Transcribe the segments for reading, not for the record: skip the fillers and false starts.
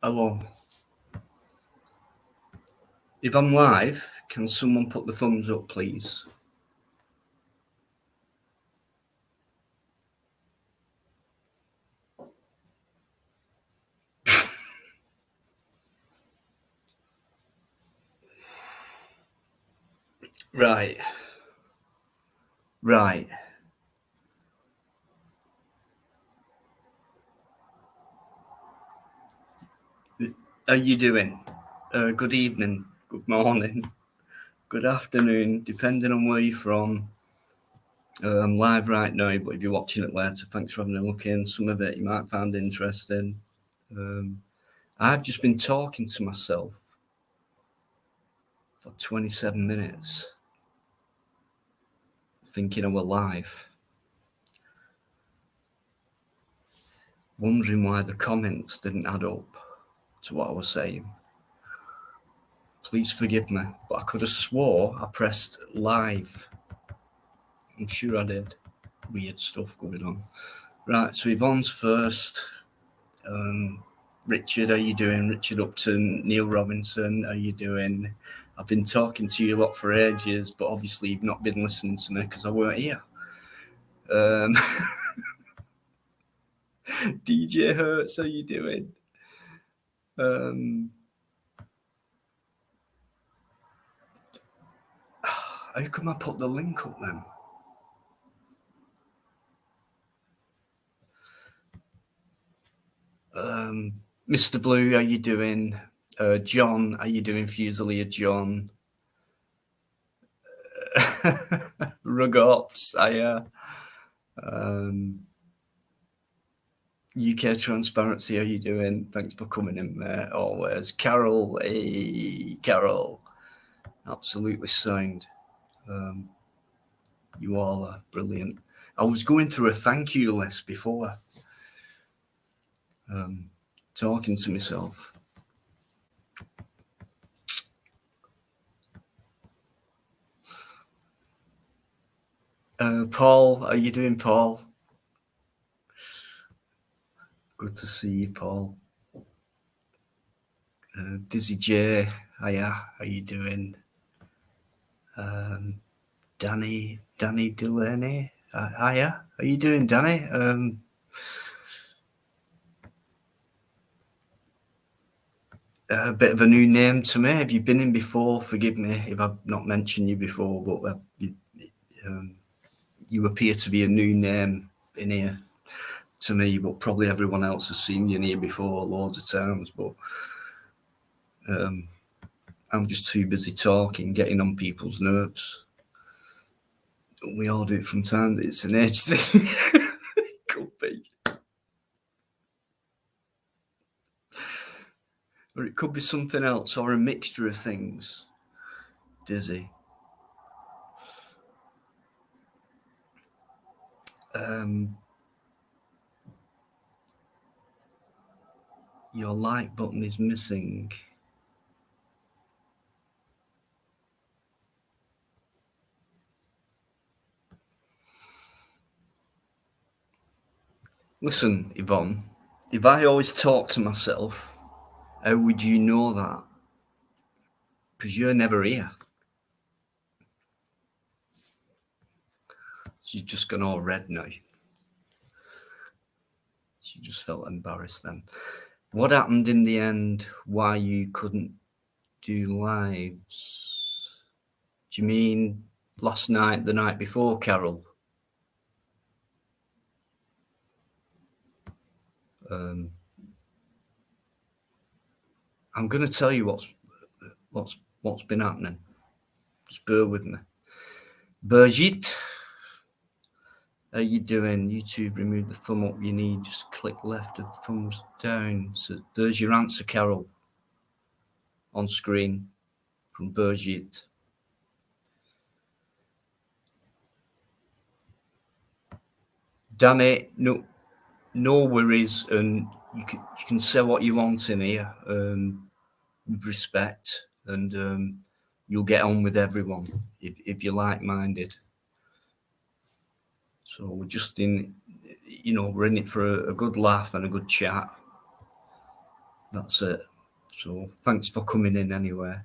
Hello. If I'm live, can someone put the thumbs up, please? Right. How you doing? Good evening, good morning, good afternoon, depending on where you're from. I'm live right now, but if you're watching it later, thanks for having a look in. Some of it you might find interesting. I've just been talking to myself for 27 minutes, thinking I were live, wondering why the comments didn't add up to what I was saying. Please forgive me, but I could have swore I pressed live. I'm sure I did. Weird stuff going on. Right, so Yvonne's first. Richard, how you doing? Richard Upton, Neil Robinson, how you doing? I've been talking to you a lot for ages, but obviously you've not been listening to me because I weren't here. DJ Hertz, how you doing? How come I put the link up then? Mr. Blue, how you doing? John, how you doing? Fusilier John. Rugops, UK Transparency, how you doing? Thanks for coming in there always. Carol, hey, Carol. Absolutely sound. You all are brilliant. I was going through a thank you list before, talking to myself. Paul, how you doing, Paul? Good to see you, Paul. Dizzy J, hiya, how you doing? Danny Delaney, hiya, how you doing, Danny? A bit of a new name to me. Have you been in before? Forgive me if I've not mentioned you before, but you appear to be a new name in here to me, but probably everyone else has seen you in here before loads of times, but I'm just too busy talking, getting on people's nerves. We all do it from time. It's an age thing. Could be. Or it could be something else, or a mixture of things. Dizzy. Your like button is missing. Listen, Yvonne, if I always talk to myself, how would you know that? Because you're never here. She's just gone all red now. She just felt embarrassed then. What happened in the end? Why you couldn't do lives? Do you mean last night, the night before, Carol? I'm going to tell you what's been happening. Just bear with me. Birgit, how you doing? YouTube, remove the thumb up you need. Just click left of thumbs down. So there's your answer, Carol, on screen from Birgit. Damn it, no worries, and you can say what you want in here, with respect, and you'll get on with everyone if you're like-minded. So we're just we're in it for a good laugh and a good chat. That's it. So thanks for coming in anyway.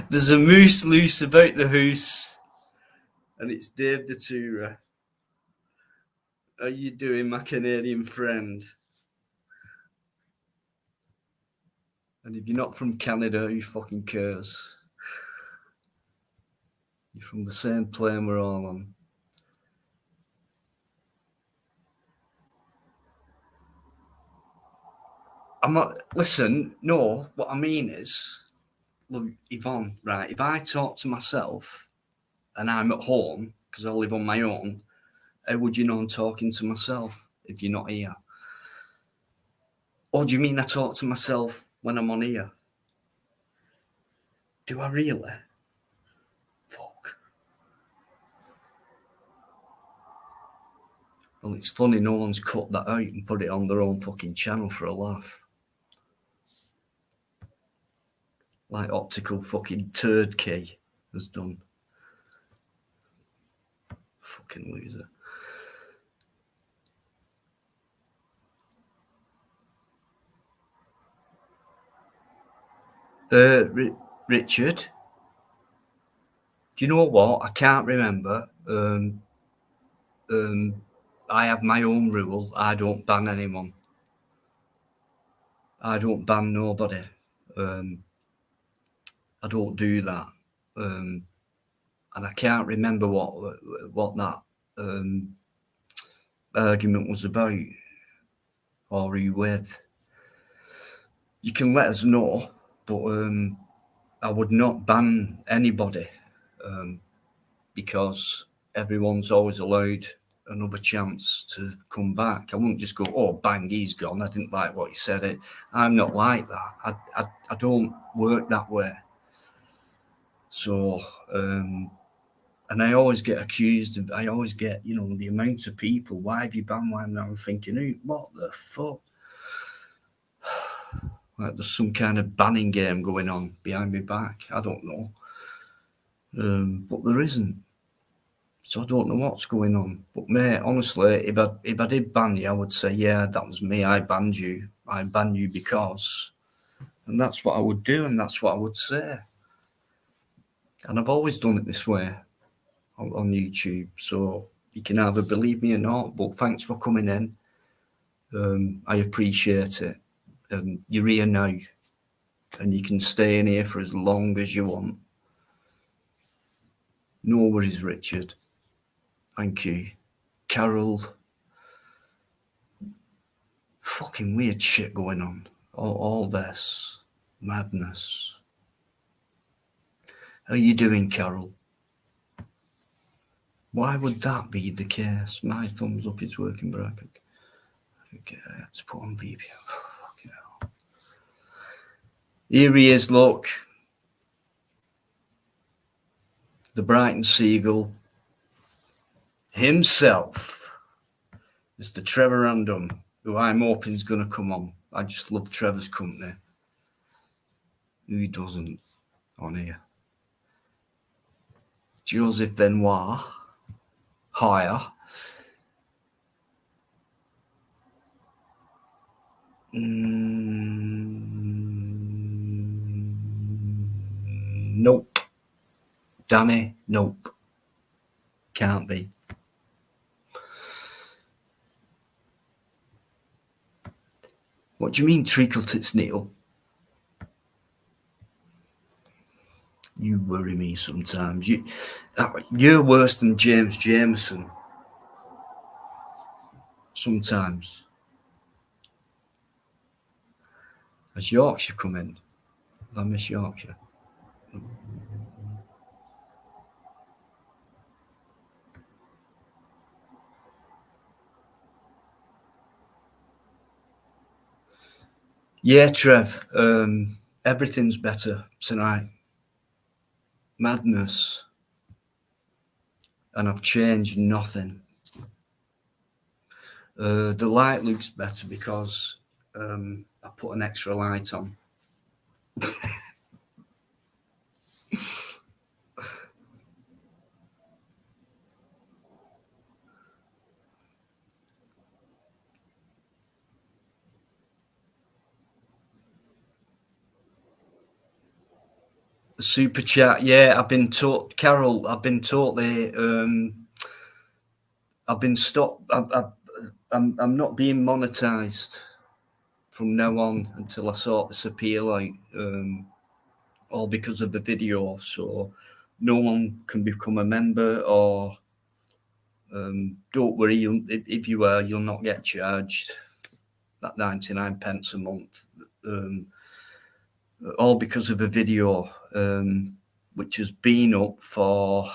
There's a moose loose about the hoose, and it's Dave the Tourer. How you doing, my Canadian friend? And if you're not from Canada, who fucking cares? You're from the same plane we're all on. I'm not. Listen, no. What I mean is, look, Yvonne. Right? If I talk to myself and I'm at home because I live on my own, how would you know I'm talking to myself if you're not here? Or do you mean I talk to myself when I'm on here? Do I really? Fuck. Well, it's funny no one's cut that out and put it on their own fucking channel for a laugh. Like optical fucking turd key has done. Fucking loser. Richard, do you know what? I can't remember. I have my own rule. I don't ban anyone. I don't ban nobody. I don't do that. And I can't remember what that argument was about or who with. You can let us know, but I would not ban anybody because everyone's always allowed another chance to come back. I wouldn't just go, oh, bang, he's gone. I didn't like what he said. I'm not like that. I don't work that way. So, and I always get accused of, I always get, the amount of people, why have you banned one? I'm thinking, what the fuck? Like there's some kind of banning game going on behind my back. I don't know. But there isn't. So I don't know what's going on. But mate, honestly, if I did ban you, I would say, yeah, that was me. I banned you. I banned you because, and that's what I would do, and that's what I would say. And I've always done it this way on YouTube. So you can either believe me or not. But thanks for coming in. I appreciate it. You're here now, and you can stay in here for as long as you want. No worries, Richard. Thank you. Carol. Fucking weird shit going on. All this madness. How you doing, Carol? Why would that be the case? My thumbs up is working, but I had to put on VPN. Fucking hell. Here he is, look. The Brighton Seagull himself, Mr. Trevor Random, who I'm hoping is going to come on. I just love Trevor's company. Who doesn't on here? Joseph Benoit. Higher. Nope. Danny, nope. Can't be. What do you mean, treacle tits Neil? You worry me sometimes. You're worse than James Jameson. Sometimes. Has Yorkshire come in? Have I missed Yorkshire? Yeah, Trev. Everything's better tonight. Madness. And I've changed nothing. The light looks better because I put an extra light on. Super chat, yeah. I've been taught, Carol. I've been taught I've been stopped. I'm not being monetized from now on until I sort this appeal out. All because of the video. So no one can become a member, or don't worry. If you are, you'll not get charged that 99 pence a month. All because of a video, which has been up for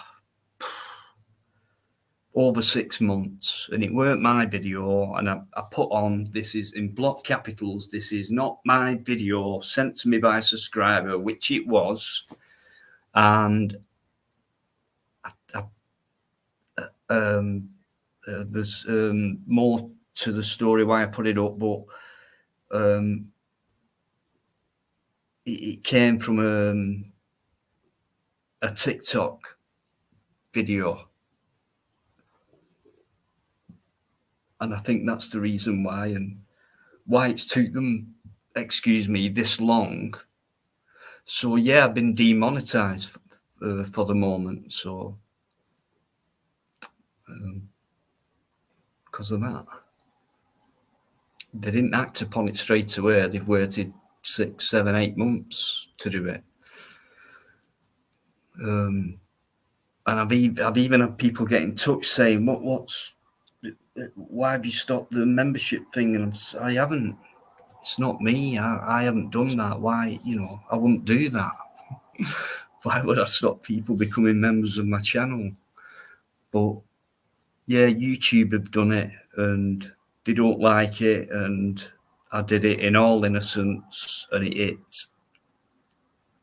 over 6 months, and it weren't my video. And I put on, this is in block capitals, this is not my video sent to me by a subscriber, which it was. And there's more to the story why I put it up, but it came from a TikTok video, and I think that's the reason why, and why it's took them, excuse me, this long. So yeah, I've been demonetized for the moment, so because of that. They didn't act upon it straight away. They've waited 6, 7, 8 months to do it. And I've even had people get in touch saying, why have you stopped the membership thing? And I haven't. It's not me. I haven't done that. Why? I wouldn't do that. Why would I stop people becoming members of my channel? But yeah, YouTube have done it, and they don't like it, and I did it in all innocence, and it hit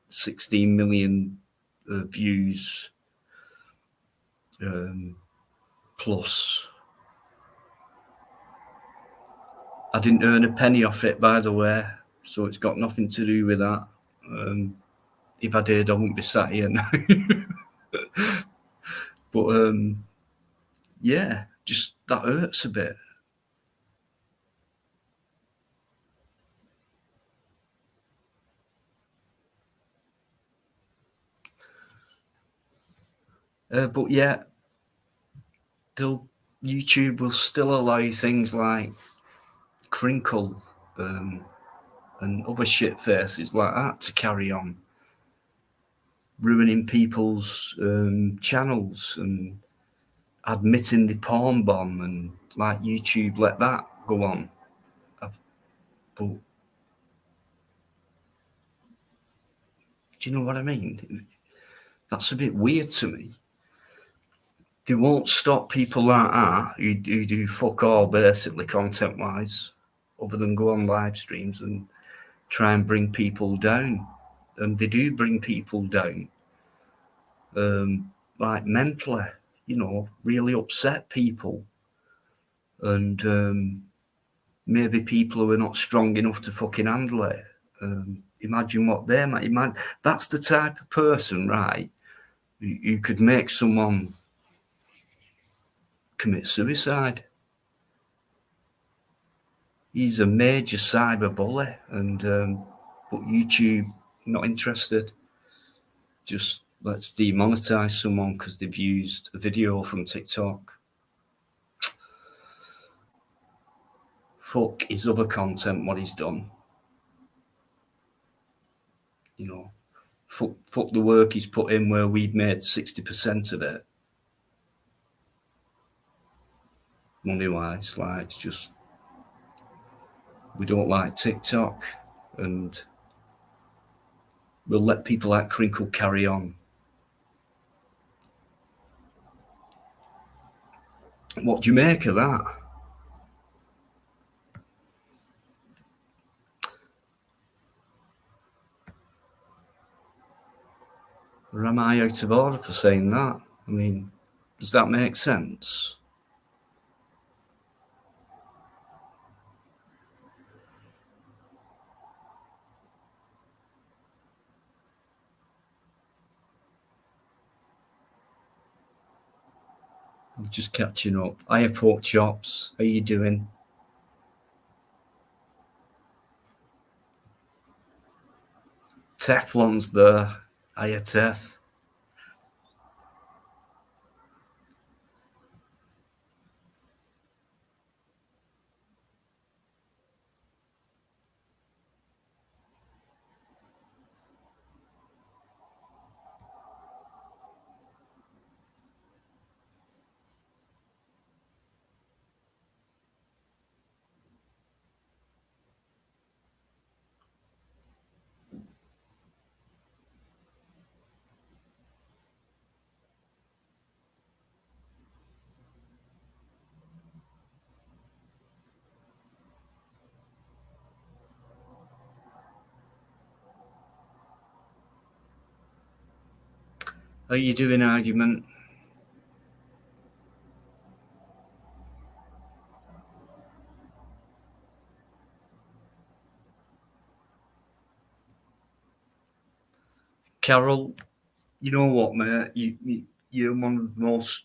16 million views plus. I didn't earn a penny off it, by the way, so it's got nothing to do with that. If I did, I wouldn't be sat here now. But yeah, just that hurts a bit. But yeah, YouTube will still allow things like Crinkle and other shit faces like that to carry on, ruining people's channels and admitting the porn bomb, and like YouTube let that go on. But do you know what I mean? That's a bit weird to me. They won't stop people like that who do fuck all, basically, content-wise, other than go on live streams and try and bring people down. And they do bring people down, like mentally, really upset people. And maybe people who are not strong enough to fucking handle it. Imagine what they might imagine. That's the type of person, right, who could make someone commit suicide. He's a major cyber bully, and but YouTube not interested. Just let's demonetize someone because they've used a video from TikTok. Fuck his other content, what he's done. Fuck the work he's put in, where we've made 60% of it. Money-wise, like, it's just, we don't like TikTok, and we'll let people like Crinkle carry on. What do you make of that? Or am I out of order for saying that? I mean, does that make sense? I'm just catching up. Hiya, pork chops. How you doing? Teflon's there. Hiya, Tef. How you doing, argument? Carol, you know what, mate? You're one of the most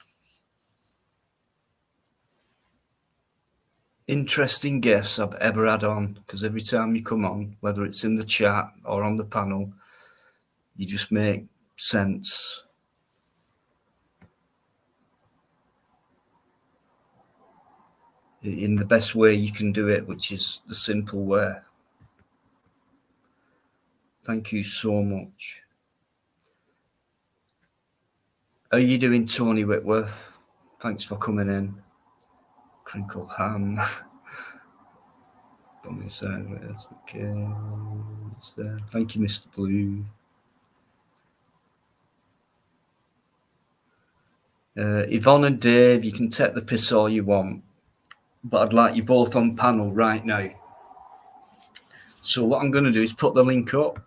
interesting guests I've ever had on, because every time you come on, whether it's in the chat or on the panel, you just make sense. In the best way you can do it, which is the simple way. Thank you so much. How are you doing, Tony Whitworth? Thanks for coming in. Crinkle Ham. Bumming sideways. Okay. Thank you, Mr. Blue. Yvonne and Dave, you can take the piss all you want, but I'd like you both on panel right now. So what I'm going to do is put the link up.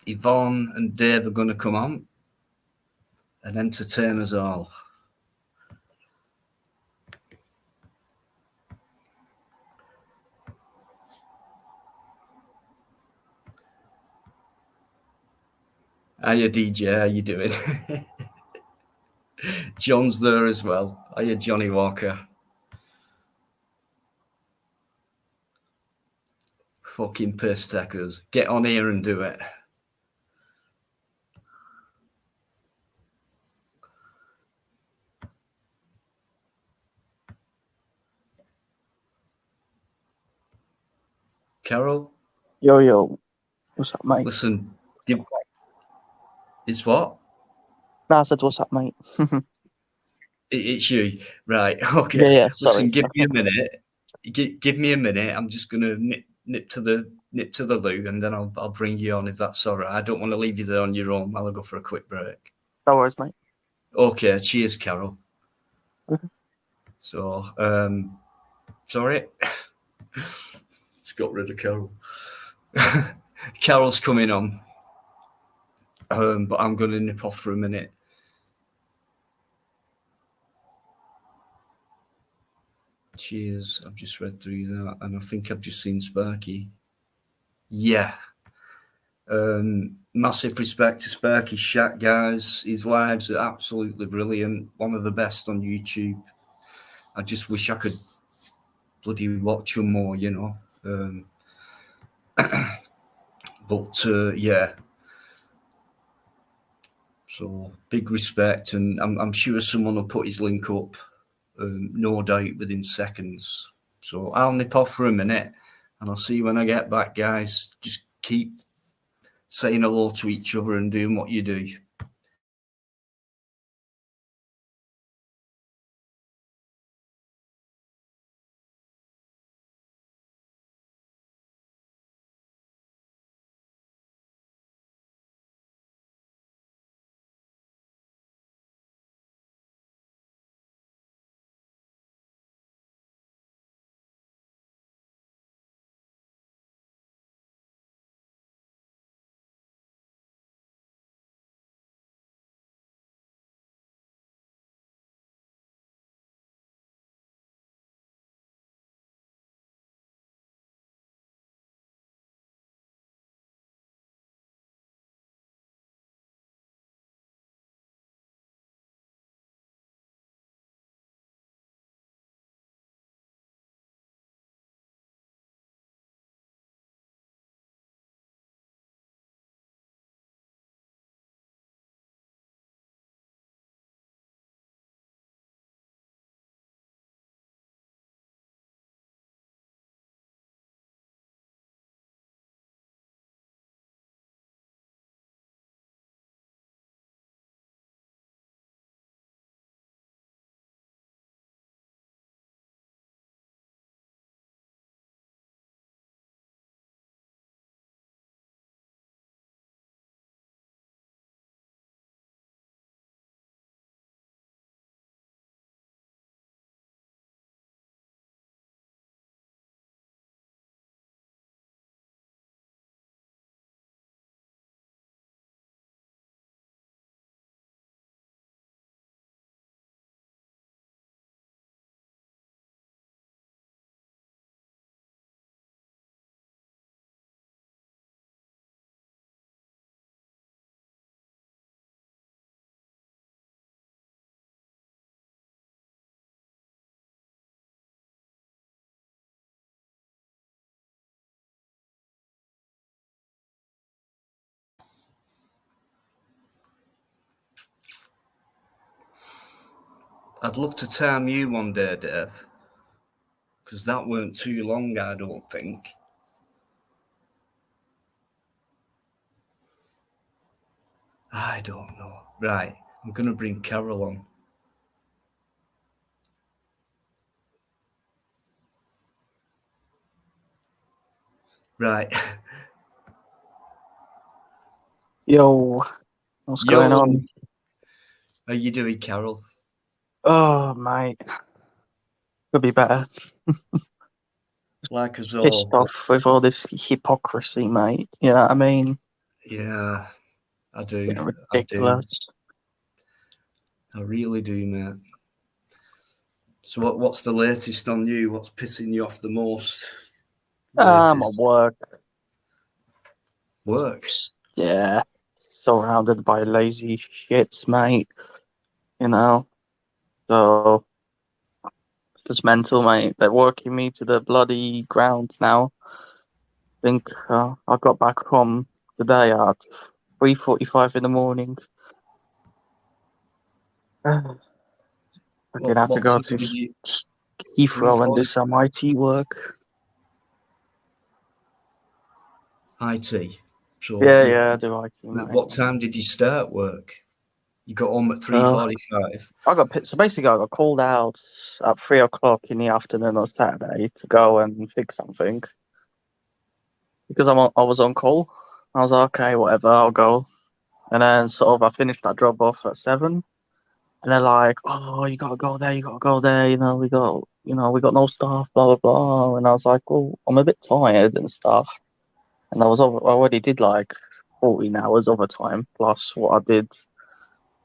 Yvonne and Dave are going to come on and entertain us all. Hiya, DJ, how you doing? John's there as well. Hiya, Johnny Walker. Fucking piss takers. Get on here and do it. Carol? Yo, what's up, mate? Listen, it's what? No, I said, what's up, mate? It's you. Right, okay. Yeah, sorry. Listen, give me a minute. Give me a minute. I'm just going to nip to the loo, and then I'll bring you on if that's all right. I don't want to leave you there on your own while I go for a quick break. No worries, mate. Okay, cheers, Carol. Mhm. So, sorry. Just got rid of Carol. Carol's coming on, but I'm going to nip off for a minute. Cheers. I've just read through that, and I think I've just seen Sparky. Yeah. Massive respect to Sparky Shack, guys. His lives are absolutely brilliant. One of the best on YouTube. I just wish I could bloody watch him more, you know. But yeah. So big respect, and I'm sure someone will put his link up, no doubt, within seconds. So I'll nip off for a minute, and I'll see you when I get back, guys. Just keep saying hello to each other and doing what you do. I'd love to time you one day, Dave, because that weren't too long, I don't think. I don't know. Right, I'm going to bring Carol on. Right. Yo, what's going Yo, on? how you doing, Carol? Oh, mate. Could be better. Like us Pissed all. But off with all this hypocrisy, mate. You know what I mean? yeah, I do. Getting I do. ridiculous. I really do, mate. So what's the latest on you? What's pissing you off the most? I'm at Latest work. work. Yeah. Surrounded by lazy shits, mate. You know? So, it's just mental, mate. They're working me to the bloody ground now. I think I got back home today at 3:45 in the morning. Fucking had to What go time to did you? Heathrow and do 3:40 some IT work. IT. So Yeah, I do IT, mate. what time did you start work? You got home at Uh, 3:45. so basically I got called out at 3 o'clock in the afternoon on Saturday to go and fix something because I was on call. I was like, okay, whatever, I'll go. And then sort of I finished that job off at 7, and they're like, oh, you gotta go there, you gotta go there. We got no staff, blah blah blah. And I was like, well, I'm a bit tired and stuff. And I already did like 14 hours overtime plus what I did,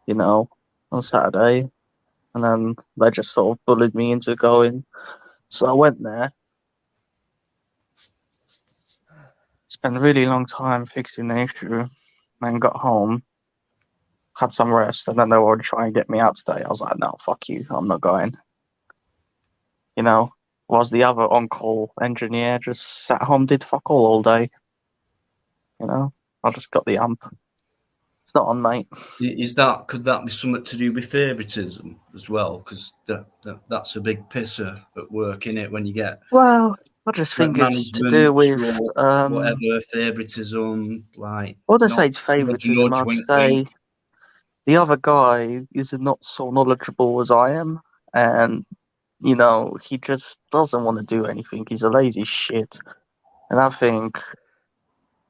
you know, on Saturday. And then they just sort of bullied me into going. So I went there, spent a really long time fixing the issue, then got home, had some rest, and then they were trying to get me out today. I was like, no, fuck you, I'm not going. You know, was the other on-call engineer just sat home, did fuck all day. You know, I just got the amp. It's not on, mate. Could that be something to do with favouritism as well? Because that's a big pisser at work, innit? When you get Well, I just think it's to do management, with whatever favouritism, like I wouldn't say not it's nudge, favoritism. nudge, I'd wink, wink. say the other guy is not so knowledgeable as I am, and he just doesn't want to do anything. He's a lazy shit, and I think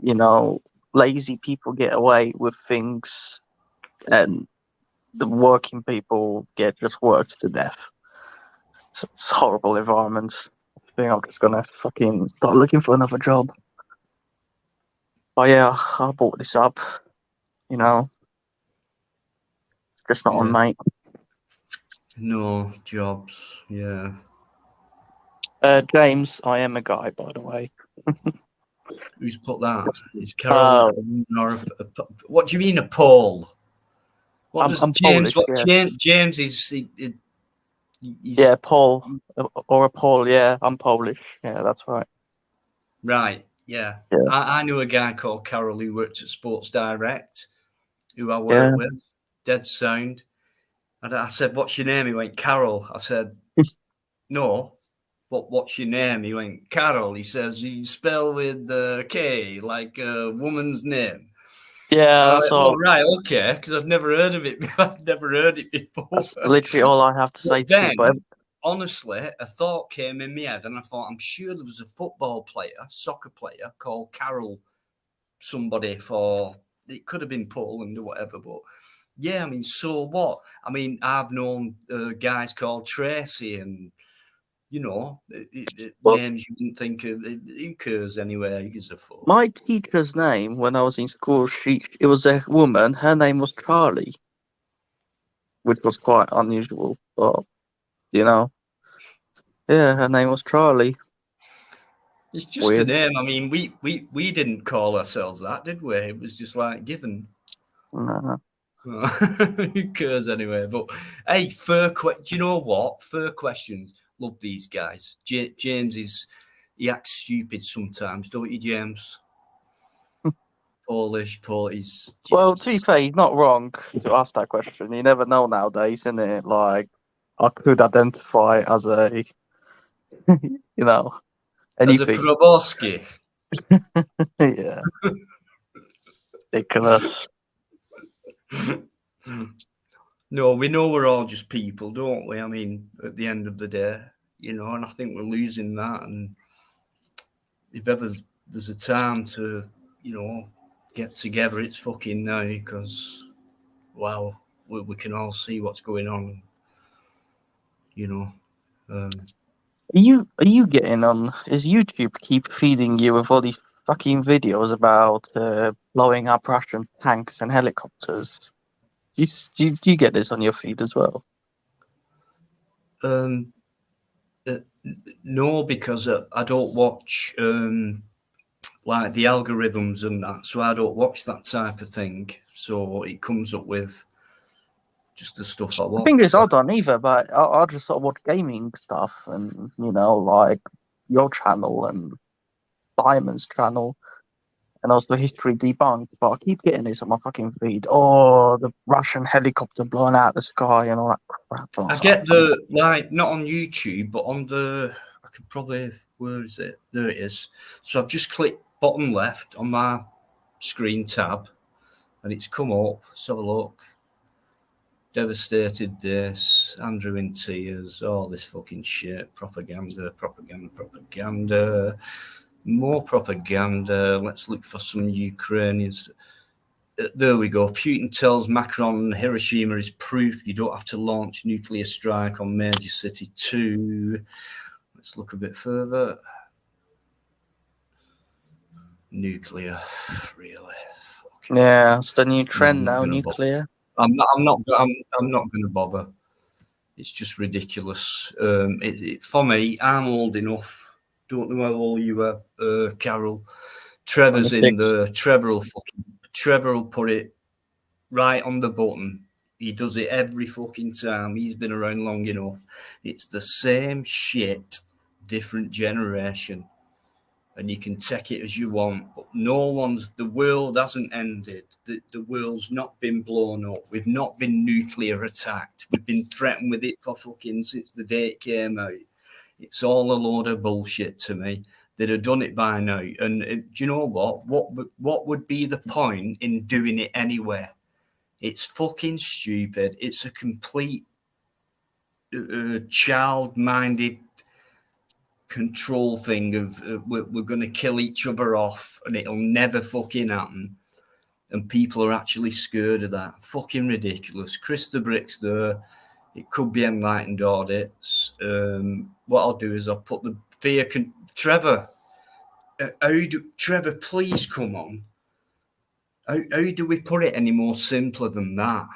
you know lazy people get away with things, and the working people get just worked to death. So it's a horrible environment. I think I'm just gonna fucking start looking for another job. But yeah, I bought this up. You know, it's just not on, Yeah, mate. no jobs. Yeah, James, I am a guy, by the way. who's put that? Is Carol Uh, what do you mean a Paul? What does I'm James? Polish, What yes. James is? He's Yeah, Paul, or a Paul. Yeah, I'm Polish. Yeah, that's right. right. Yeah, Yeah, I knew a guy called Carol who worked at Sports Direct, who I yeah. worked with. Dead sound. And I said, "What's your name?" He went, "Carol." I said, "No." What's your name? He went, "Carol." He says, "You spell with K, like a woman's name." And Yeah, I that's went, "Oh, all. right, okay," because I've never heard of it. I've never heard it before. That's literally all I have to But say to people. then, honestly, a thought came in my head, and I thought, I'm sure there was a football player, soccer player called Carol. Somebody for it could have been Poland or whatever, but yeah, I mean, so what? I mean, I've known guys called Tracy, and Well, names you wouldn't think of. Who cares anyway? Who gives a fuck? my teacher's name when I was in school, it was a woman. Her name was Charlie, which was quite unusual. But you know, yeah, her name was Charlie. It's just a Weird. name. I mean, we didn't call ourselves that, did we? It was just like given. Nah. Who cares anyway? But hey, do you know what? Fair questions. Love these guys. James he acts stupid sometimes, don't you, James? Polish, Well, to be James. fair, he's not wrong to ask that question. You never know nowadays, isn't it? Like, I could identify as a, you know, As a anything. Proboski. Yeah. Ridiculous. No, we know we're all just people, don't we? I mean, at the end of the day, and I think we're losing that. And if ever there's a time to, get together, it's fucking now because, wow, we can all see what's going on, you know. Are you getting on? Is YouTube keep feeding you with all these fucking videos about blowing up Russian tanks and helicopters? Do you get this on your feed as well? Um, no, because I don't watch like the algorithms and that, so I don't watch that type of thing. So it comes up with just the stuff I I think watch. it's odd on either, but I'll just sort of watch gaming stuff and like your channel and Simon's channel and also History Debunked. But I keep getting this on my fucking feed. Oh, the Russian helicopter blowing out the sky and all that crap. And I was get like, the not on YouTube, but on I could probably, where is it? There it is. So I've just clicked bottom left on my screen tab, and it's come up. Let's have a look. Devastated this, Andrew in tears, all this fucking shit, propaganda, more propaganda. Let's look for some Ukrainians. There we go. Putin tells Macron Hiroshima is proof you don't have to launch nuclear strike on major city too. Let's look a bit further. Nuclear, really? yeah, it's the new trend No, now, nuclear. I'm not going to bother. It's just ridiculous. For me, I'm old enough. Don't know how old you are, Carol. Trevor's in 26. the Trevor will put it right on the button. He does it every fucking time. He's been around long enough. It's the same shit, different generation. And you can take it as you want, but the world hasn't ended. The world's not been blown up. We've not been nuclear attacked. We've been threatened with it for fucking since the day it came out. It's all a load of bullshit to me. They'd have done it by now. And do you know what? What would be the point in doing it anyway? It's fucking stupid. It's a complete child-minded control thing of we're going to kill each other off and it'll never fucking happen. And people are actually scared of that. Fucking ridiculous. Chris the Brick's there. It could be enlightened audits. What I'll do is I'll put the fear. Trevor, Trevor, please come on. How do we put it any more simpler than that?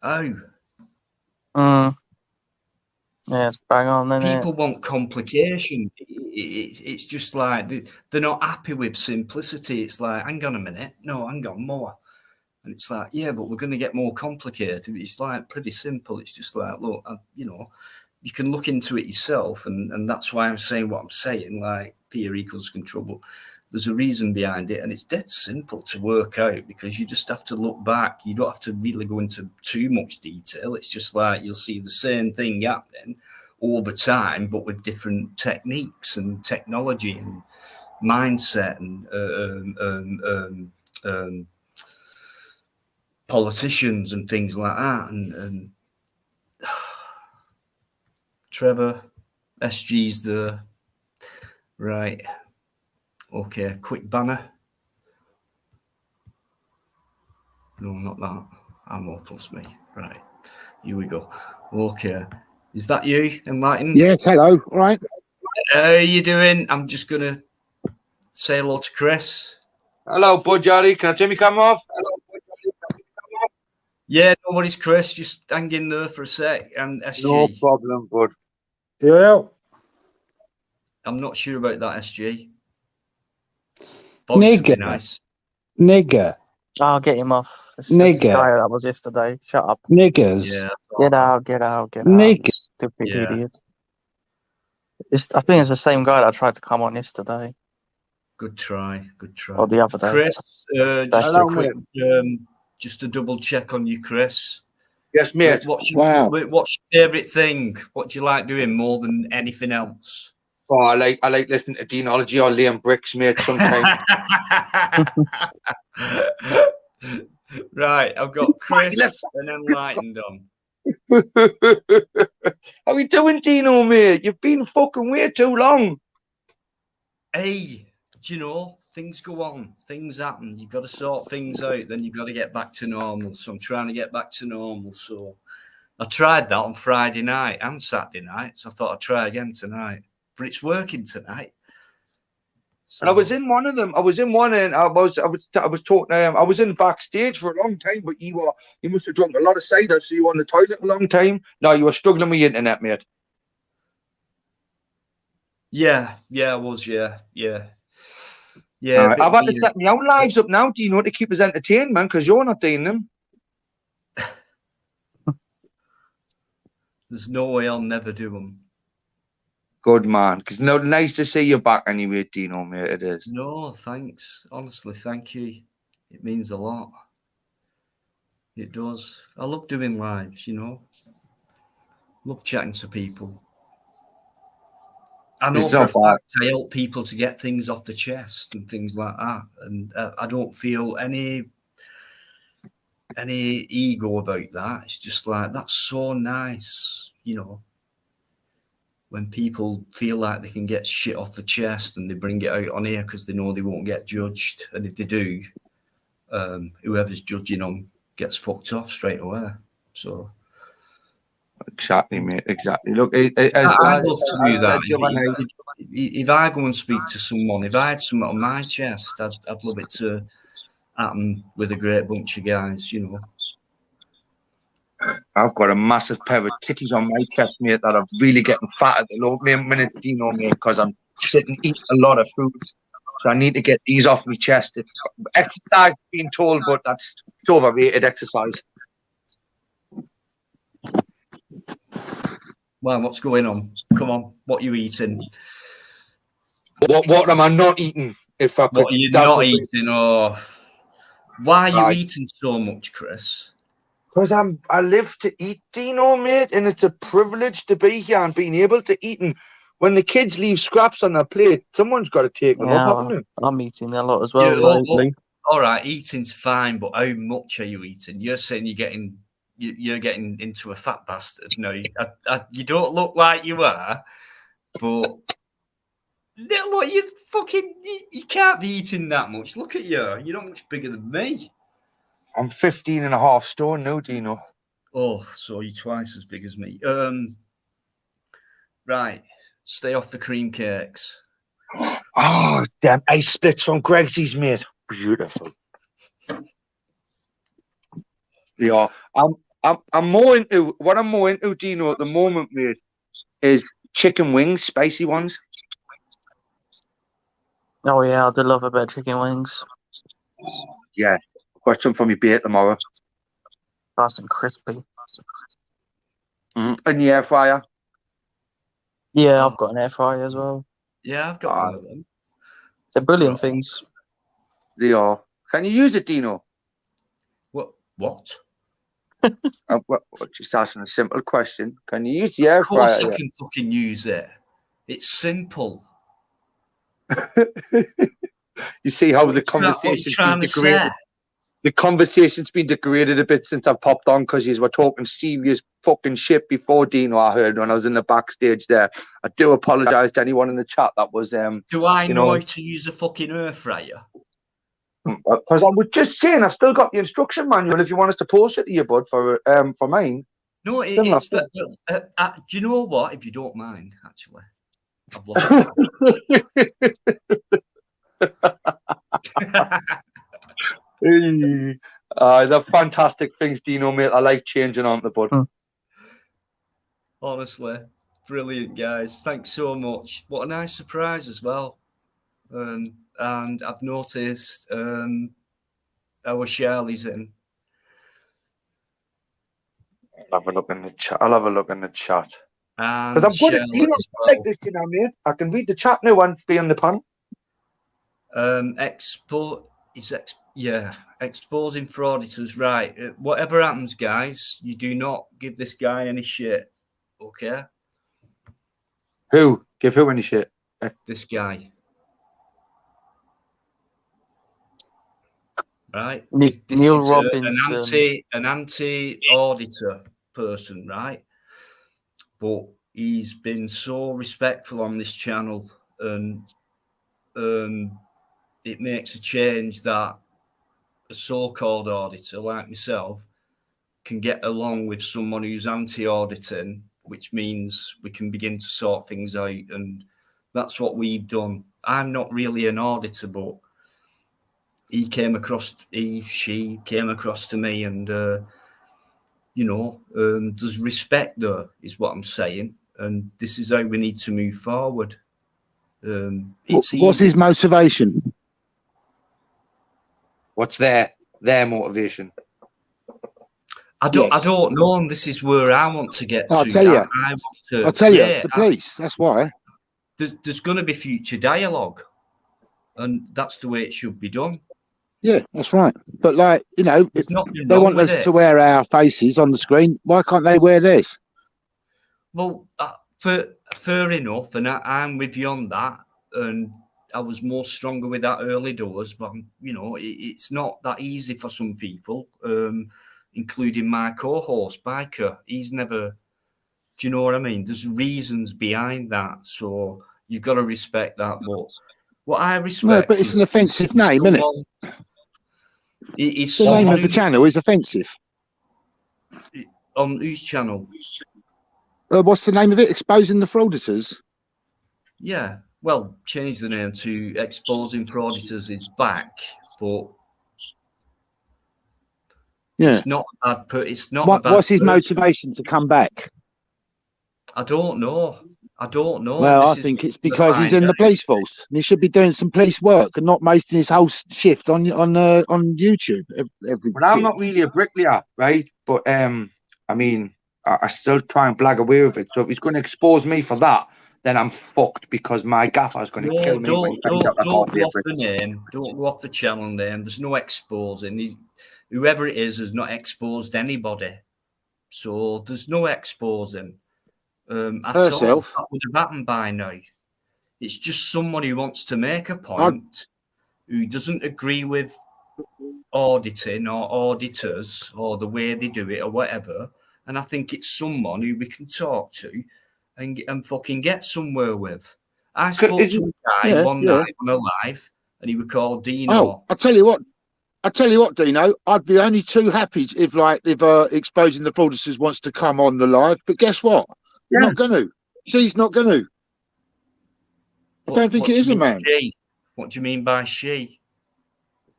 How? Yeah, it's bang on, isn't People want complication. It's just like they're not happy with simplicity. It's like, hang on a minute. No, hang on, more. And it's like, yeah, but we're going to get more complicated. It's like pretty simple. It's just like, look, you can look into it yourself. And that's why I'm saying what I'm saying, like fear equals control. But there's a reason behind it. And it's dead simple to work out because you just have to look back. You don't have to really go into too much detail. It's just like you'll see the same thing happening all the time, but with different techniques and technology and mindset and politicians and things like that. And Trevor, SG's there. Right. Okay, quick banner. No, not that. I'm plus me. Right. Here we go. Okay. Is that you, Enlightened? Yes, hello. All right. How you doing? I'm just going to say hello to Chris. Hello, Podjari. Can Jimmy come off? Yeah, no worries, Chris. Just hang in there for a sec. And SG. No problem, bud. Yeah. I'm not sure about that, SG. Voice would be nice. Nigger. I'll get him off. It's Nigger. the guy that was yesterday. Shut up. Niggers. Yeah. Get out. Nigger. Stupid Yeah. idiot. I think it's the same guy that tried to come on yesterday. Good try. Or the other day. Chris, just Hello, a quick, just a double check on you, Chris. Yes, mate. Wow. What's your favourite thing? What do you like doing more than anything else? Oh, I like listening to Deanology or laying bricks, mate, sometimes. Right, I've got Chris and Enlightened on. How you doing, Dino, mate? You've been fucking way too long. Hey, do you know, things go on, things happen. You've got to sort things out, then you've got to get back to normal. So I'm trying to get back to normal. So I tried that on Friday night and Saturday night. So I thought I'd try again tonight. But it's working tonight. So, And I was in one of them. I was in one, and I was talking to him. I was in backstage for a long time, but you must have drunk a lot of cider, so you were on the toilet a long time. No, you were struggling with the internet, mate. yeah, I was, yeah. I've had to set my own lives up now, Dino, to keep us entertained, man, because you're not doing them. There's no way I'll never do them. Good man, because nice to see you back anyway, Dino, mate. It is. No, thanks. Honestly, thank you. It means a lot. It does. I love doing lives, you know. Love chatting to people. I know for a fact I help people to get things off the chest and things like that, and I don't feel any ego about that. It's just like, that's so nice, you know. When people feel like they can get shit off the chest and they bring it out on here because they know they won't get judged, and if they do, whoever's judging them gets fucked off straight away. So exactly, mate. Exactly. Look, I'd love to do that. If I go and speak to someone, if I had something on my chest, I'd love it to happen with a great bunch of guys, you know. I've got a massive pair of titties on my chest, mate, that are really getting fat at the minute, Dino, mate, because I'm sitting eating a lot of food. So I need to get these off my chest. Exercise, being told, but it's overrated exercise. Well, what's going on? Come on, what are you eating? What am I not eating? What are you not eating? Or why are you eating so much, Chris? Because I live to eat, Dino, mate, and it's a privilege to be here and being able to eat. And when the kids leave scraps on their plate, someo's got to take them up, haven't they? I'm eating a lot as well lately. All right, eating's fine, but how much are you eating? You're saying you're getting into a fat bastard. No, you don't look like you are, but what you can't be eating that much. Look at you. You're not much bigger than me. I'm 15 and a half stone now, Dino. Oh, so you're twice as big as me. Right. Stay off the cream cakes. Oh, damn. Ice splits from Gregsy's, mate. Beautiful. Yeah. I'm more into, Dino, at the moment, mate, is chicken wings, spicy ones. Oh, yeah, I do love a bit of chicken wings. Yeah. Got some from your bait tomorrow. Nice and crispy. And the air fryer. Yeah, I've got an air fryer as well. Yeah, I've got one of them. They're brilliant things. They are. Can you use it, Dino? What? Just asking a simple question. Can you use the air fryer? Of course I can fucking use it. It's simple. You see how the conversation's been degraded? The conversation's been degraded a bit since I popped on because you were talking serious fucking shit before, Dino. I heard when I was in the backstage there. I do apologise to anyone in the chat that was. Do I know how to use a fucking air fryer? Because I was just saying, I've still got the instruction manual. If you want us to post it to you, bud, for mine. No, it's. Do you know what? If you don't mind, actually, I've lost it. They're fantastic things, Dino, mate. I like changing on the bud. Honestly, brilliant, guys. Thanks so much. What a nice surprise as well. And I've noticed our Charlie's in. I'll have a look in the chat. Because I'm good at Dino like this, you know, mate. I can read the chat now and be on the pan. Export is Yeah, exposing for auditors, right? Whatever happens, guys, you do not give this guy any shit, okay? Who? Give who any shit? This guy, right? This Neil is Robinson. an anti auditor person, right? But he's been so respectful on this channel, and it makes a change that a so-called auditor like myself can get along with someone who's anti-auditing, which means we can begin to sort things out, and that's what we've done. I'm not really an auditor, but she came across to me, and there's respect there, is what I'm saying, and this is how we need to move forward. What's his motivation? What's their motivation? I don't know, and this is where I want to get to. I'll tell you. I'll tell you, it's the police. That's why. There's going to be future dialogue, and that's the way it should be done. Yeah, that's right. But if they want us to wear our faces on the screen, why can't they wear theirs? Well, fair enough, and I'm with you on that. And I was more stronger with that early doors, but it's not that easy for some people, including my co-host Biker. He's never. Do you know what I mean? There's reasons behind that, so you've got to respect that. But what I respect, but it's an offensive name, isn't it? The name of the channel is offensive. On whose channel? What's the name of it? Exposing the frauditors? Yeah. Well, change the name to Exposing Frauditors is back, but it's not a bad. It's not. What's his motivation to come back? I don't know. Well, I think it's because he's in the police force, and he should be doing some police work and not wasting his whole shift on YouTube. Well, I'm not really a bricklayer, right? But I mean, I still try and blag away with it. So if he's going to expose me for that, then I'm fucked, because my gaffer's going to kill me. Don't go off the name. Don't go off the channel name. There's no exposing. Whoever it is has not exposed anybody. So there's no exposing. Herself. That would have happened by now. It's just someone who wants to make a point, who doesn't agree with auditing or auditors or the way they do it or whatever. And I think it's someone who we can talk to and fucking get somewhere with. I spoke to a guy one night on a live, and he was called Dino. Oh, I'll tell you what, Dino. I'd be only too happy if Exposing the Frauditors wants to come on the live. But guess what? You're not going to. She's not going to. I don't think it is a man. She? What do you mean by she?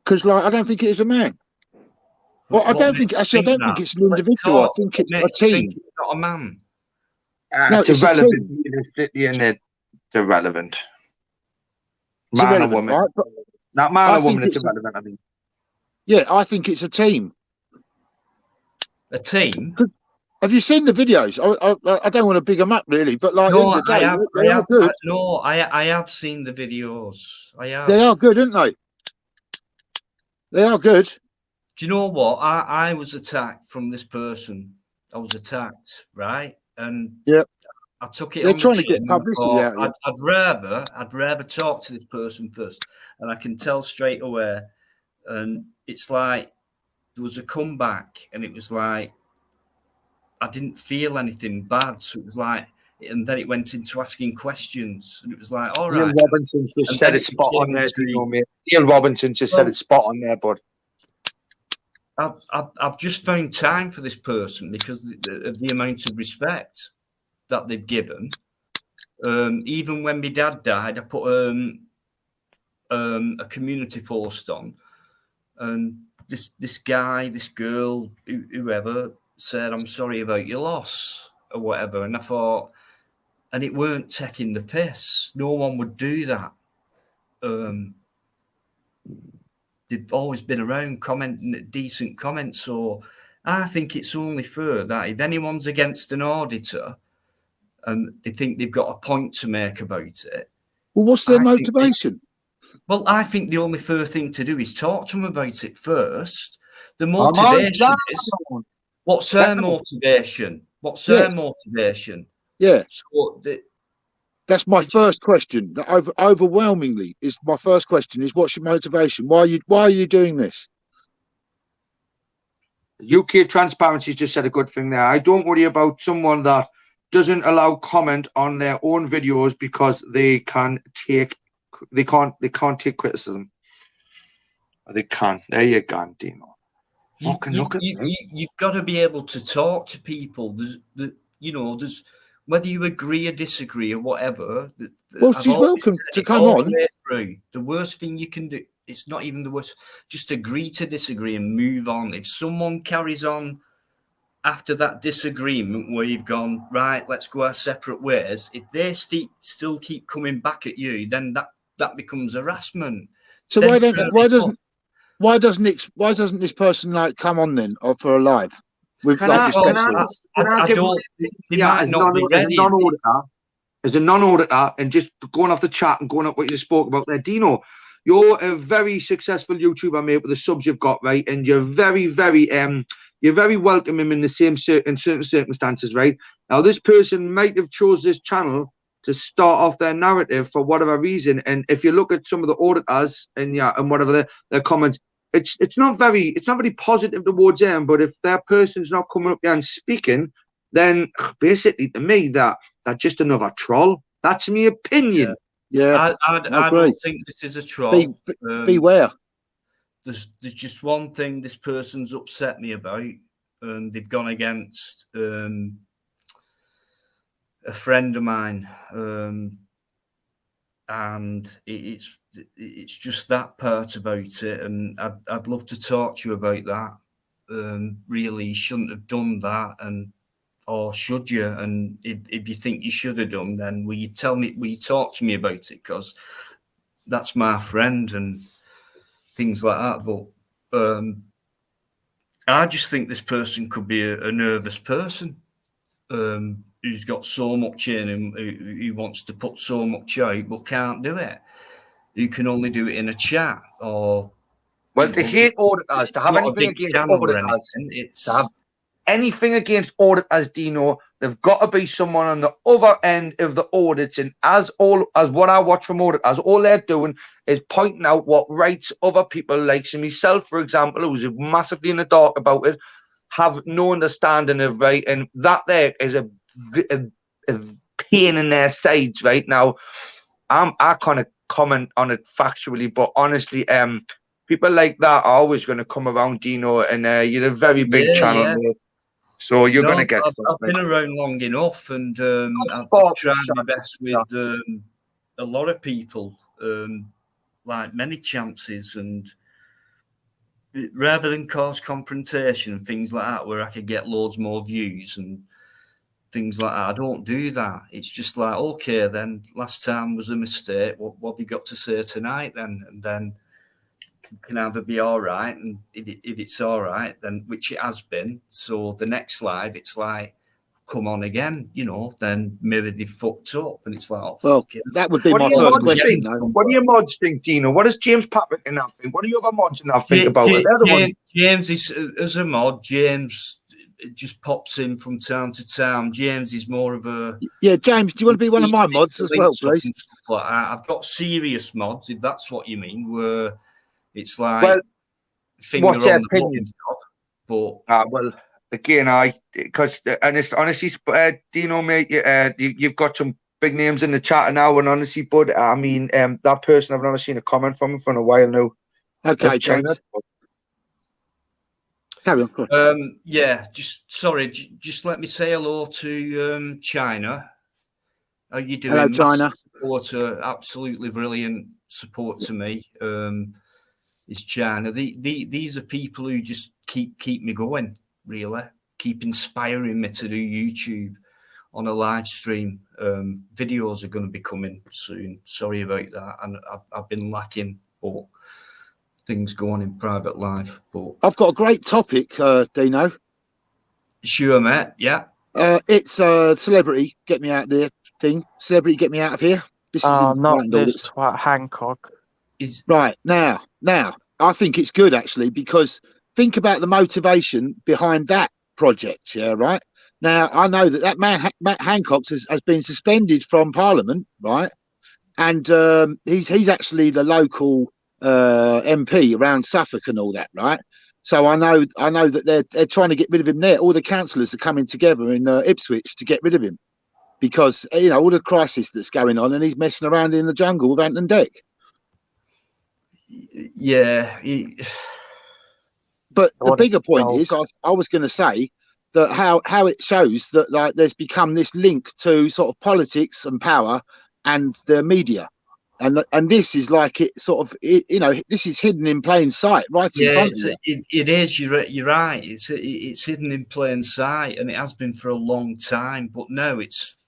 Because I don't think it is a man. Well, I don't think it's an individual. I think it's a team. It's not a man. No, it's irrelevant. It's irrelevant. Man or woman. Right? Not man or woman, it's irrelevant. I mean. Yeah, I think it's a team. A team? Have you seen the videos? I don't want to big them up really, but no, they are good. I have seen the videos. I have. They are good, aren't they? They are good. Do you know what? I was attacked from this person. I was attacked, right? And I took it. They're trying to get publicity out of it. I'd rather talk to this person first, and I can tell straight away. And it's like there was a comeback, and it was like I didn't feel anything bad. So it was like, and then it went into asking questions, and it was like, all right. Neil Robinson just said it's spot on there, mate. Neil Robinson just said it's spot on there, bud. I've just found time for this person because of the amount of respect that they've given. Even when my dad died, I put a community post on, and this guy, this girl, whoever said, "I'm sorry about your loss" or whatever, and I thought, and it weren't taking the piss. No one would do that. They've always been around commenting decent comments, so I think it's only fair that if anyone's against an auditor and they think they've got a point to make about it. Well, what's their motivation? Well, I think the only fair thing to do is talk to them about it first. The motivation is, what's their motivation? What's their motivation? Yeah. So that's my first question. Overwhelmingly, is my first question is, what's your motivation? Why are you doing this? UK Transparency just said a good thing there. I don't worry about someone that doesn't allow comment on their own videos because they can't take criticism. They can. There you go, Dino. You've got to be able to talk to people. There's whether you agree or disagree or whatever. Well, she's welcome to come all on. the way through. The worst thing you can do, it's not even the worst, just agree to disagree and move on. If someone carries on after that disagreement where you've gone, right, let's go our separate ways, if they still keep coming back at you, then that becomes harassment. So why doesn't this person like come on then or for a live? As a non-auditor, and just going off the chat and going up what you spoke about there, Dino, you're a very successful YouTuber, mate, with the subs you've got, right? And you're very, very welcoming in the same certain circumstances, right? Now, this person might have chose this channel to start off their narrative for whatever reason, and if you look at some of the auditors and whatever their comments, it's not very positive towards them. But if that person's not coming up there and speaking, then basically to me that's just another troll. That's my opinion. Yeah, I don't think this is a troll. Beware. There's just one thing this person's upset me about, and they've gone against a friend of mine, and it's just that part about it, and I'd love to talk to you about that. Really, you shouldn't have done that, or should you? And if you think you should have done, then will you talk to me about it? Because that's my friend and things like that. But I just think this person could be a nervous person who's got so much in him, who wants to put so much out but can't do it. You can only do it in a chat or. Well, to hate auditors, to have anything against auditors, to have anything against auditors, Dino, they've got to be someone on the other end of the audits. And as what I watch from auditors, all they're doing is pointing out what rights other people, like myself, for example, who's massively in the dark about it, have no understanding of, right? And that there is a pain in their sides right now. I kind of comment on it factually, but honestly, people like that are always going to come around, Dino, and you're a very big channel, mate. So you're going to get stuff. I've been around long enough, and I've tried my best with a lot of people, like many chances, and rather than cause confrontation and things like that, where I could get loads more views and things like that, I don't do that. It's just like, okay, then last time was a mistake. What have you got to say tonight then? And then it can either be all right, and if it's all right, then which it has been. So the next live, it's like, come on again, then maybe they fucked up, and it's like, that would be my first question. What do your mods think, Dino? What does James Patrick and that think? What do your other mods and that think about it? James is, as a mod, James just pops in from time to time. James is more of a... Yeah, James, do you want to be one of my mods as well, please? Like I've got serious mods, if that's what you mean, where it's like finger on the button job. But well, again, honestly, Dino, mate, you've got some big names in the chat now, and honestly, bud, I mean, that person, I've never seen a comment from him for a while now. Okay, James. Carry on. Just let me say hello to China. How you doing? Hello, China. Absolutely brilliant support to me. It's China. These are people who just keep me going, really. Keep inspiring me to do YouTube on a live stream. Videos are going to be coming soon. Sorry about that. And I've been lacking, but things go on in private life. But I've got a great topic, Dino. Sure, mate. Yeah. It's celebrity get me out of there thing. Celebrity get me out of here. This is not this twat Hancock. Right now, I think it's good actually, because think about the motivation behind that project. Yeah, right. Now I know that man Matt Hancock has been suspended from Parliament, right? And he's actually the local MP around Suffolk and all that, right? So I know that they're trying to get rid of him there. All the councillors are coming together in Ipswich to get rid of him because all the crisis that's going on, and he's messing around in the jungle with Ant and Dec. Yeah. But the bigger point is, I was going to say that how it shows that like there's become this link to sort of politics and power and the media, and this is like it sort of this is hidden in plain sight, right in front of you. It is. You're right. It's hidden in plain sight, and it has been for a long time. But no, it's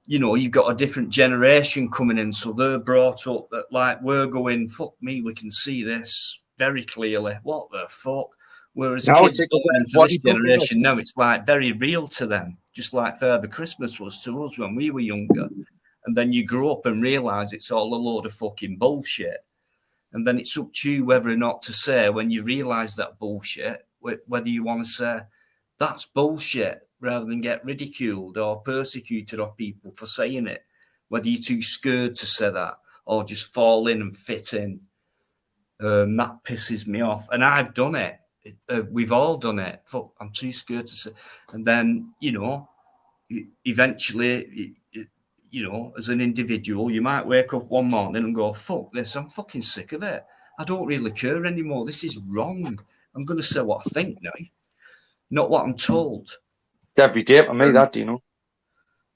you've got a different generation coming in, so they're brought up that like we're going, fuck me, we can see this very clearly. What the fuck? Whereas kids coming into this generation, no, it's like very real to them, just like Father Christmas was to us when we were younger. And then you grow up and realise it's all a load of fucking bullshit. And then it's up to you whether or not to say, when you realise that bullshit, whether you want to say, that's bullshit, rather than get ridiculed or persecuted or people for saying it. Whether you're too scared to say that or just fall in and fit in. That pisses me off. And I've done it. We've all done it. Fuck, I'm too scared to say. And then, eventually, as an individual, you might wake up one morning and go, fuck this, I'm fucking sick of it. I don't really care anymore. This is wrong. I'm going to say what I think now, not what I'm told. Every day for me, that,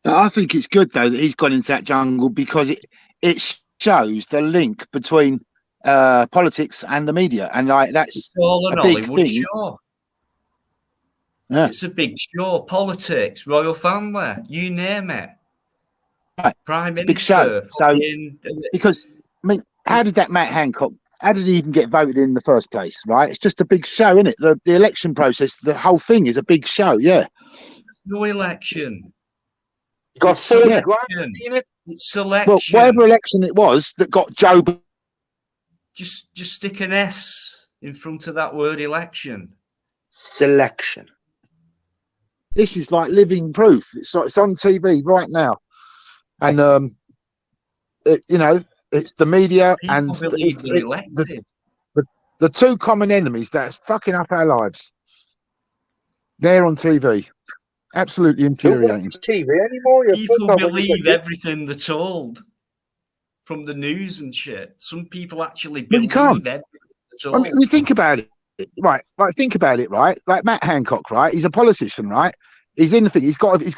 I think it's good, though, that he's gone into that jungle, because it shows the link between politics and the media. And like that's all an Hollywood show. Yeah. It's a big show. Politics, royal family, you name it. Right. Prime Minister. Big show. So, because, I mean, how did that Matt Hancock, how did he even get voted in the first place, right? It's just a big show, isn't it? The election process, the whole thing is a big show, yeah. No election. You got 40 grand in it. It's selection. Well, whatever election it was that got Joe... Just stick an S in front of that word election. Selection. This is like living proof. It's on TV right now. And, it's the media people and the two common enemies that's fucking up our lives. They're on TV. Absolutely infuriating. TV anymore? People believe everything they're told from the news and shit. Some people actually believe everything they're told. I mean, you think about it, right? Like, think about it, right? Like Matt Hancock, right? He's a politician, right? He's in the thing. He's got. It's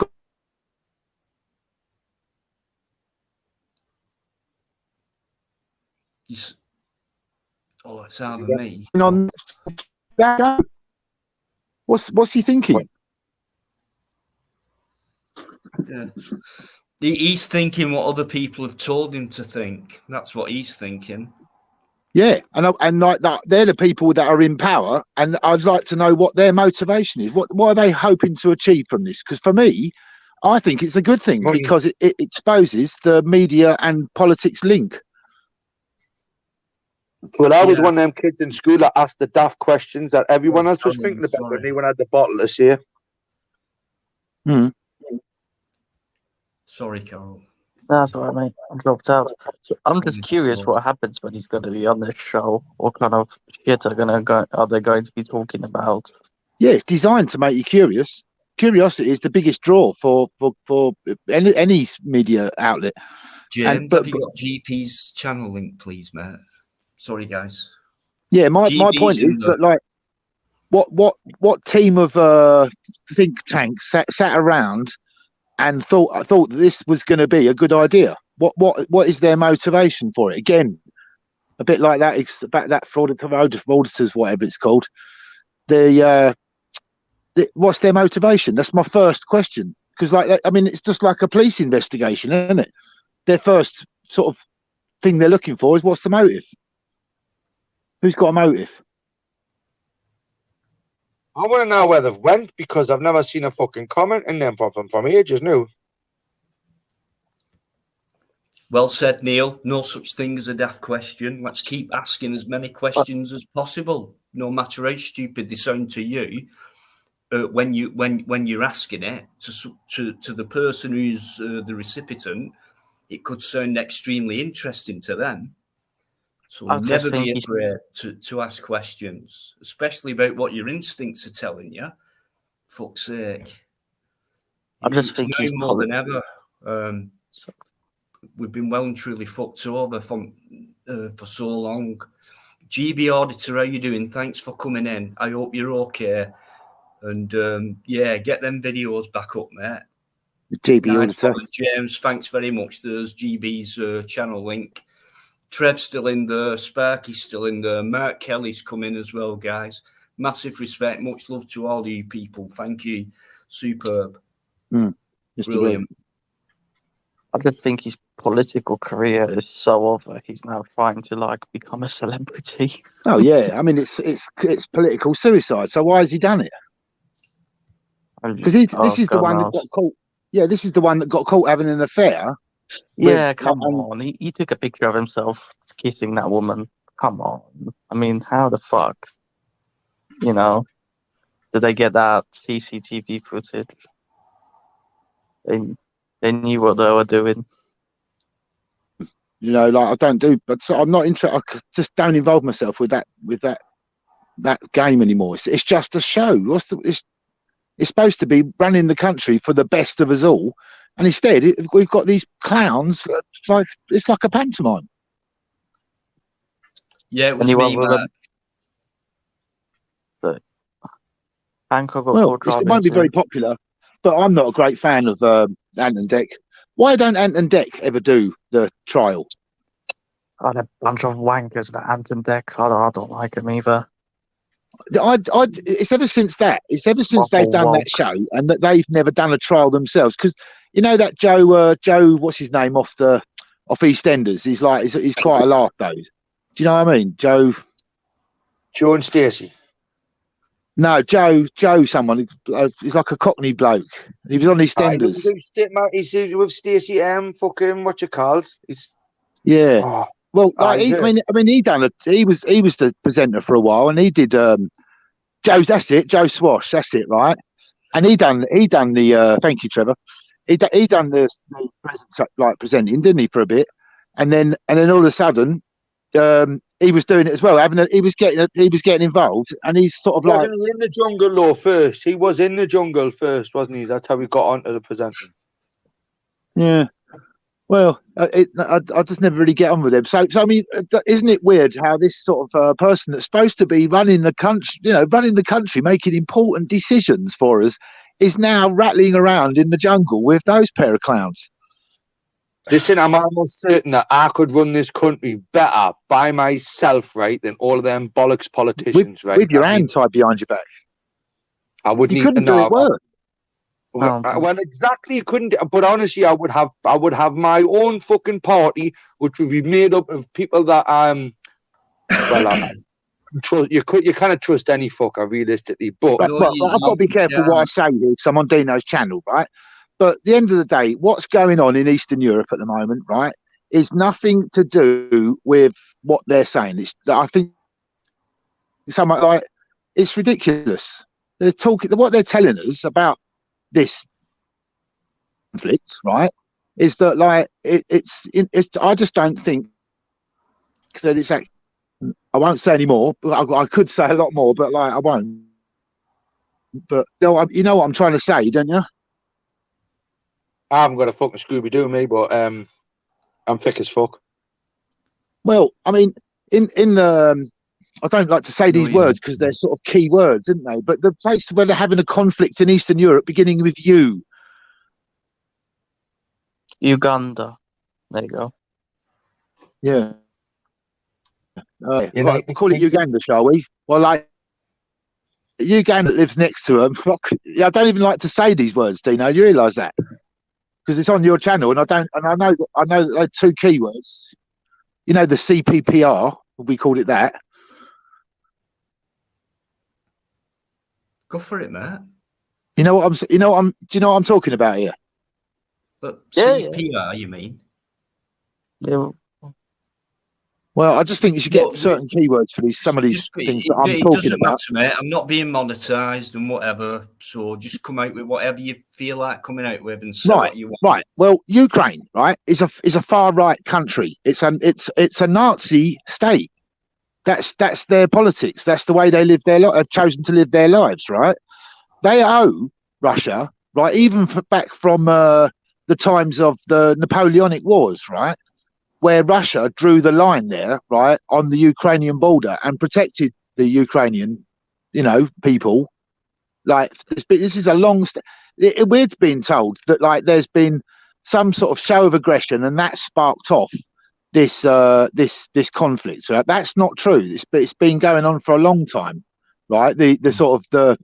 either me. On that. What's he thinking? Yeah. He's thinking what other people have told him to think. That's what he's thinking. Yeah, and like that, they're the people that are in power, and I'd like to know what their motivation is. What are they hoping to achieve from this? Because for me, I think it's a good thing because it exposes the media and politics link. Well, I was one of them kids in school that asked the daft questions that everyone else was thinking about when they had the bottle to say. Sorry, Carol. That's all right, mate. I'm dropped out. So I'm just curious what happens when he's going to be on this show. What kind of shit are they going to be talking about? Yeah, it's designed to make you curious. Curiosity is the biggest draw for any media outlet. James, have you got GP's channel link, please, mate? Sorry, guys. Yeah, my point is that like, what team of think tanks sat around and thought that this was going to be a good idea? What is their motivation for it? Again, a bit like that. It's about that frauditors, whatever it's called. What's their motivation? That's my first question. Because it's just like a police investigation, isn't it? Their first sort of thing they're looking for is what's the motive? Who's got a motive? I want to know where they've went because I've never seen a fucking comment in them from ages now. Well said, Neil. No such thing as a daft question. Let's keep asking as many questions as possible, no matter how stupid they sound to you. When you're asking it to the person who's the recipient, it could sound extremely interesting to them. So never be afraid to ask questions, especially about what your instincts are telling you. Fuck's sake. I just think he's more than ever. We've been well and truly fucked over for so long. GB Auditor, how you doing? Thanks for coming in. I hope you're okay. And yeah, get them videos back up, mate. GB Auditor. James, thanks very much. There's GB's channel link. Trev's still in there. Sparky's still in there. Mark Kelly's coming as well, guys. Massive respect. Much love to all you people. Thank you. Superb. Brilliant. I just think his political career is so over. He's now trying to like become a celebrity. Oh yeah, I mean it's political suicide. So why has he done it? Because this is the one that got caught. Yeah, this is the one that got caught having an affair. Yeah, come on. He took a picture of himself kissing that woman. Come on. I mean, how the fuck? You know, did they get that CCTV footage? They knew what they were doing. You know, like I don't do, but so I'm not interested. I just don't involve myself with that game anymore. It's just a show. It's supposed to be running the country for the best of us all, and instead we've got these clowns. It's like a pantomime. Yeah, it was me, Mark. It won't be very popular, but I'm not a great fan of Ant and Dec. Why don't Ant and Dec ever do the trial? God, a bunch of wankers, that Ant and Dec. I don't like them either. It's ever since they've done that show and that they've never done a trial themselves. Because you know that Joe, what's his name off EastEnders? He's quite a laugh though. Do you know what I mean, Joe and Stacey? No, Joe, someone. He's like a Cockney bloke. He was on EastEnders. He's with Stacey. Fucking what you called? Yeah. Oh, well, he was the presenter for a while, and he did Joe Swash. That's it, right? And he done the. Thank you, Trevor. He done the presenting, didn't he, for a bit, and then all of a sudden, he was doing it as well. He was getting involved, and he's sort of wasn't he in the jungle though first? He was in the jungle first, wasn't he? That's how he got onto the presenting. Yeah. Well, I just never really get on with him. So I mean, isn't it weird how this sort of person that's supposed to be running the country, making important decisions for us, is now rattling around in the jungle with those pair of clowns? Listen, I'm almost certain that I could run this country better by myself, right, than all of them bollocks politicians, right? With your hand tied behind your back. I wouldn't. You couldn't do it worse. Well, exactly, you couldn't. But honestly, I would have my own fucking party, which would be made up of people that you kind of trust any fucker realistically. But I've got to be careful what I say here, because I'm on Dino's channel, right? But at the end of the day, what's going on in Eastern Europe at the moment, right, is nothing to do with what they're saying. I think something like it's ridiculous. They're talking. What they're telling us about this conflict, right, is that like it's. I just don't think that it's. I won't say any more. I could say a lot more, but like I won't. But you know what I'm trying to say, don't you? I haven't got a fucking Scooby-Doo me, but I'm thick as fuck. Well, I mean, in the I don't like to say these words because they're sort of key words, aren't they? But the place where they're having a conflict in Eastern Europe, beginning with U. Uganda. There you go. Yeah. Right, we'll call it Uganda, shall we? Well, like Uganda lives next to them. I don't even like to say these words, Dino. You realise that? Because it's on your channel, and I know that they're two keywords. You know, the CPPR, we called it that. Go for it, mate. Do you know what I'm talking about here? But CPR, you mean? Yeah. Well, I just think you should get certain keywords for some of these things that I'm it talking doesn't about. matter, mate. I'm not being monetised and whatever. So just come out with whatever you feel like coming out with and say what you want. Right. Well, Ukraine, right, is a far right country. It's a Nazi state. That's their politics. That's the way they live their life. Have chosen to live their lives. Right. They owe Russia, right, even back from the times of the Napoleonic Wars, right, where Russia drew the line there, right, on the Ukrainian border and protected the Ukrainian, people. Like this is a long. We're being told that like there's been some sort of show of aggression and that sparked off this conflict. So that's not true. It's been going on for a long time, right? The sort of the,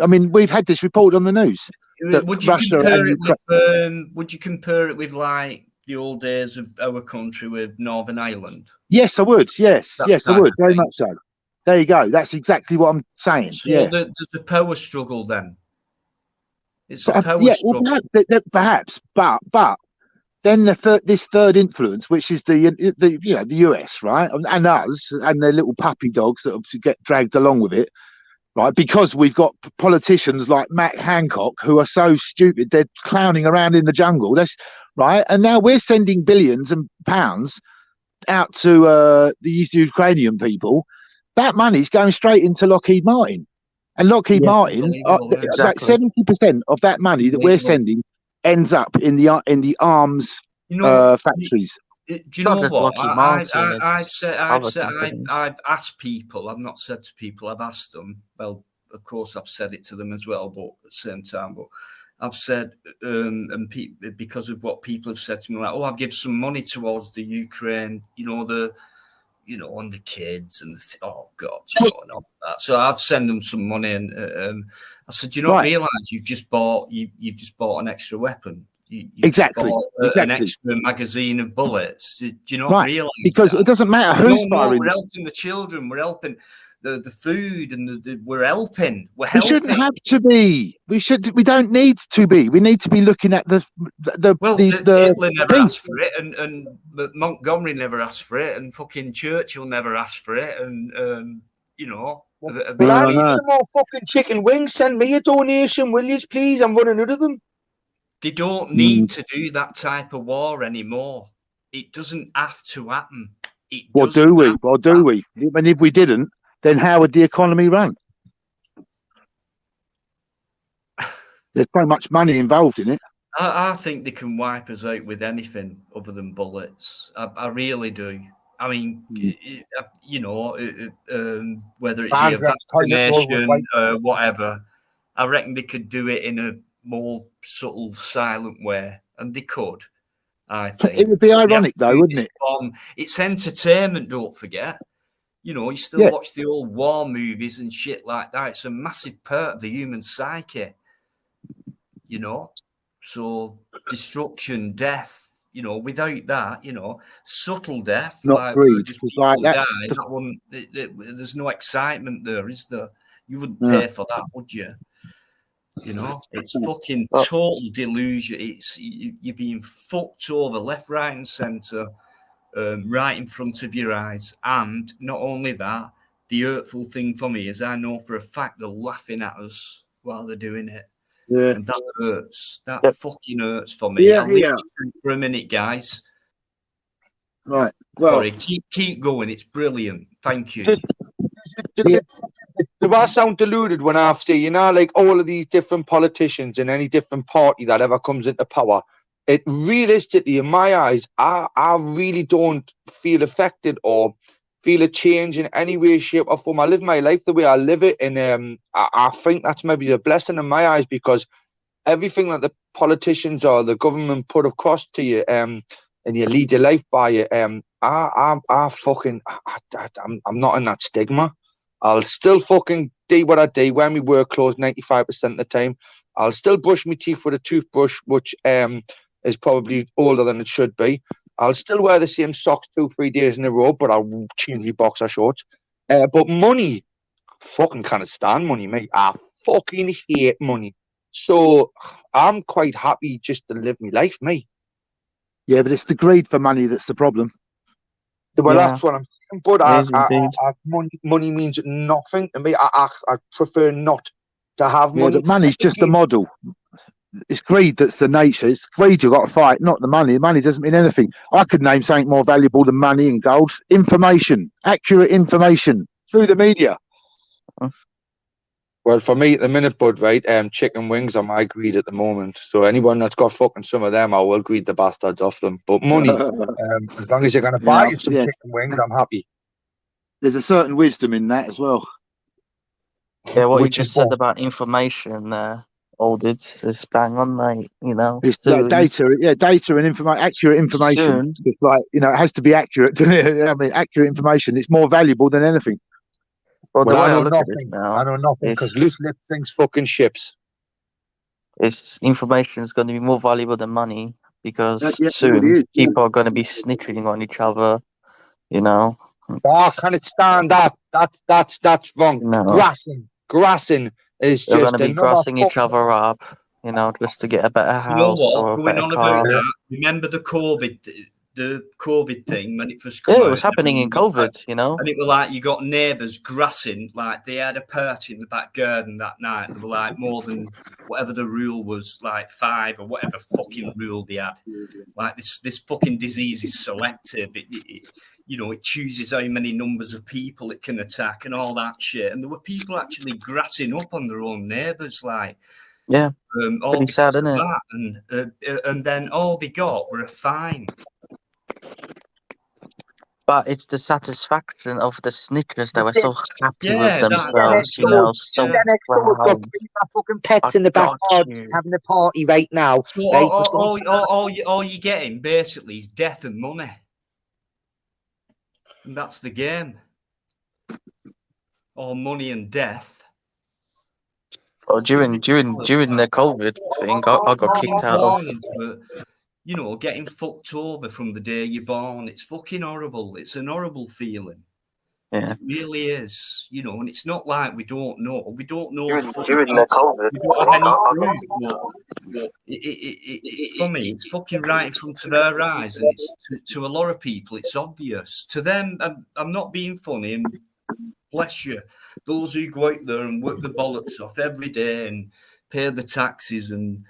I mean, we've had this report on the news. Would you compare it with like the old days of our country with Northern Ireland? Yes, I would. Yes, I would. Very much so. There you go. That's exactly what I'm saying. So there's the power struggle then. It's a power struggle. Well, perhaps, but then this third influence, which is the US, right, and us and their little puppy dogs that get dragged along with it, right, because we've got politicians like Matt Hancock who are so stupid they're clowning around in the jungle. That's right, and now we're sending billions and pounds out to the East Ukrainian people. That money's going straight into Lockheed Martin, and Lockheed Martin, about 70% of that money that we're sending ends up in the arms factories. Do you know what? I've asked people. I've not said to people. I've asked them. Well, of course, I've said it to them as well, but at the same time, but I've said, because of what people have said to me, like, I've given some money towards the Ukraine, on the kids and oh god, and all that. So I've sent them some money, and I said, you not realise you've just bought an extra weapon. You exactly. An extra magazine of bullets. Do you not realise? Because it doesn't matter who's firing. We're helping the children. We're helping the food, and we're helping. We shouldn't have to be. We don't need to be. We need to be looking at the Hitler never asked for it, and Montgomery never asked for it, and fucking Churchill never asked for it, and Well, I need some more fucking chicken wings. Send me a donation, will you, please? I'm running out of them. They don't need to do that type of war anymore. It doesn't have to happen. What do we? And if we didn't, then how would the economy run? There's so much money involved in it. I think they can wipe us out with anything other than bullets. I really do. I mean, whether it be a vaccination or whatever, I reckon they could do it in a more subtle, silent way, and they could. I think it would be ironic, though, wouldn't it? It's entertainment. Don't forget. You still watch the old war movies and shit like that. It's a massive part of the human psyche. So destruction, death. Without that, subtle death, not like greed, just like die, there's no excitement there, is there? You wouldn't pay for that, would you? It's fucking total delusion. It's you're being fucked over left, right, and centre, right in front of your eyes. And not only that, the hurtful thing for me is I know for a fact they're laughing at us while they're doing it. Yeah. And that hurts. That fucking hurts for me. I'll leave it for a minute, guys. Right. Well, sorry, keep going. It's brilliant. Thank you. Do I sound deluded when I say, like all of these different politicians and any different party that ever comes into power, it realistically, in my eyes, I really don't feel affected or feel a change in any way, shape, or form. I live my life the way I live it, and I think that's maybe a blessing in my eyes, because everything that the politicians or the government put across to you, and you lead your life by it, I'm not in that stigma. I'll still fucking do what I do, wear my work clothes 95% of the time. I'll still brush my teeth with a toothbrush, which is probably older than it should be. I'll still wear the same socks 2-3 days in a row, but I'll change my boxer shorts. But money, fucking can't stand money, mate. I fucking hate money. So I'm quite happy just to live my life, mate. Yeah, but it's the greed for money that's the problem. Well, Yeah. that's what I'm saying. But It is indeed. money means nothing to me. I prefer not to have Yeah, money. but money's just the model. It's greed that's the nature. It's greed you've got to fight, not the money. Money doesn't mean anything. I could name something more valuable than money and gold. Information, accurate information through the media. Well, for me at the minute, bud, right, chicken wings are my greed at the moment. So anyone that's got fucking some of them, I will greed the bastards off them. But money, as long as you're going to buy you some chicken wings, I'm happy. There's a certain wisdom in that as well. Yeah, what Which you is just said what? about information, it's bang on, mate. You know, It's like soon, data, data and information, accurate information. soon, It's like, it has to be accurate. I mean, accurate information. It's more valuable than anything. well, the Well, way I I know look at this nothing. now I know nothing because loose lip sinks fucking ships. is information is going to be more valuable than money because Yeah, it soon already is. Yeah. people are going to be snitching on each other. You know, Oh, can it stand that? That's wrong. no, Grassing is they're going to just be another grassing each fucking. other up. You know, just to get a better You know house what? or a Going better on about car. that, remember the COVID thing when it first Yeah, come it out? was happening in COVID. You know, And it was like you got neighbours grassing, like they had a party in the back garden that night. There were like more than whatever the rule was, like 5 or whatever fucking rule they had. Like this fucking disease is selective. It chooses how many numbers of people it can attack and all that shit. And there were people actually grassing up on their own neighbours, like yeah, all pretty sad, because of isn't it? that. And then all they got were a fine. But it's the satisfaction of the snitchers that were so happy with Yeah, themselves, you know, so That next door's got proud. 3 fucking pets I in the got backyard you. having a party right now. So Right? all you're getting basically is death and money, and that's the game. Or money and death. Oh, during the COVID thing, I got kicked out of. Getting fucked over from the day you're born. It's fucking horrible. It's an horrible feeling. Yeah. It really is. And it's not like we don't know. We don't know During fucking the COVID, we don't have any proof. But for me, it's fucking right in front of our eyes, and it's to a lot of people, it's obvious. To them, I'm not being funny, and bless you, those who go out there and work the bollocks off every day and pay the taxes and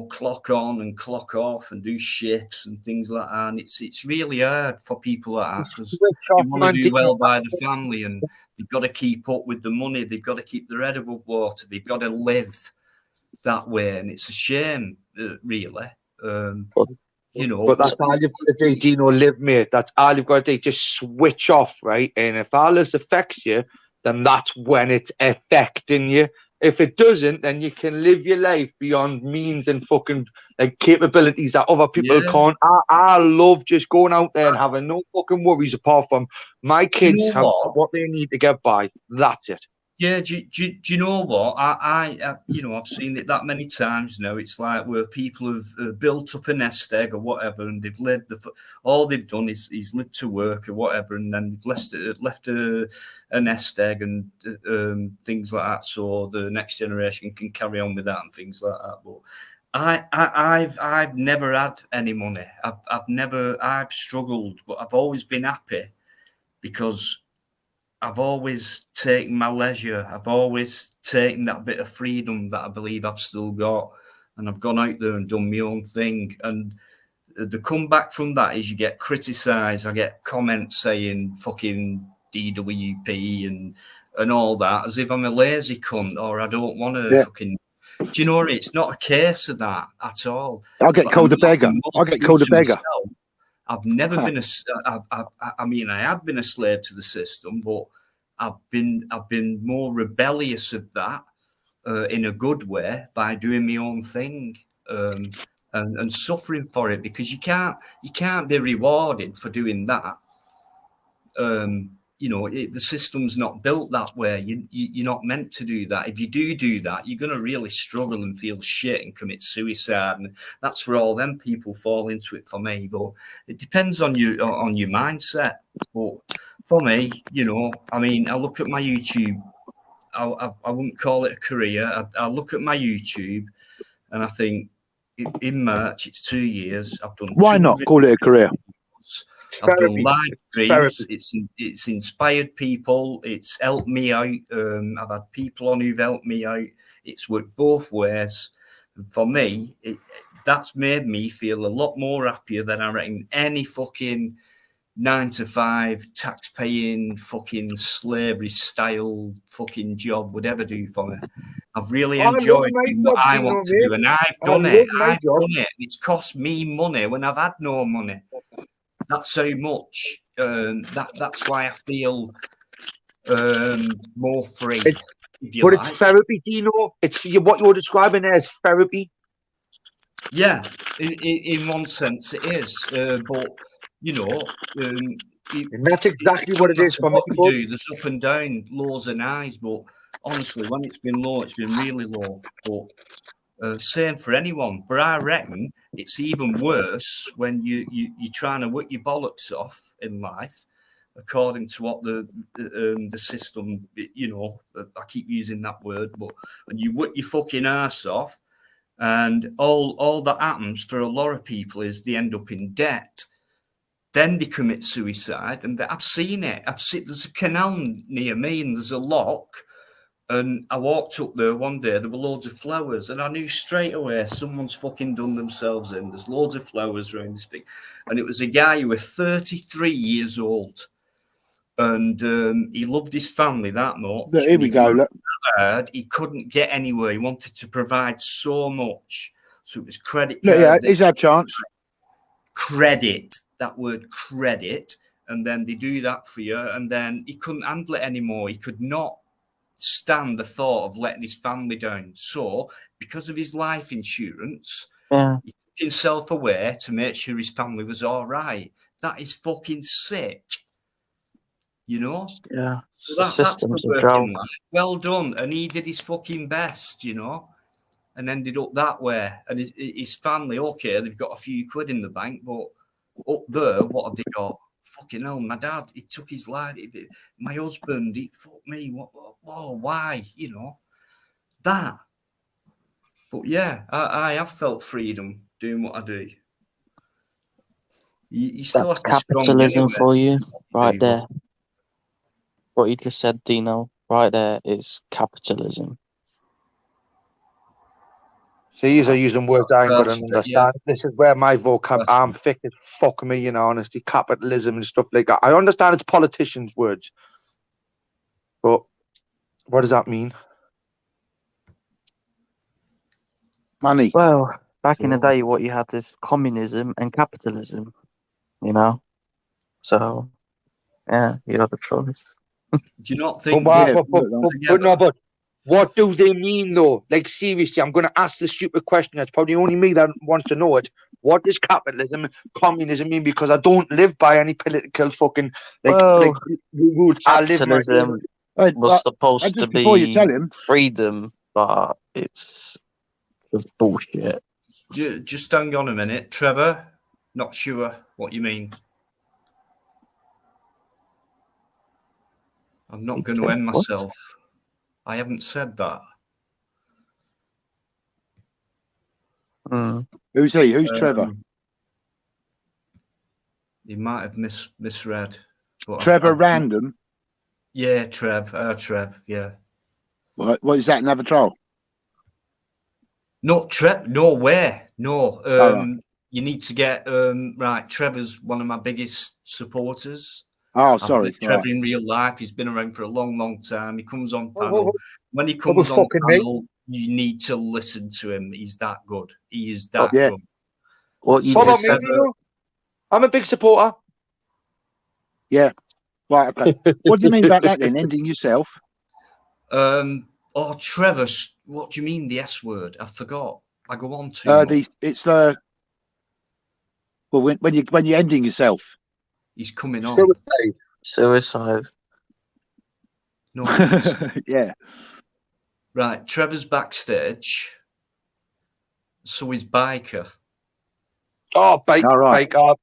clock on and clock off and do shifts and things like that. And it's really hard for people like that because you want to do well by the family and they've got to keep up with the money. They've got to keep their head above water. They've got to live that way, and it's a shame, really. But that's all you've got to do, Gino. Live, mate. That's all you've got to do. Just switch off, right? And if all this affects you, then that's when it's affecting you. If it doesn't, then you can live your life beyond means and fucking capabilities that other people can't. I love just going out there and having no fucking worries apart from my kids have what they need to get by. That's it. Yeah, do you know what? I've seen it that many times now. It's like where people have built up a nest egg or whatever, and they've lived all they've done is lived to work or whatever, and then they've left a nest egg and things like that, so the next generation can carry on with that and things like that. But I've never had any money. I've struggled, but I've always been happy because I've always taken my leisure. I've always taken that bit of freedom that I believe I've still got. And I've gone out there and done my own thing. And the comeback from that is you get criticised. I get comments saying fucking DWP and all that, as if I'm a lazy cunt or I don't want to fucking... Do you know what? It's not a case of that at all. I'll get called a beggar. I'll get called a beggar. I've never been I have been a slave to the system, but I've been more rebellious of that in a good way by doing my own thing and suffering for it, because you can't be rewarded for doing that. The system's not built that way. You're not meant to do that. If you do that, you're going to really struggle and feel shit and commit suicide. And that's where all them people fall into it for me. But it depends on your mindset. But for me, I look at my YouTube. I wouldn't call it a career. I look at my YouTube and I think, in March. It's 2 years. I've done. Why not call it a career? I've done live streams. It's inspired people. It's helped me out. I've had people on who've helped me out. It's worked both ways. For me, that's made me feel a lot more happier than I reckon any fucking 9-to-5 tax-paying fucking slavery style fucking job would ever do for me. I've really enjoyed doing what I want to do, and I've done it. It's cost me money when I've had no money. That's so much. That's why I feel more free. It's therapy, Dino. It's what you're describing there is therapy. Yeah, in one sense it is, but you know, and that's exactly what it is for me. There's up and down, lows and highs, but honestly, when it's been low, it's been really low. But same for anyone. But I reckon it's even worse when you're trying to work your bollocks off in life, according to what the system, you know, I keep using that word, but when you work your fucking arse off, and all that happens for a lot of people is they end up in debt. Then they commit suicide, and I've seen it. There's a canal near me, and there's a lock. And I walked up there one day. There were loads of flowers, and I knew straight away someone's fucking done themselves in. There's loads of flowers around this thing, and it was a guy who was 33 years old, and he loved his family that much. But here we go. Look. He couldn't get anywhere. He wanted to provide so much, so it was credit card. Yeah, he's had a chance. Credit. That word credit, and then they do that for you, and then he couldn't handle it anymore. He could not stand the thought of letting his family down. So, because of his life insurance, he took himself away to make sure his family was all right. That is fucking sick. You know? Yeah. So that's the working life. Well done. And he did his fucking best, you know, and ended up that way. And his family, okay, they've got a few quid in the bank, but up there, what have they got? Fucking hell, my dad, he took his life. My husband, he fucked me. Why? You know, that. But yeah, I have felt freedom doing what I do. You still That's have to capitalism for you, right there. What you just said, Dino, right there is capitalism. So you're using words I ain't got to understand. Yeah. This is where my vocab, I'm thick as fuck me, you know, honestly, capitalism and stuff like that. I understand it's politicians' words, but what does that mean? Money. Well, back in the day, what you had is communism and capitalism, you know? So, yeah, you had the choice. Do you not think... But what do they mean, though? Like, seriously, I'm going to ask the stupid question. That's probably only me that wants to know it. What does capitalism and communism mean? Because I don't live by any political fucking rules. Capitalism was supposed to be freedom, but it's just bullshit. Just hang on a minute, Trevor. Not sure what you mean. I'm not going to end myself. I haven't said that. Who's he? Who's Trevor? You might have misread. Trevor Random? Yeah, Trev, yeah. What is that, another troll? Not Trev, no way. No. You need to get, right, Trevor's one of my biggest supporters. Oh, sorry. Trevor in real life, he's been around for a long, long time. He comes on panel. When he comes on panel, you need to listen to him. He's that good. He is that good. What about me, Dino? I'm a big supporter. Yeah. Right, okay. What do you mean about that then? Ending yourself? Trevor, what do you mean the S word? I forgot. I go on to when you're ending yourself. He's coming on. Suicide. No. Yeah. Right. Trevor's backstage. So is Biker. Oh, Biker.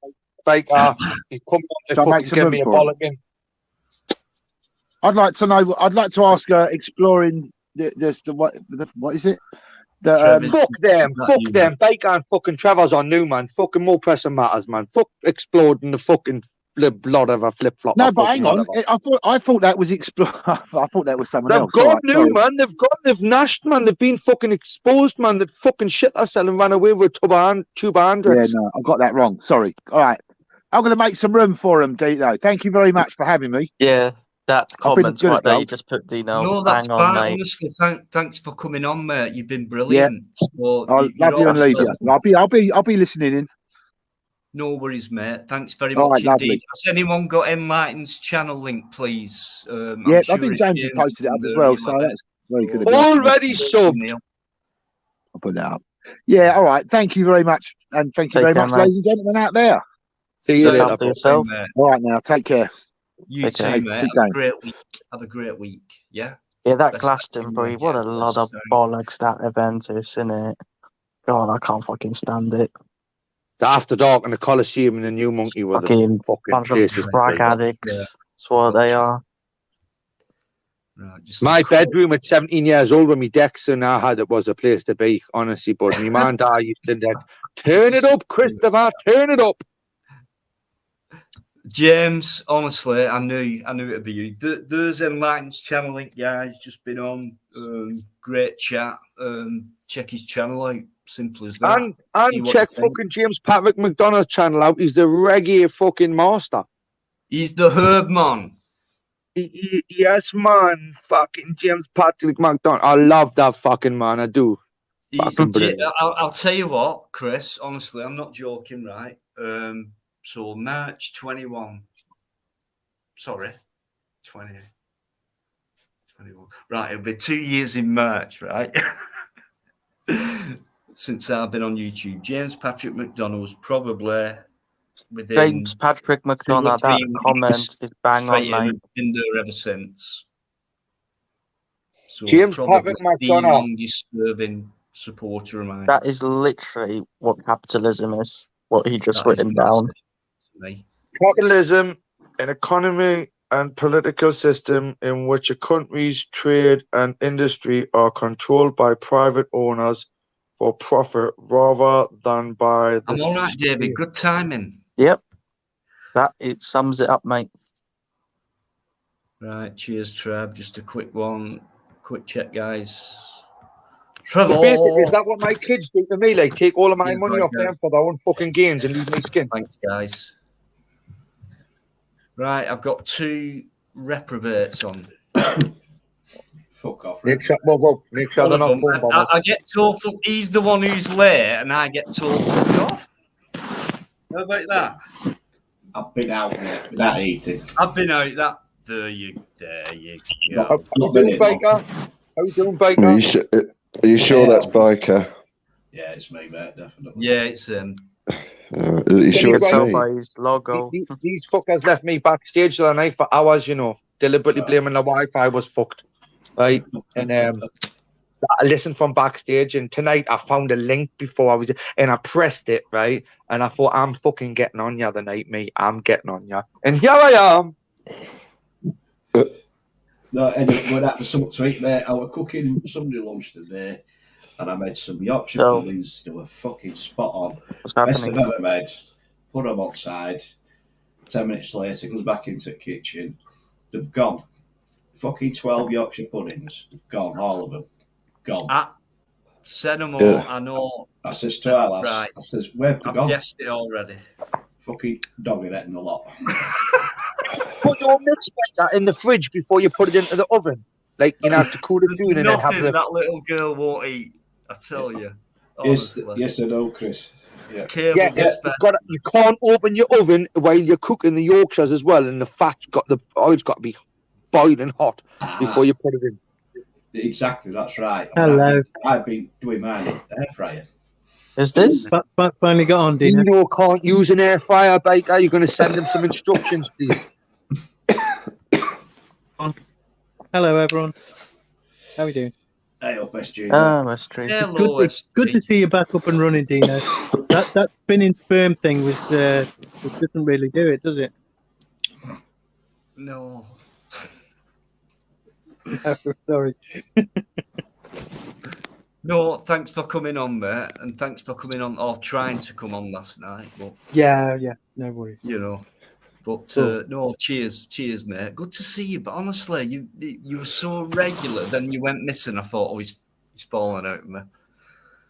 He's come on to fucking give me a ball again. I'd like to know. I'd like to ask. Exploring what is it? Fuck them. Baker and fucking Trevor's on new, man. Fucking more pressing matters, man. Fuck exploding the fucking blood of a flip flop. No, but hang on. I thought that was I thought that was someone They've else. gone All right, new, sorry. man. They've gnashed, man. They've been fucking exposed, man. They've fucking shit themselves and ran away with Tuba Yeah, Andrex. no, I got that wrong. Sorry. All right. I'm going to make some room for him, Dino. Thank you very much for having me. Yeah, that's I've been as comments good as right there. You gold. just put Dino. No, that's Hang on, fine. mate. Honestly, thanks for coming on, mate. You've been brilliant. So I'll love you and leave you. I'll be listening in. No worries, mate. Thanks very All much right, indeed. lovely. Has anyone got Enlightened's channel link, please? Yeah, I think James has posted it up as well, so that's very good of you. Already subbed. I'll put that up. Yeah, all right. Thank you very much. And thank you Take very care, much, mate. ladies and gentlemen out there. See you Look later. after yourself. All right, now. Take care. You Take too, care. mate. Keep Have a going. great week. Have a great week. Yeah. Yeah, that Best Glastonbury, what a yeah, lot of best, bollocks that event is, isn't it? God, I can't fucking stand it. The After Dark and the Coliseum and the New Monkey were the Fucking fucking bunch of places. crack addicts. Yeah. That's what they are. Right, just My bedroom at 17 years old when my Dexter I had it was a place to be, honestly. But my man and I used to then turn it up, Christopher, turn it up. James, honestly, I knew it'd be you. There's Enlightened's channel link, guys. Just been on. Great chat. Check his channel out. Simple as that. And check fucking James Patrick McDonough's channel out. He's the reggae fucking master. He's the herb man. Yes, man. Fucking James Patrick McDonough. I love that fucking man. I do. I'll tell you what, Chris. Honestly, I'm not joking, right? So March 21. Sorry, 20. 21. Right, it'll be 2 years in March, right? Since I've been on YouTube. James Patrick McDonough was probably within James Patrick McDonough, that comment is bang on, mate. Been there ever since. So James probably Patrick the McDonough. longest serving supporter of mine. That is literally what capitalism is. What he just That is written down. massive to me. Capitalism, an economy and political system in which a country's trade and industry are controlled by private owners for profit rather than by the I'm all right, David. Good timing. Yep. That it sums it up, mate. Right, cheers, Trev. Just a quick one. Quick check, guys. Trevor! Basically, is that what my kids do to me? Like, take all of my Yes, money right, off yeah. them for their own fucking gains and leave me skin. Thanks, guys. Right, I've got 2 reprobates on. Fuck off. Make sure they're not phone bombers. I get told he's the one who's late, and I get told fuck off. How about that? I've been out, mate, without eating. I've been out. That there you go. How you doing, Baker? How you doing, Baker? Are you sure that's Biker? Yeah, it's me, mate, definitely. Yeah, it's Are you sure it's Tell me? by his logo. These fuckers left me backstage the other night for hours, you know, deliberately blaming the Wi-Fi was fucked, right? And I listened from backstage, and tonight I found a link before and I pressed it, right? And I thought, I'm fucking getting on ya the night, mate. I'm getting on ya, and here I am. No, anyway, going out for something to eat, mate. I was cooking Sunday lunch today, and I made some Yorkshire puddings. They were fucking spot on. What's Best I've happening? ever made. Put them outside. 10 minutes later, goes back into the kitchen. They've gone. Fucking 12 Yorkshire puddings. Gone, all of them. Gone. I said them all. Yeah. I know. I says to her, lass, Right. I says, where have they I've gone? guessed it already. Fucking dog it and a lot. Put your mix Baker in the fridge before you put it into the oven. Like, you know, have to cool it There's down and then have nothing the... that little girl won't eat. I tell you. Yes, Honestly. yes, I know, Chris. Yeah. Cables Yeah, are spent. you can't open your oven while you're cooking the Yorkshires as well, and the oil's got to be boiling hot before you put it in. Exactly, that's right. Hello. I've been doing mine in the air fryer. Is this? Finally got on, Dino. Dino can't use an air fryer, Baker. You're going to send him some instructions, please. Hello, everyone. How are we doing? Hey, up, SG. Mystery. Hello, It's good to see you back up and running, Dino. That spinning sperm thing was it doesn't really do it, does it? No. No, sorry. No, thanks for coming on, mate, and thanks for coming on or trying to come on last night. But Yeah, no worries. you know, but Cool. no, cheers, mate. Good to see you. But honestly, you were so regular. Then you went missing. I thought, oh, he's falling out of me.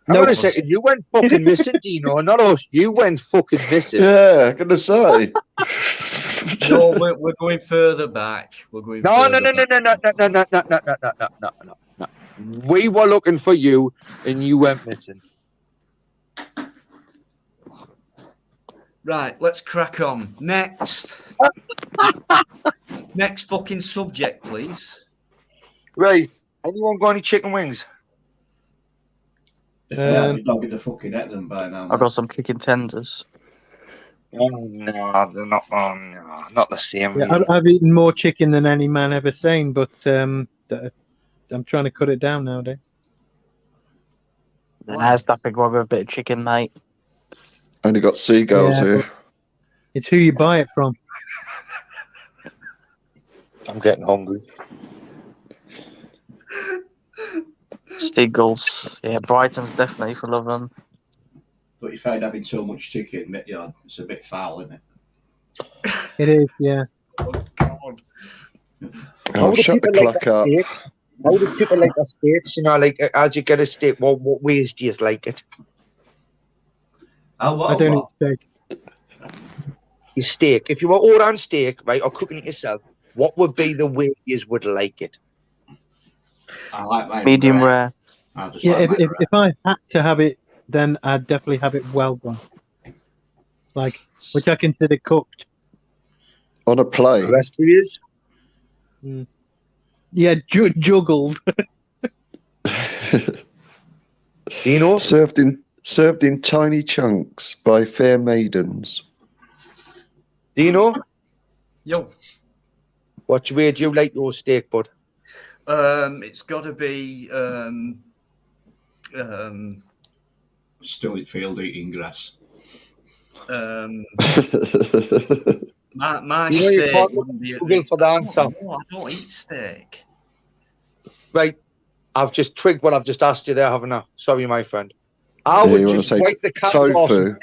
Hang on a second, you went fucking missing, Dino, not us. You went fucking missing. Yeah, I'm gonna say. No, we're going further back. We're going. No. We were looking for you, and you went missing. Right, let's crack on. Next fucking subject, please. Right. Anyone got any chicken wings? If they had, dog in the fucking at them by now. I got some chicken tenders. Oh, no, they're not. Oh, no, not the same. Yeah, I've eaten more chicken than any man ever seen, but I'm trying to cut it down nowadays. There's nothing wrong with a bit of chicken, mate. Only got seagulls Yeah, here. It's who you buy it from. I'm getting hungry. Seagulls. Yeah, Brighton's definitely full of them. But you find having so much chicken, it's a bit foul, isn't it? It is, yeah. Oh, God. Oh, shut the clock up. Steaks? How does people like their steaks? You know, like as you get a steak, what ways do you like it? I don't eat steak. Your steak. If you were ordering steak, right, or cooking it yourself, what would be the way you would like it? I like mine medium rare. Yeah, if I had to have it, then I'd definitely have it well done. Like, which I consider cooked. On a plate. The rest of yours? Yeah, juggled. You know, served in tiny chunks by fair maidens. Do you know? Yo. What way do you like your steak, bud? It's got to be still in field eating grass. My you know, steak wouldn't be Google for the answer. I don't eat steak. Right, I've just twigged what I've just asked you there, haven't I? Sorry, my friend. I would just wipe the cat's tofu.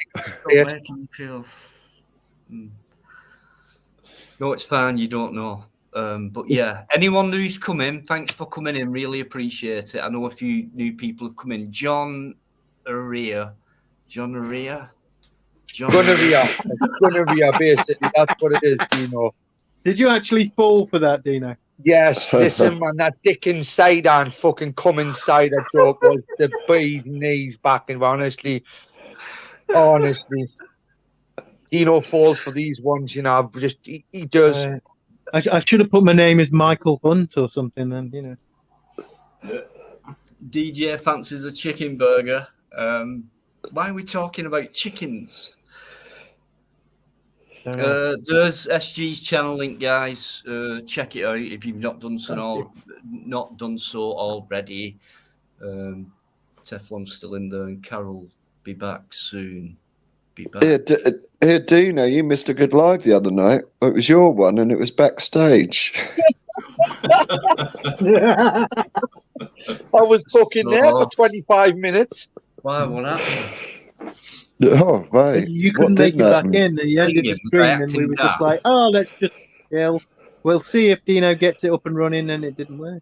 No, it's fine. You don't know. But yeah, anyone who's come in, thanks for coming in. Really appreciate it. I know a few new people have come in. John Aria, Gonorrhea, basically. That's what it is, Dino. Did you actually fall for that, Dino? Yes, listen, man, that dick inside and fucking come inside a joke was the bee's knees back. And honestly, Dino falls for these ones, you know. Just he does. I should have put my name as Michael Hunt or something then, you know. DJ fancies a chicken burger. Why are we talking about chickens? There's SG's channel link, guys. Check it out if you've not done so already. Teflon's still in there, and Carol be back soon. Be back. Here, Dino, you missed a good live the other night. It was your one, and it was backstage. I was fucking there for 25 minutes. Why? What happened? Oh, right. You couldn't make it back in. You ended the stream, and we were just like, "Oh, let's just we'll see if Dino gets it up and running," and it didn't work.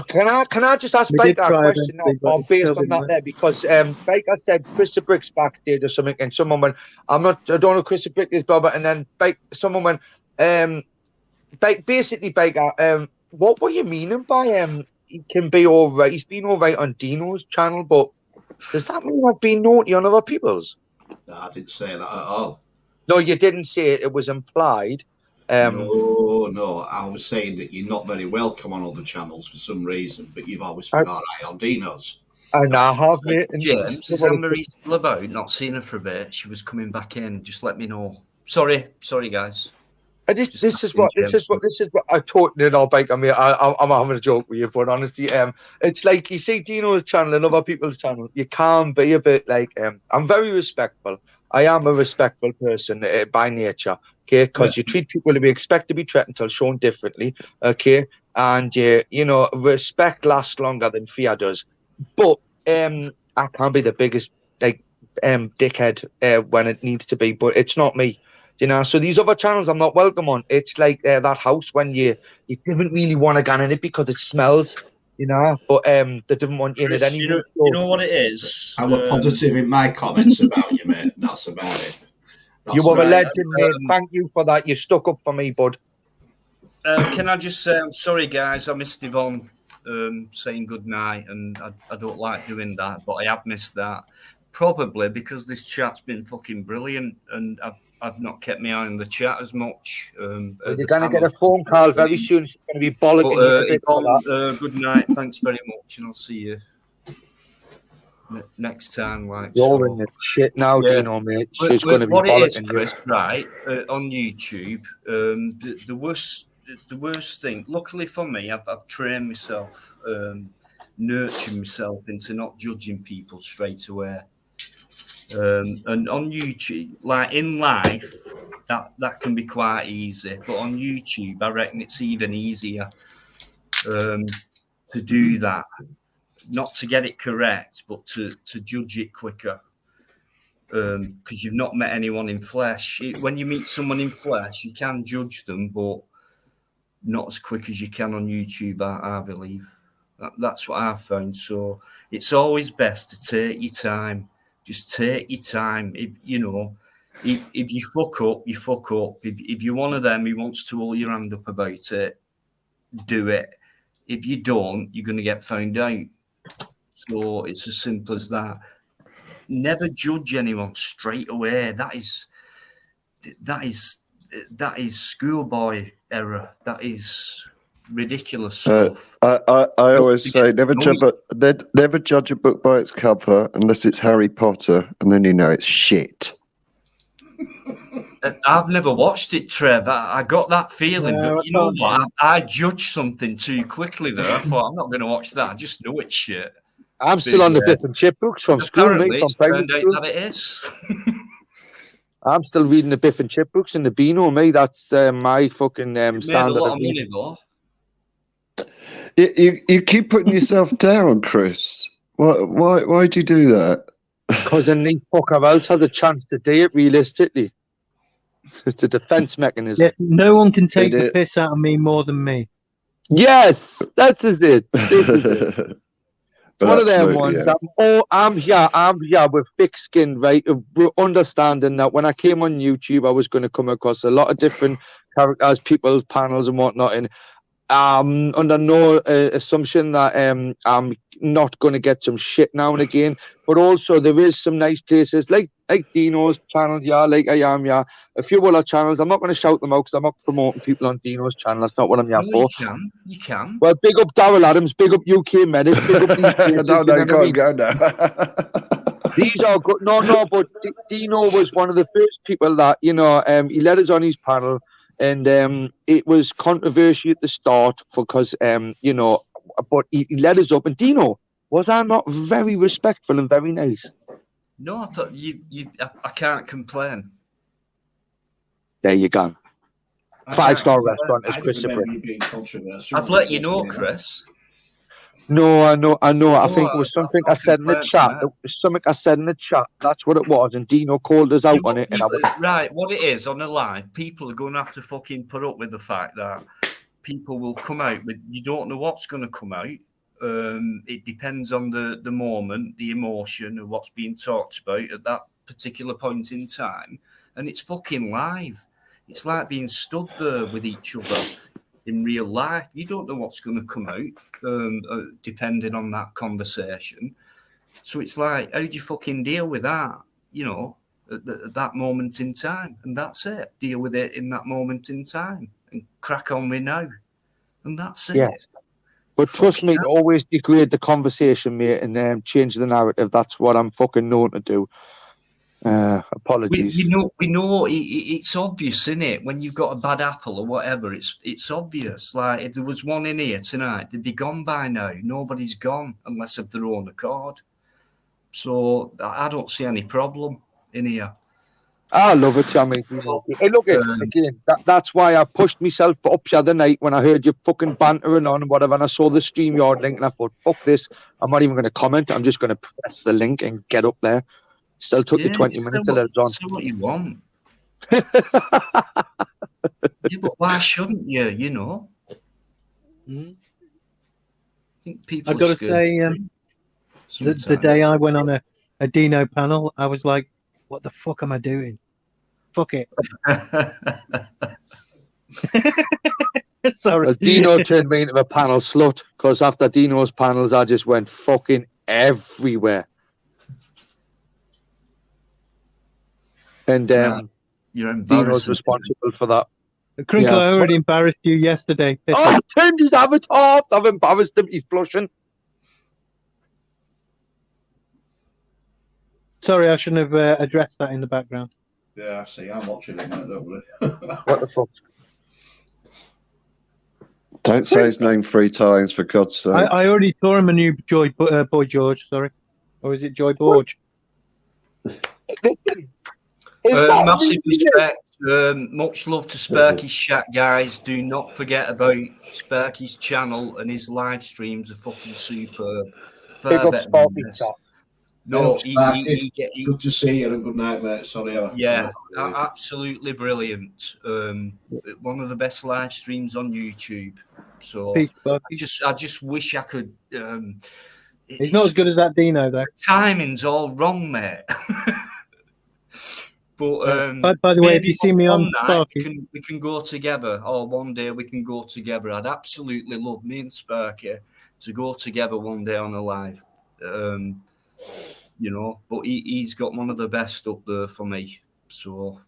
Can I just ask Baker a question now, based on that there? Because Baker said Chris Brick's backstage or something, and someone went, I don't know who Chris Brick is, Bob, and then someone went, basically, Baker, what were you meaning by he can be all right? He's been all right on Dino's channel, but does that mean I've been naughty on other people's? No, I didn't say that at all. No, you didn't say it. It was implied. No, I was saying that you're not very welcome on other channels for some reason, but you've always been all right on Dino's. And I have, mate. James, is Anne-Marie still about? Not seen her for a bit. She was coming back in. Just let me know. Sorry, guys. This is what I totally know, Baker. I mean, I'm having a joke with you, but honestly, it's like you see Dino's channel and other people's channel. You can be a bit like I'm very respectful. I am a respectful person by nature, okay? Because you treat people to be expect to be treated until shown differently, okay? And you know, respect lasts longer than fear does. But I can be the biggest dickhead when it needs to be, but it's not me. You know, so these other channels I'm not welcome on. It's like that house when you didn't really want to go in it because it smells, you know, but they didn't want you in it Chris, anyway. you know what it is? I was positive in my comments about you, mate. That's about it. You were a legend, mate. Thank you for that. You stuck up for me, bud. Can I just say, I'm sorry, guys. I missed Yvonne saying good night, and I don't like doing that, but I have missed that. Probably because this chat's been fucking brilliant, and I've not kept my eye on the chat as much. You're going to get a phone call very soon. It's going to be bollocking you to bits for that. Good night. Thanks very much, and I'll see you next time. You're in the shit now, yeah. Dino, mate. It's going to be what it is, bollocking Chris, right? On YouTube, the worst thing. Luckily for me, I've trained myself, nurtured myself into not judging people straight away. And on YouTube, like in life, that can be quite easy, but on YouTube, I reckon it's even easier to do that. Not to get it correct, but to judge it quicker. Because you've not met anyone in flesh. When you meet someone in flesh, you can judge them, but not as quick as you can on YouTube, I believe. That's what I've found. So it's always best to take your time. Just take your time. If you fuck up, you fuck up. If you're one of them who wants to hold your hand up about it, do it. If you don't, you're going to get found out. So it's as simple as that. Never judge anyone straight away. That is schoolboy error. That is ridiculous stuff. I always say never judge a book by its cover unless it's Harry Potter, and then you know it's shit. I've never watched it, Trev. I got that feeling, but you know what? I judged something too quickly there. I thought I'm not going to watch that. I just know it's shit. I'm still on the Biff and Chip books from school, mate. From primary school. That it is. I'm still reading the Biff and Chip books in the Beano, mate. That's my fucking standard. Made a lot of money, though. You keep putting yourself down, Chris. Why do you do that? Because then the fucker else has a chance to do it realistically. It's a defense mechanism. Yeah, no one can take the piss out of me more than me. Yes, that is it. This is it. One of them ones. Yeah. I'm here with thick skin, right? Understanding that when I came on YouTube, I was going to come across a lot of different characters, people's panels and whatnot, and under no assumption that I'm not going to get some shit now and again, but also there is some nice places like Dino's channel, like I am, a few other channels. I'm not going to shout them out because I'm not promoting people on Dino's channel. That's not what I'm here for. You can. Well, big up Daryl Adams, big up UK Medic, big up these places. No, go now. These are good. No, but Dino was one of the first people that, he let us on his panel. And it was controversial at the start because, but he led us up. And Dino, was I not very respectful and very nice? No, I thought I can't complain. There you go. 5-star restaurant as Christopher. I'd let you know, Chris. No, I know. I think it was something I said in the chat. It was something I said in the chat. That's what it was. And Dino called us out on it. Right, what it is on the live, people are going to have to fucking put up with the fact that people will come out, but you don't know what's going to come out. It depends on the moment, the emotion, and what's being talked about at that particular point in time. And it's fucking live. It's like being stood there with each other. In real life, you don't know what's going to come out, depending on that conversation. So it's like, how do you fucking deal with that? At that moment in time, and that's it. Deal with it in that moment in time, and crack on with now, and that's it. Yes. But trust me, always degrade the conversation, mate, and change the narrative. That's what I'm fucking known to do. Apologies. We know it's obvious, isn't it? When you've got a bad apple or whatever, it's obvious. Like if there was one in here tonight, they'd be gone by now. Nobody's gone unless of their own accord. So I don't see any problem in here. I love it, Sammy. Hey, look, again, that's why I pushed myself up the other night when I heard you fucking bantering on and whatever, and I saw the StreamYard link, and I thought, fuck this, I'm not even going to comment, I'm just going to press the link and get up there. Still took you 20 minutes to let it on. Say what you want. Yeah, but why shouldn't you, you know? I think people I've got to say, the day I went on a Dino panel, I was like, what the fuck am I doing? Fuck it. Sorry. Well, Dino turned me into a panel slut, because after Dino's panels, I just went fucking everywhere. And you're Dino's responsible for that. Crinkle, I already embarrassed you yesterday. I turned his avatar off. I've embarrassed him. He's blushing. Sorry, I shouldn't have addressed that in the background. Yeah, I see. I'm watching it, mate. Don't worry. What the fuck? Don't say his name 3 times, for God's sake. I already saw him a new Boy George, sorry. Or is it Joy Borge? Listen, massive respect. Much love to Sparky's Shack, guys. Do not forget about Sparky's channel, and his live streams are fucking superb. Far better than this. No, good to see you and good night, mate. Sorry. Absolutely brilliant. One of the best live streams on YouTube. So I just wish I could. He's not as good as that Dino, though. Timing's all wrong, mate. But by the way, if you see me on Sparky, we can go together. Or one day we can go together. I'd absolutely love me and Sparky to go together one day on a live. You know, but he's got one of the best up there for me. So,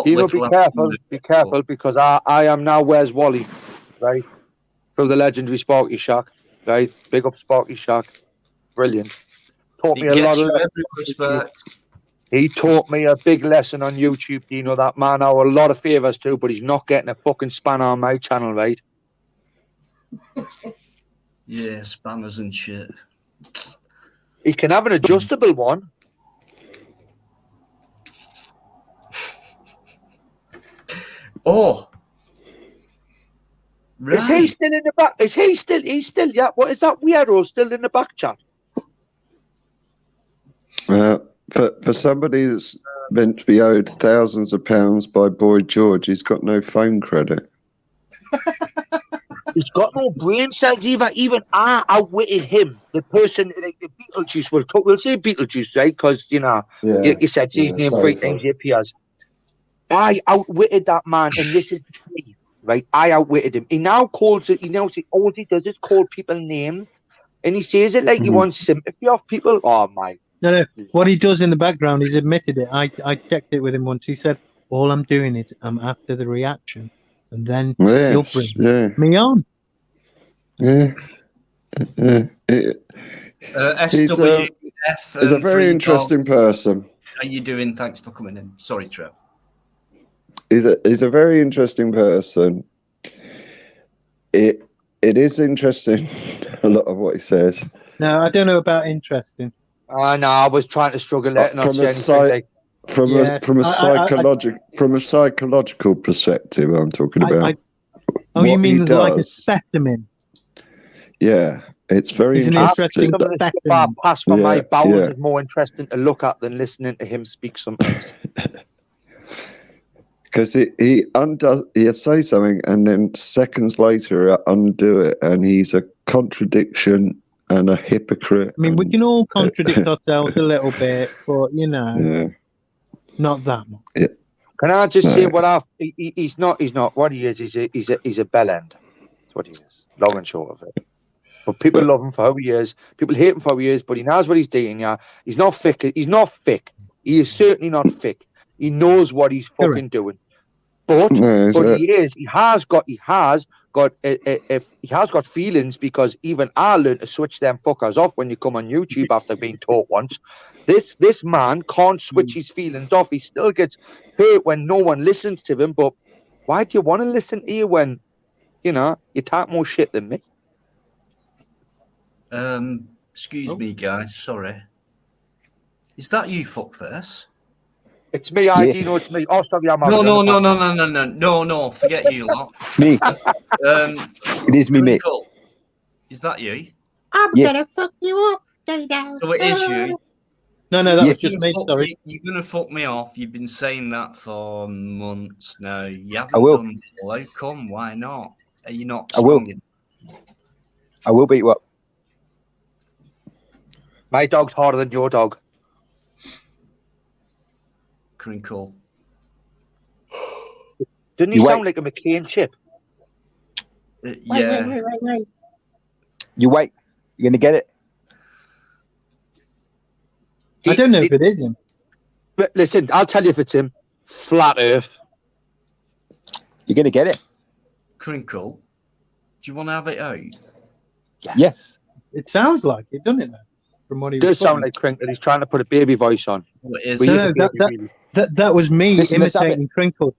Dino, be careful, because I am now Where's Wally, right? Through the legendary Sparky Shack, right? Big up Sparky Shack, brilliant. Taught me a lot of lessons. He taught me a big lesson on YouTube, Dino. That man, I owe a lot of favours to, but he's not getting a fucking spanner on my channel, right? Yeah, spanners and shit. He can have an adjustable one. Oh, right. Is he still in the back? He's still, yeah. What is that weirdo still in the back chat? For somebody that's meant to be owed thousands of pounds by Boy George, he's got no phone credit. He's got no brain cells either. Even I outwitted him. The person, like the Beetlejuice, we'll say Beetlejuice, right? Because, you know, you said his name 3 times, he appears. I outwitted that man, and this is me, right? I outwitted him. He now calls it, all he does is call people names, and he says it like he wants sympathy off people. Oh, my. No. What he does in the background, he's admitted it. I checked it with him once. He said, all I'm doing is I'm after the reaction. And then you'll bring me on. Yeah. SWF. He's a very interesting person. How you doing? Thanks for coming in. Sorry, Trev. He's a very interesting person. It is interesting, a lot of what he says. No, I don't know about interesting. No, I was trying to struggle it. From a psychological perspective, I'm talking about. You mean like a specimen? Yeah, it's very interesting. Some of the stuff I pass from my bowels is more interesting to look at than listening to him speak sometimes. Because he'll say something and then seconds later he'll undo it, and he's a contradiction and a hypocrite. I mean, we can all contradict ourselves a little bit, but not that much. Yeah. Can I just say what he's not what he is. He's a bell end. That's what he is. Long and short of it. But people love him for how he is. People hate him for how he is. But he knows what he's doing. Yeah, he's not thick. He's not thick. He is certainly not thick. He knows what he's fucking doing. But he has got feelings, because even I learned to switch them fuckers off when you come on YouTube after being taught once. This man can't switch his feelings off. He still gets hurt when no one listens to him. But why do you want to listen to you when, you talk more shit than me? Excuse me, guys. Sorry. Is that you, fuckface? It's me, Dino. It's me. Oh, sorry, I'm out. No. Forget you lot. Me. It is me, mate. Crinkle, is that you? I'm gonna fuck you up, Dino. So it is you. No, that was just me. Sorry. You're gonna fuck me off. You've been saying that for months now. You haven't done it. How come? Why not? Are you not strong enough? I will beat you up. My dog's harder than your dog. Crinkle. Didn't he sound like a McCain chip? Yeah. Wait. You wait. You're gonna get it. I don't know if it is him. But listen, I'll tell you if it's him. Flat Earth. You're gonna get it. Crinkle. Do you want to have it out? Yes. It sounds like it, doesn't it? Though, from what he does sound like Crinkle. He's trying to put a baby voice on. Well, it is. No, that was me imitating Crinkle.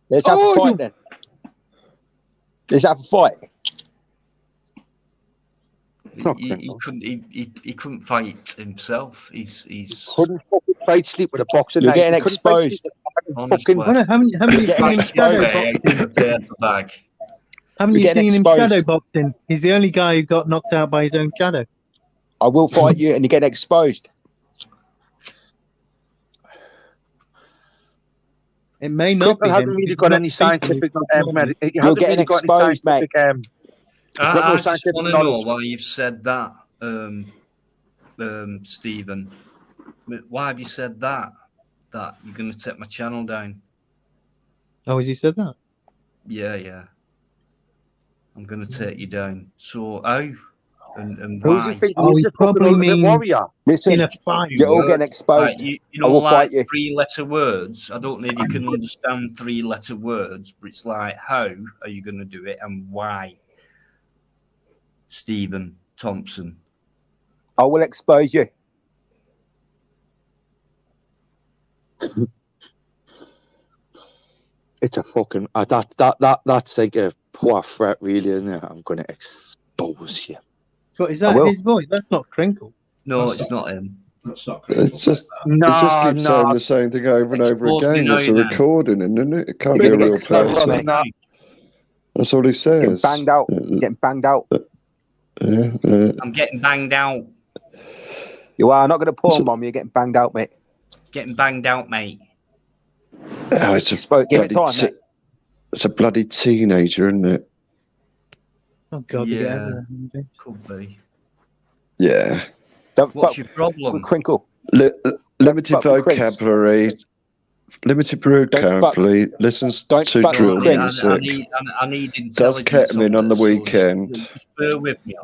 Let's have a fight then. Let's have a fight. He couldn't fight himself. He's couldn't fucking fight sleep with a boxer. You're getting exposed. Haven't you seen him shadowboxing? Haven't you seen him shadowboxing? He's the only guy who got knocked out by his own shadow. I will fight you, and you get exposed. It may not be. Hasn't really got any scientific. You're getting exposed, mate. I just want to know why you've said that, Stephen. Why have you said that? That you're going to take my channel down? Oh, has he said that? Yeah. I'm going to take you down. So how and why? Who do you think he probably means warrior. Listen, in a fight. You're all getting exposed. You I know, will like fight you. 3-letter words. I don't know if you can understand 3-letter words, but it's like, how are you going to do it and why? Stephen Thompson. I will expose you. It's a fucking that's like a poor threat, really, isn't it? I'm gonna expose you. So is that his voice? That's not Crinkle. No, it's not him. That's not Crinkle. It's just it just keeps saying the same thing over and over again. It's a recording, isn't it? It can't be a real person. That's all he says. Getting banged out. Getting banged out. I'm getting banged out. You are not going to pull Mom. You're getting banged out, mate. Getting banged out, mate. Oh, it's a bloody teenager, isn't it? Oh God, yeah, could be. Yeah. What's your problem? Crinkle. Limited vocabulary. Limited vocabulary. Listens to drill music. I need intelligence. Does ketamine on the weekend. Just bear with me.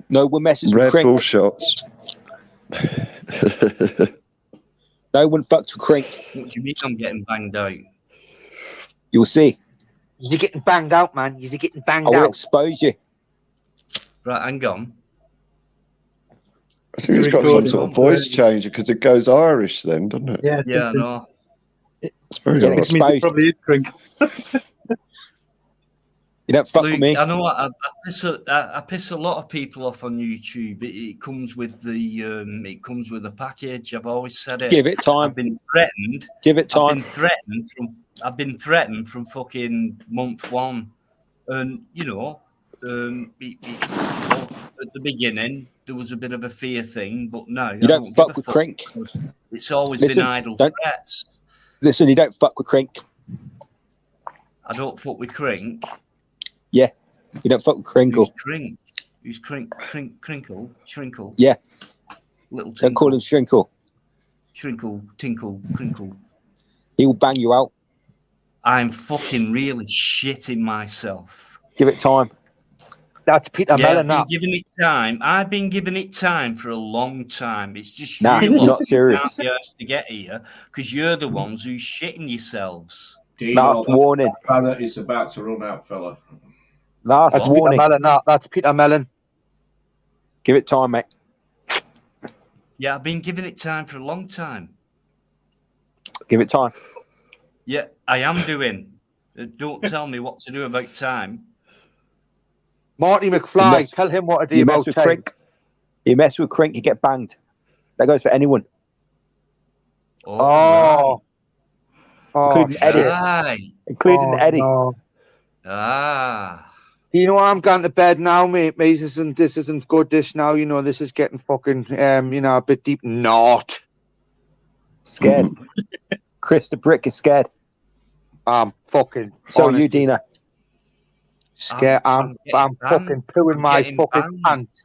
No one messes with Red Crinkle. Bull shots. No one fucks with Crink. What do you mean I'm getting banged out? You'll see. You're getting banged out, man. You're getting banged out. I will expose you. Right, hang on. I think he's got some sort of voice changer because it goes Irish then, doesn't it? Yeah, no. It's very Get odd. exposed. Probably is Crinkle. You don't fuck Luke, with me. I know I piss a lot of people off on YouTube. It comes with the package. I've always said it. Give it time. I've been threatened. Give it time. I've been threatened from fucking month one, and at the beginning there was a bit of a fear thing, but no, You don't fuck with Crink. It's always been idle threats. Listen, you don't fuck with Crink. I don't fuck with Crink. Yeah, you don't fuck with Crinkle. Who's Crinkle? Shrinkle? Yeah. Little tinkle. Don't call him Shrinkle. Shrinkle, tinkle, crinkle. He will bang you out. I'm fucking really shitting myself. Give it time. That's Peter Mellon. I've been giving it time for a long time. It's just you're not serious. To get here because you're the ones who's shitting yourselves. Last warning. Banner is about to run out, fella. Last warning. That's Peter Mellon. Give it time, mate. Yeah, I've been giving it time for a long time. Give it time. Yeah, I am doing. Don't tell me what to do about time. Marty McFly, tell him what to do about time. Crink. You mess with Crink, you get banged. That goes for anyone. Oh. including Eddie. Right. Including Eddie. No. Ah. You know, I'm going to bed now, mate. This isn't good. This now, you know, this is getting fucking, you know, a bit deep. Not scared. Chris the Brick is scared. I'm fucking. So honestly, you, Dina. Scared. I'm fucking pooing my fucking pants.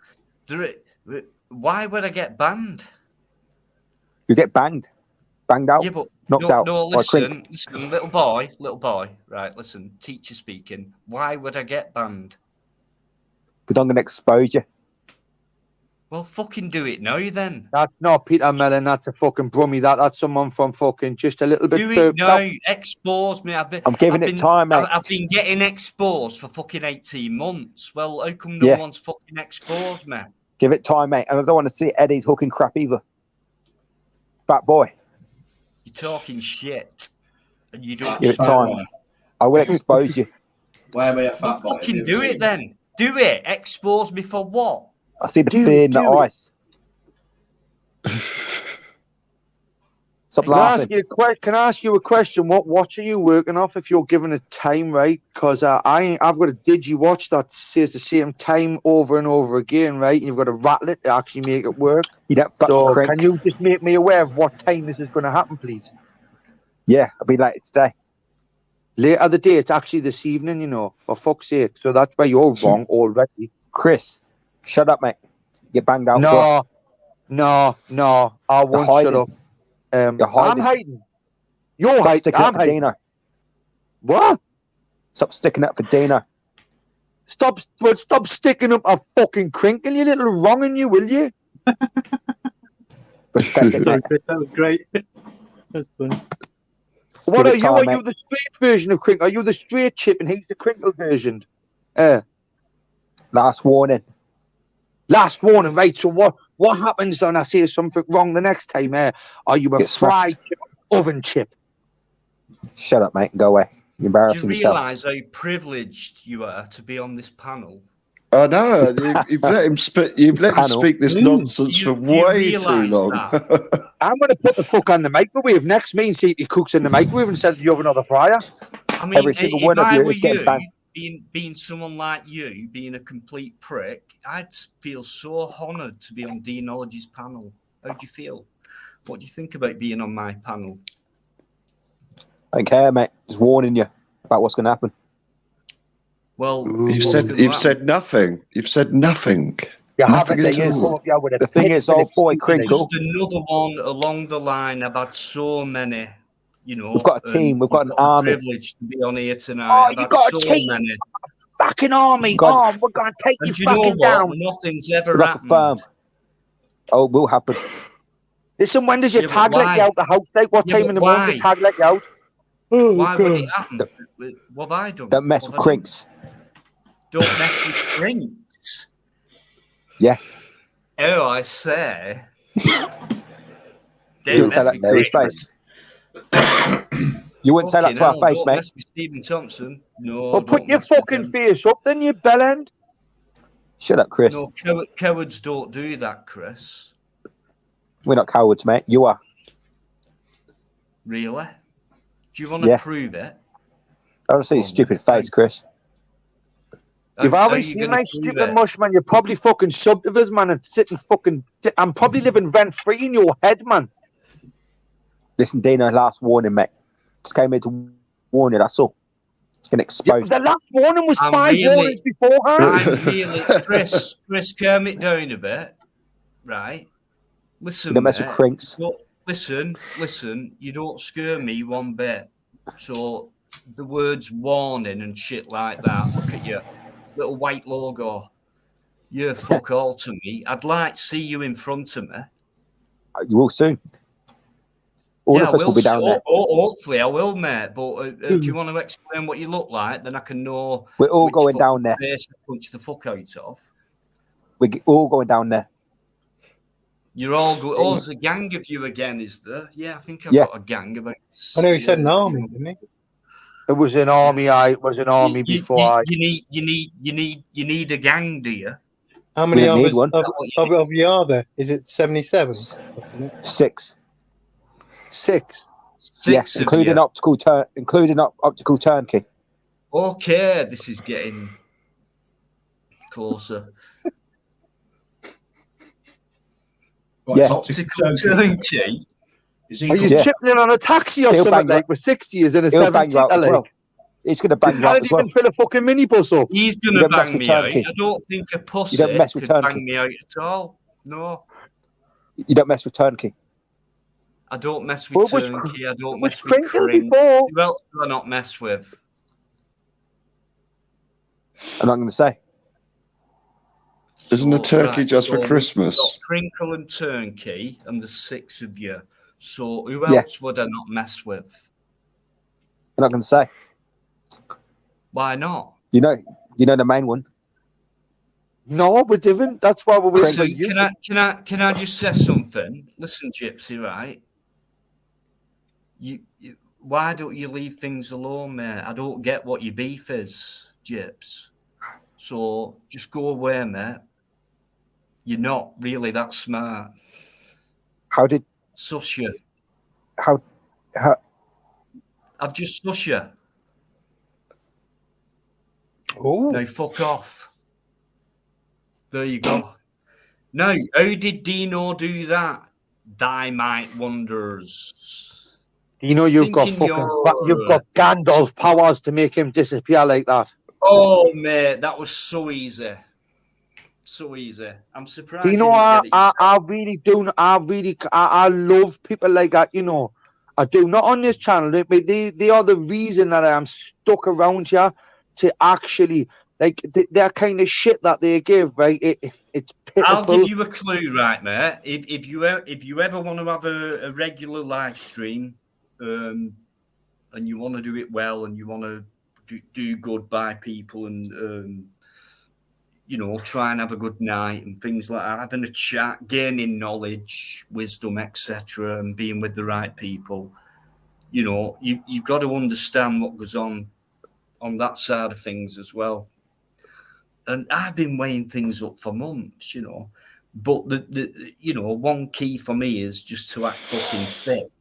Why would I get banned? You get banged out. Yeah, but knocked out. No, listen, little boy, right? Listen, teacher speaking. Why would I get banned? Because I'm gonna expose you. Well, fucking do it now then. That's not Peter Mellon. That's a fucking Brummy. That's someone from fucking just a little bit Do further. it now. Expose me. I'm giving it time, mate. I've been getting exposed for fucking 18 months. Well, how come no one's fucking exposed me? Give it time, mate. And I don't want to see Eddie talking crap either. Fat boy. You're talking shit. And you don't give it time. I will expose you. Why am I a fat boy? Fucking do it then. Do it. Expose me for what? I see the fear in the eyes. Stop laughing. Can I ask you a question? What watch are you working off if you're given a time, right? Because I've got a digi watch that says the same time over and over again, right? And you've got to rattle it to actually make it work. You don't so can you just make me aware of what time this is going to happen, please? Yeah, I'll be late today. Later the day, it's actually this evening, you know. For fuck's sake. So that's why you're wrong already. Chris, shut up, mate. Get banged out. No. I won't shut up. I'm hiding. You're hiding. Sticking up for Dino. What? Stop sticking up for Dino. Stop sticking up a fucking crinkle, you little wronging you, will you? That was great. That's funny. What are you? Are you the straight version of crinkle? Are you the straight chip and he's the crinkle version? Last warning. Last warning, right? So what happens when I say something wrong the next time? Are you a fried chip, oven chip? Shut up, mate, and go away. You're embarrassing yourself. Do you realise how privileged you are to be on this panel? I know. You've let him speak. You've let him speak this nonsense for way too long. I'm going to put the fuck on the microwave next. Me and see if he cooks in the microwave instead of the oven or the fryer. I mean, every single one of you is getting banned. Being someone like you, being a complete prick, I'd feel so honoured to be on Dean Knowledge's panel. How do you feel? What do you think about being on my panel? I don't care, mate. Just warning you about what's going to happen. Well, you've said nothing. You've said nothing. The thing is, old boy Crinkle. Just another one along the line. I've had so many. You know, we've got a team. We've got an army. Privileged to be on here tonight. Oh, you got a team. Many. Fucking army. We're going to take you fucking down. Nothing's ever happened. Oh, it will happen. Listen, when does your tag let you out the house? Like, what time in the morning does tag let you out? Why would it happen? What have I done? Don't mess with Crinks. Don't mess with Crinks. Yeah. Oh, I say. You wouldn't say that to his face. You wouldn't say that to our face, mate. Stephen Thompson. No. Well, put your fucking face up, then, you bellend. Shut up, Chris. No, cowards don't do that, Chris. We're not cowards, mate. You are. Really? Do you want to prove it? I don't see your stupid face, Chris. You've always seen my stupid mush, man. You're probably fucking subbed of us, man, and sitting fucking... I'm probably living rent-free in your head, man. Listen, Dino, last warning, mate. Just came here to warn you, that's all. Getting exposed. The last warning was 5 warnings beforehand. Chris, calm it down a bit. Right? Listen, don't mess with Crinks. Listen, you don't scare me one bit. So the words warning and shit like that, look at your little white logo. You're fuck all to me. I'd like to see you in front of me. You will soon. All of us will be down there. Hopefully I will, mate. But do you want to explain what you look like? Then I can know. We're all going down there. Punch the fuck out of. We're all going down there. You're all good. Oh, there's a gang of you again, is there? Yeah, I think I've got a gang of. I know he said an army, didn't he? It was an army. It was an army before. You need a gang, do you? How many of you are there? Is it 77? 6. 6. Six of including you. optical turnkey. Okay, this is getting closer. Optical turnkey. Are you chipping in on a taxi or something like with 6 years in a 7-seater like? He's going to bang you out as well. Can't even fill a fucking minibus up. He's going to bang me out. I don't think a pussy could bang me out at all. No. You don't mess with turnkey. I don't mess with turnkey. I don't mess with Crinkle cring. before. Who else do I not mess with? I'm not going to say. Isn't a turkey just for Christmas? We've got Crinkle and Turnkey, and there's 6 of you. So who else would I not mess with? I'm not going to say. Why not? You know the main one. No, we're different. That's why we're Listen, can I just say something? Listen, Gypsy, right? You why don't you leave things alone, mate? I don't get what your beef is, Gyps. So just go away, mate. You're not really that smart. How did suss you? How I've just suss you. Oh, now fuck off. There you go. Now, how did Dino do that? Dynamite wonders. Dino, you've got Gandalf powers to make him disappear like that. Oh, mate, that was so easy. So easy. I'm surprised. Do you know, I really do. I love people like that. You know, I do. Not on this channel. They are the reason that I am stuck around here to actually like their kind of shit that they give. Right? It's pitiful. I'll give you a clue, right, mate. If you ever want to have a regular live stream, and you want to do it well, and you want to do good by people, and you know, try and have a good night and things like that, having a chat, gaining knowledge, wisdom, etc., and being with the right people. You know, you've got to understand what goes on that side of things as well. And I've been weighing things up for months, you know. But the you know, one key for me is just to act fucking fit.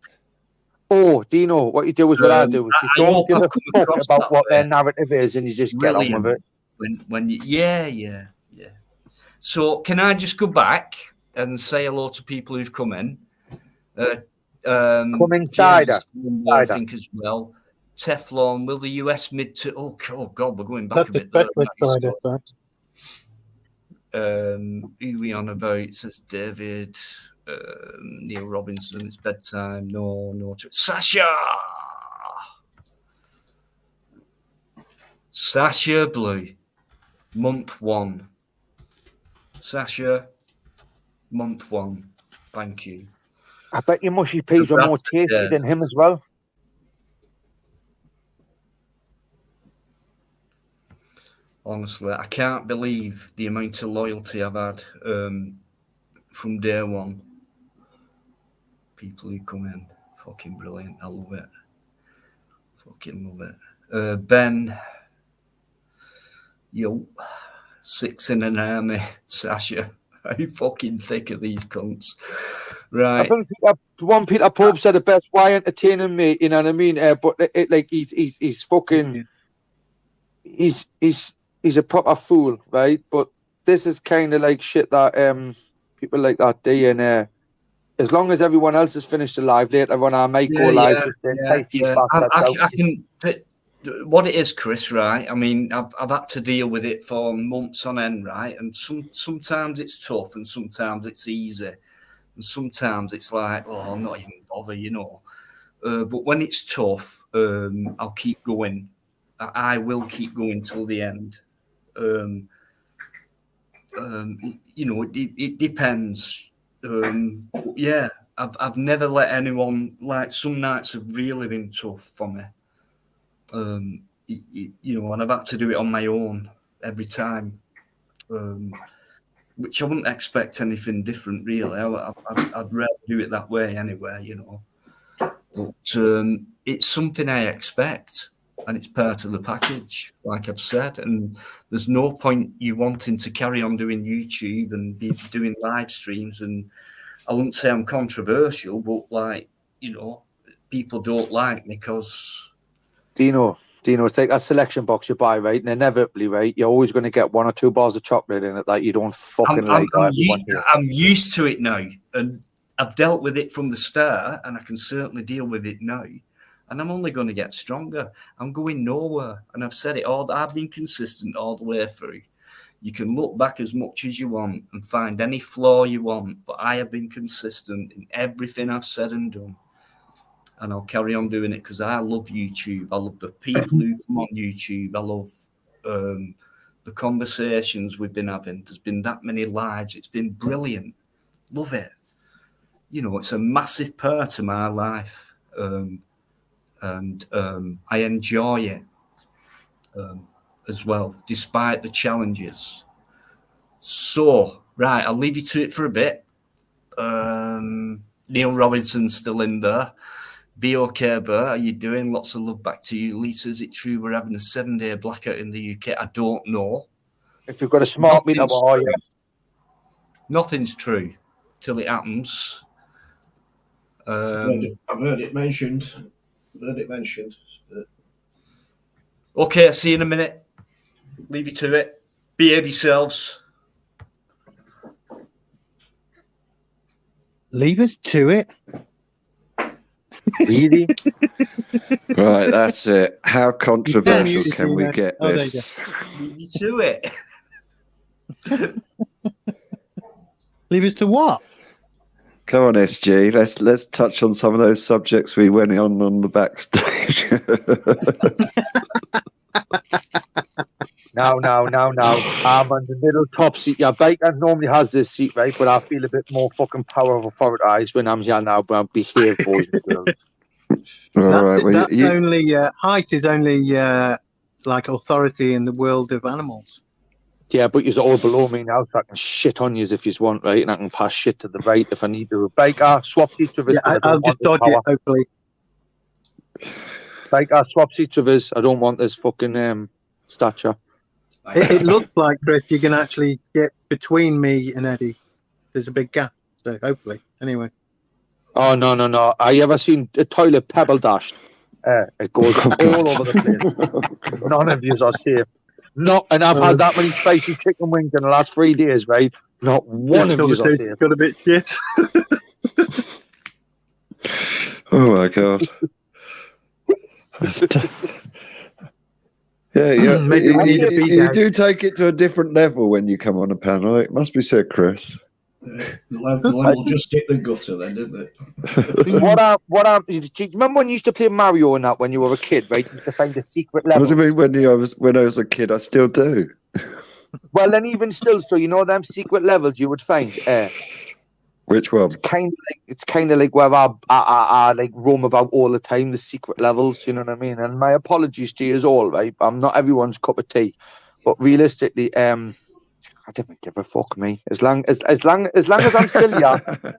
Oh, Dino, what you do is what I do. You don't give a fuck about what their narrative is, and you just get on with it. When you, yeah. So can I just go back and say hello to people who've come in? Come inside, I think as well. Teflon, will the US mid-term? Oh God, we're going back a bit there. Who we on about? Says David, Neil Robinson. It's bedtime. No. Sasha Blue, month 1. Sasha, month 1. Thank you. I bet your mushy peas were more tasty than him as well. Honestly, I can't believe the amount of loyalty I've had from day one. People who come in, fucking brilliant. I love it. Fucking love it. Ben, yo, 6 in an army. Sasha, how fucking thick are these cunts? Right. I think one Peter Pope said the best. Why entertaining me? You know what I mean? But like he's fucking he's a proper fool, right? But this is kind of like shit that people like that do, and as long as everyone else has finished the live later on, I might go live. I can. What it is, Chris, right? I mean, I've had to deal with it for months on end, right? And sometimes it's tough, and sometimes it's easy, and sometimes it's like, oh, I'm not even bother, you know. But when it's tough, I'll keep going. I will keep going till the end. You know, it depends. Yeah, I've never let anyone, like, some nights have really been tough for me. You know, and I've had to do it on my own every time, which I wouldn't expect anything different, really. I'd rather do it that way anyway, you know. But it's something I expect, and it's part of the package, like I've said. And there's no point you wanting to carry on doing YouTube and be doing live streams. And I wouldn't say I'm controversial, but, like, you know, people don't like me because... Dino, it's like a selection box you buy, right? And inevitably, right, you're always going to get 1 or 2 bars of chocolate in it that you don't fucking like. I'm used to it now, and I've dealt with it from the start, and I can certainly deal with it now. And I'm only going to get stronger. I'm going nowhere, and I've said it all. I've been consistent all the way through. You can look back as much as you want and find any flaw you want, but I have been consistent in everything I've said and done. And I'll carry on doing it because I love YouTube. I love the people who come on YouTube. I love the conversations we've been having. There's been that many lives. It's been brilliant. Love it. You know, it's a massive part of my life. And I enjoy it as well, despite the challenges. So, right, I'll leave you to it for a bit. Neil Robinson's still in there. Be okay, Bert. How you doing? Lots of love back to you. Lisa, is it true we're having a 7-day blackout in the UK? I don't know. If you've got a smart meter, what are you? Nothing's true till it happens. I've heard it mentioned. Okay, see you in a minute. Leave you to it. Behave yourselves. Leave us to it. Really? Right, that's it. How controversial can we get this? Leave you to it. Leave us to what? Come on, SG. Let's touch on some of those subjects we went on the backstage. No. I'm on the middle top seat. Yeah, Baker normally has this seat, right? But I feel a bit more fucking power of authority when I'm here now. But behave, boys and girls. Height is only like authority in the world of animals. Yeah, but you're all below me now, so I can shit on you if you want, right? And I can pass shit to the right if I need to. Baker, swap seats with us. Yeah, I'll just dodge it, hopefully. Baker, swap seats with us. I don't want this fucking stature. It looks like, Chris, you can actually get between me and Eddie. There's a big gap, so hopefully. Anyway. Oh, no. Have you ever seen a toilet pebble dashed? It goes all over the place. None of yous are safe. And I've had that many spicy chicken wings in the last 3 days, right? Not one of yous are safe. Got a bit shit. Oh, my God. Yeah, you do take it to a different level when you come on a panel. It must be said, Chris. The level just hit the gutter then, didn't it? Do you remember when you used to play Mario and that when you were a kid, right? You used to find a secret level. What do you mean when I was a kid? I still do. Well, then even still, so you know them secret levels you would find. Which one? It's kind of like where I like roam about all the time. The secret levels, you know what I mean? And my apologies to you all, right? I'm not everyone's cup of tea, but realistically, I don't give a fuck, me. As long as I'm still here.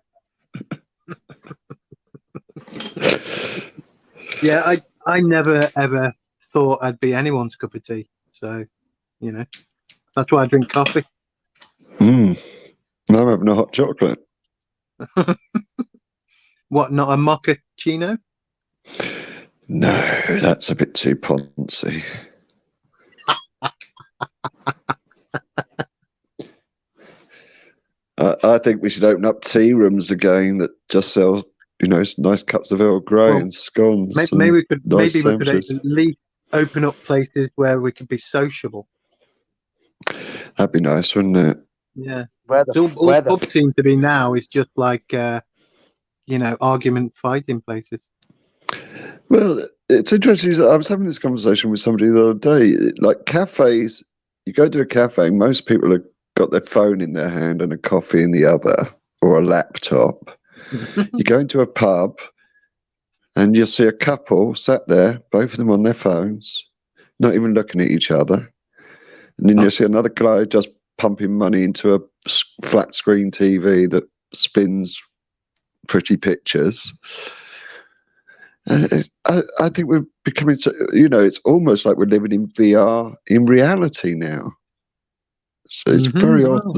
Yeah, I never ever thought I'd be anyone's cup of tea. So, you know, that's why I drink coffee. I'm having a hot chocolate. What, not a mochaccino? No, that's a bit too poncy. I think we should open up tea rooms again that just sell, nice cups of Earl Grey and scones. Maybe we could at least open up places where we could be sociable. That'd be nice, wouldn't it? Yeah. All pubs seem to be now is just like, argument fighting places. Well, it's interesting. I was having this conversation with somebody the other day. Like cafes, you go to a cafe, most people have got their phone in their hand and a coffee in the other, or a laptop. You go into a pub and you'll see a couple sat there, both of them on their phones, not even looking at each other. And then you'll see another guy just pumping money into a flat screen TV that spins pretty pictures. And I think we're becoming, it's almost like we're living in VR in reality now. So it's very odd.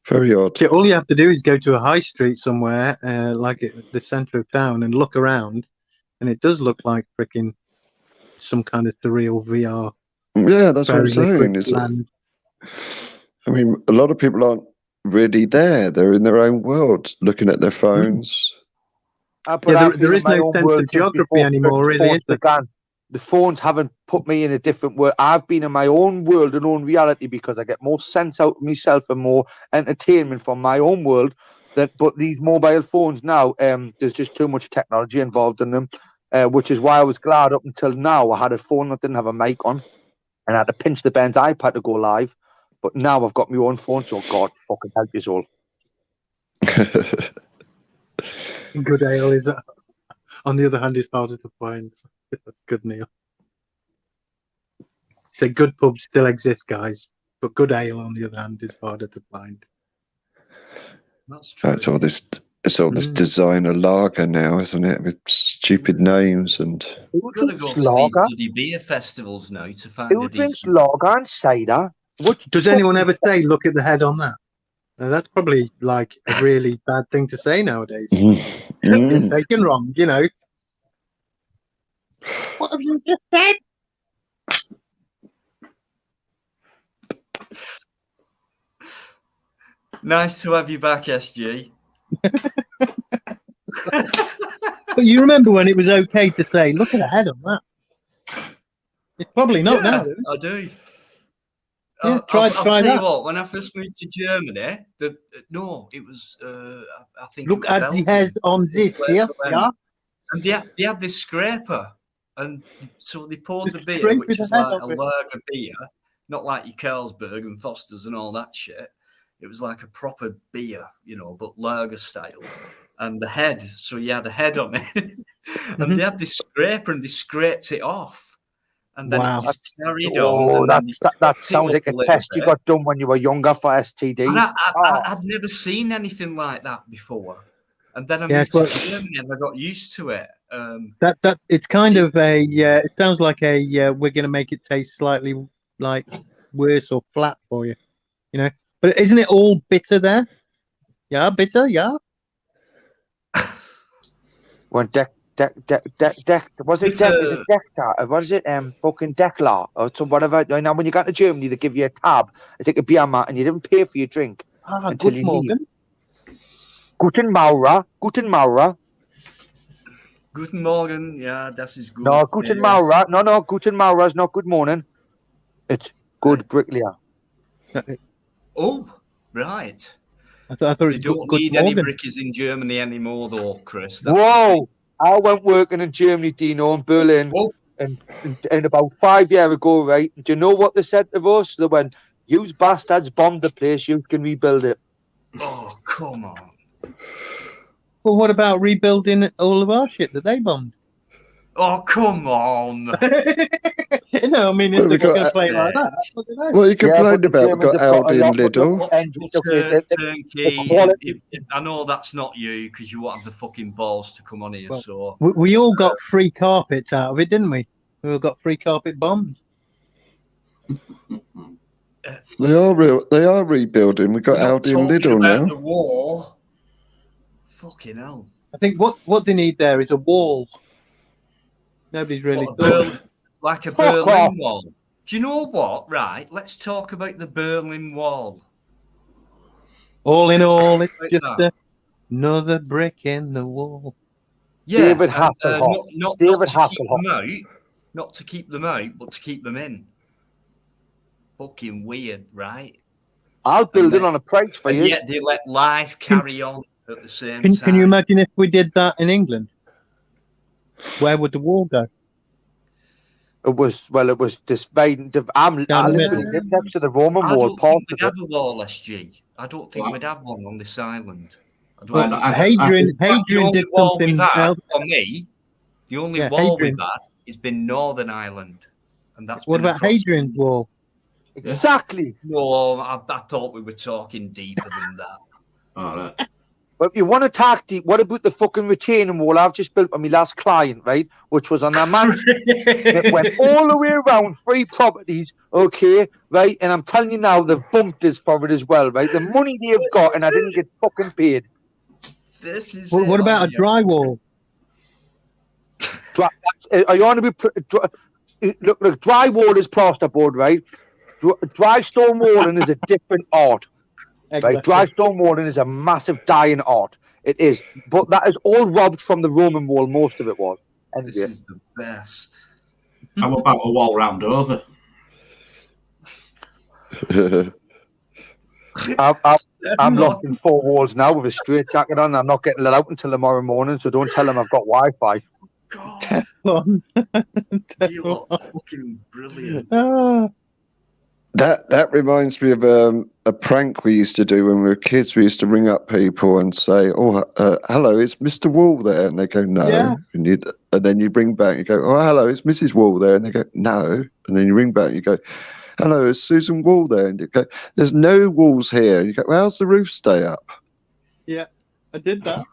Very odd. Yeah, all you have to do is go to a high street somewhere, like at the centre of town, and look around, and it does look like freaking some kind of surreal VR. Yeah, that's what I'm saying. I mean, a lot of people aren't really there. They're in their own world, looking at their phones. But there is no sense of geography anymore, really, is there? The phones haven't put me in a different world. I've been in my own world and own reality because I get more sense out of myself and more entertainment from my own world. But these mobile phones now, there's just too much technology involved in them, which is why I was glad up until now I had a phone that didn't have a mic on, and I had to pinch the Ben's iPad to go live. But now I've got my own phone, so God fucking help you all. Good ale is, on the other hand, is harder to find. That's good, Neil. So good pubs still exist, guys, but good ale, on the other hand, is harder to find. That's true. It's all this designer lager now, isn't it? With stupid names and. You've got to go to these bloody beer festivals now to find Who drinks lager and cider? Does anyone ever say, "Look at the head on that"? Now, that's probably like a really bad thing to say nowadays. Taken wrong, you know. What have you just said? Nice to have you back, SG. But you remember when it was okay to say, "Look at the head on that"? It's probably not now. I do. Yeah, I'll try tell that. you what. When I first moved to Germany, it was I think. Look at the head on this here, yeah. And they had this scraper, and so they poured the beer, which was like a lager beer, not like your Carlsberg and Foster's and all that shit. It was like a proper beer, but lager style. And the head, so you had a head on it, and they had this scraper, and they scraped it off. And then it just carried on. That sounds like a test you got done when you were younger for STDs. I'd never seen anything like that before. And then I moved to Germany and I got used to it. That it's kind of a it sounds like a we're going to make it taste slightly like worse or flat for you, But isn't it all bitter there? Yeah, bitter, yeah. When was it Deck? Is it Decktar? What is it? Fucking Decklar or some whatever. Now, when you got to Germany, they give you a tab. It's like a beer mat, and you didn't pay for your drink until you leave. Guten Maurer. Guten Maurer. Guten Morgen. Yeah, das ist gut. No, Guten Maurer. No. Guten Maurer is not good morning. It's good bricklayer. Oh, right. I thought they don't need any brickies in Germany anymore, though, Chris. Whoa! I went working in Germany, Dino, in Berlin, and about 5 years ago, right? Do you know what they said to us? They went, "You bastards bombed the place. You can rebuild it." Oh, come on. Well, what about rebuilding all of our shit that they bombed? Oh, come on. No, I mean, if they're going to play like that. Well, you complained about we've got Aldi and Lidl. I know that's not you because you won't have the fucking balls to come on here. Well, so we all got free carpets out of it, didn't we? We all got free carpet bombed. They are rebuilding. We've got Aldi and Lidl now. The wall. Fucking hell. I think what they need there is a wall. Nobody's really like a Berlin Wall. Do you know what? Right, let's talk about the Berlin Wall. All in all, it's just another brick in the wall. Yeah, David Hasselhoff. Not to keep them out, but to keep them in. Fucking weird, right? I'll build it on a price for you. Yet they let life carry on at the same time. Can you imagine if we did that in England? Where would the wall go? It was just made. I live next to the Roman wall. I don't think we'd have a wall, SG. I don't think we'd have one on this island. Hadrian did something else. For me, the only wall we've had has been Northern Ireland, and that's. What about Hadrian's wall? Exactly. No, I thought we were talking deeper than that. All right. But if you want to tactic, what about the fucking retaining wall I've just built on my last client, right? Which was on their mansion. It went all the way around 3 properties, okay, right? And I'm telling you now, they've bumped us for it as well, right? The money they've got, and I didn't get fucking paid. This is What about a drywall? Are you on to be? Look, drywall is plasterboard, right? Dry stone walling is a different art. Exactly. Right? Dry stone walling is a massive dying art. It is, but that is all robbed from the Roman wall. Most of it was. Anyway. This is the best. How about a wall round over? I'm locked in 4 walls now with a straight jacket on. I'm not getting let out until tomorrow morning, so don't tell them I've got Wi-Fi. God, you lot are fucking brilliant. That reminds me of a prank we used to do when we were kids. We used to ring up people and say, "Oh, hello, is Mr. Wall there?" And they go, "No." Yeah. And then you ring back. You go, "Oh, hello, is Mrs. Wall there?" And they go, "No." And then you ring back. And you go, "Hello, is Susan Wall there?" And you go, "There's no walls here." And you go, "Well, how's the roof stay up?" Yeah, I did that.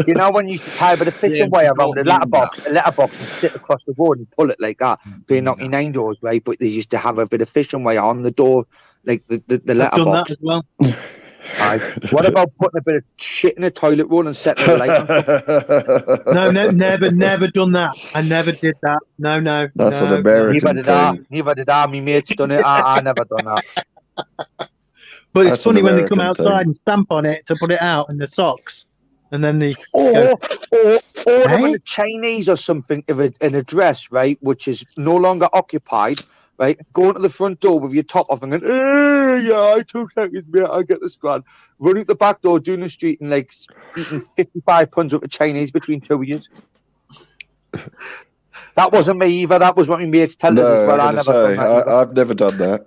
You know when you used to tie a bit of fishing wire around a letterbox and sit across the road and pull it like that, being 99 doors, right? But they used to have a bit of fishing wire on the door, like the letterbox. I've done that as well. Right. What about putting a bit of shit in a toilet roll and setting a light on? No, never done that. I never did that. No. That's no, an American thing. Neither did I. My mate's done it. I never done that. But That's it's funny an when they come American outside thing. and stamp on it to put it out in the socks, and then they Or Hey? when a Chinese or something of an address, right, which is no longer occupied, right, going to the front door with your top off and going, yeah, I 2 seconds, mate, I'll get the squad. Running out the back door, doing the street and like eating 55 pounds worth of Chinese between 2 of you. That wasn't me either. That was what my mates tell us as well. I've never done that.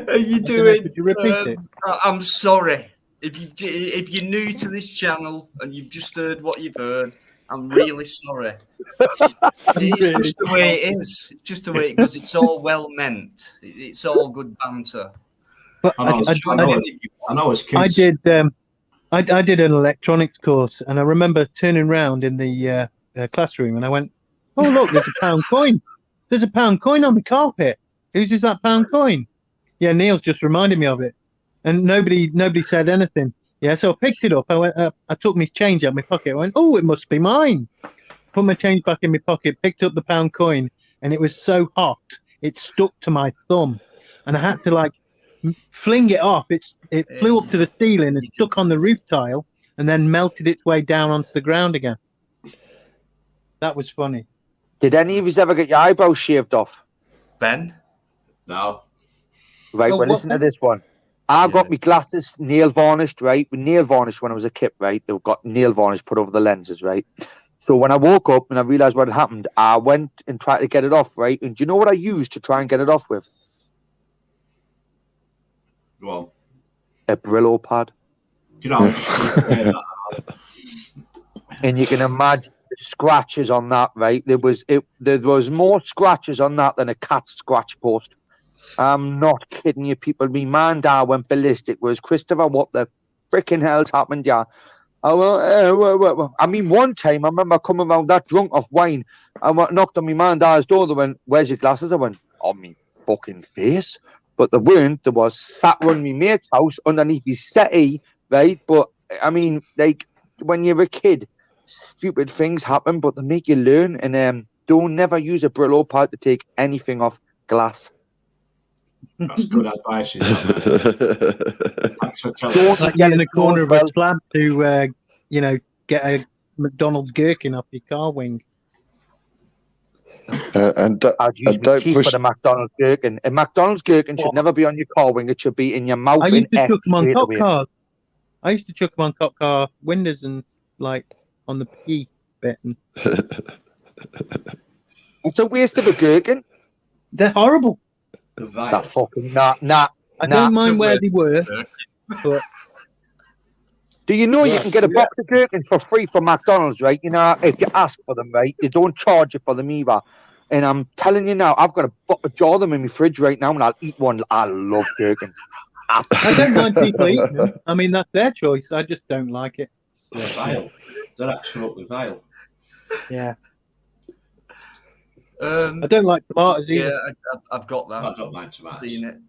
Are you doing? Could you repeat it? I'm sorry if you're new to this channel and you've just heard what you've heard. I'm really sorry. It's just the way it is. It's just the way it goes. It's all well meant. It's all good banter. But I know as kids. I did an electronics course, and I remember turning around in the classroom, and I went, "Oh look, there's a pound coin. There's a pound coin on the carpet. Whose is that pound coin?" Yeah, Neil's just reminded me of it, and nobody said anything. Yeah, so I picked it up. I went up. I took my change out of my pocket. I went, "Oh, it must be mine." Put my change back in my pocket. Picked up the pound coin, and it was so hot it stuck to my thumb, and I had to like fling it off. It flew up to the ceiling and stuck on the roof tile, and then melted its way down onto the ground again. That was funny. Did any of you ever get your eyebrows shaved off? Ben? No. Right, well, listen to this one. I got my glasses nail varnished, right? With nail varnish when I was a kid, right? They got nail varnish put over the lenses, right? So when I woke up and I realised what had happened, I went and tried to get it off, right? And do you know what I used to try and get it off with? Well, a Brillo pad. You know, and you can imagine the scratches on that, right? There was more scratches on that than a cat scratch post. I'm not kidding you, people. Me man and dad went ballistic. Whereas Christopher, what the freaking hell's happened, yeah? I mean, one time I remember coming around that drunk off wine. I knocked on my man and dad's door. They went, "Where's your glasses?" I went, "On me fucking face." But they weren't. There was sat around my mate's house underneath his settee, right? But I mean, like when you're a kid, stupid things happen, but they make you learn. And don't never use a Brillo pad to take anything off glass. That's good advice. Thanks for telling Don't us. like you in the corner of a slab to, get a McDonald's gherkin off your car wing. I'd use my teeth for the McDonald's gherkin. A McDonald's gherkin should never be on your car wing. It should be in your mouth. I used to chuck them on cop away. cars. I used to chuck them on cop car windows and like on the P bit. And... It's a waste of a gherkin. They're horrible. That fucking nah. I don't mind where they were, but do you know you can get a box of gherkins for free from McDonald's, right? You know, if you ask for them, right? They don't charge you for them either. And I'm telling you now, I've got a jar of them in my fridge right now, and I'll eat one. I love gherkin. I don't mind people eating them. I mean, that's their choice. I just don't like it. They're vile. They're absolutely vile. Yeah. I don't like tomatoes either. Yeah, I've got that. I don't mind tomatoes. Seen it.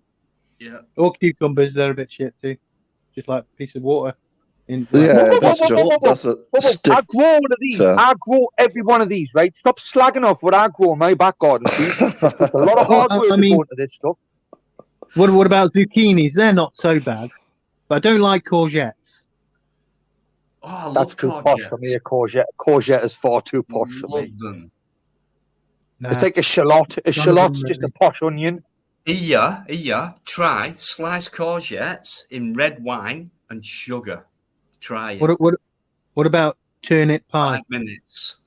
Yeah. Or cucumbers, they're a bit shit too. Just like a piece of water. Yeah, that's a stick. I grow one of these. I grow every one of these, right? Stop slagging off what I grow in my back garden, please. It's a lot of hard work to go into this stuff. What about zucchinis? They're not so bad. But I don't like courgettes. Oh, I love That's too posh for me, a courgette. Courgette is far too posh for me. Them. Nah. It's like a shallot. A shallot's just a posh onion. Here, try sliced courgettes in red wine and sugar. Try it. What about turnip pie? 5 minutes.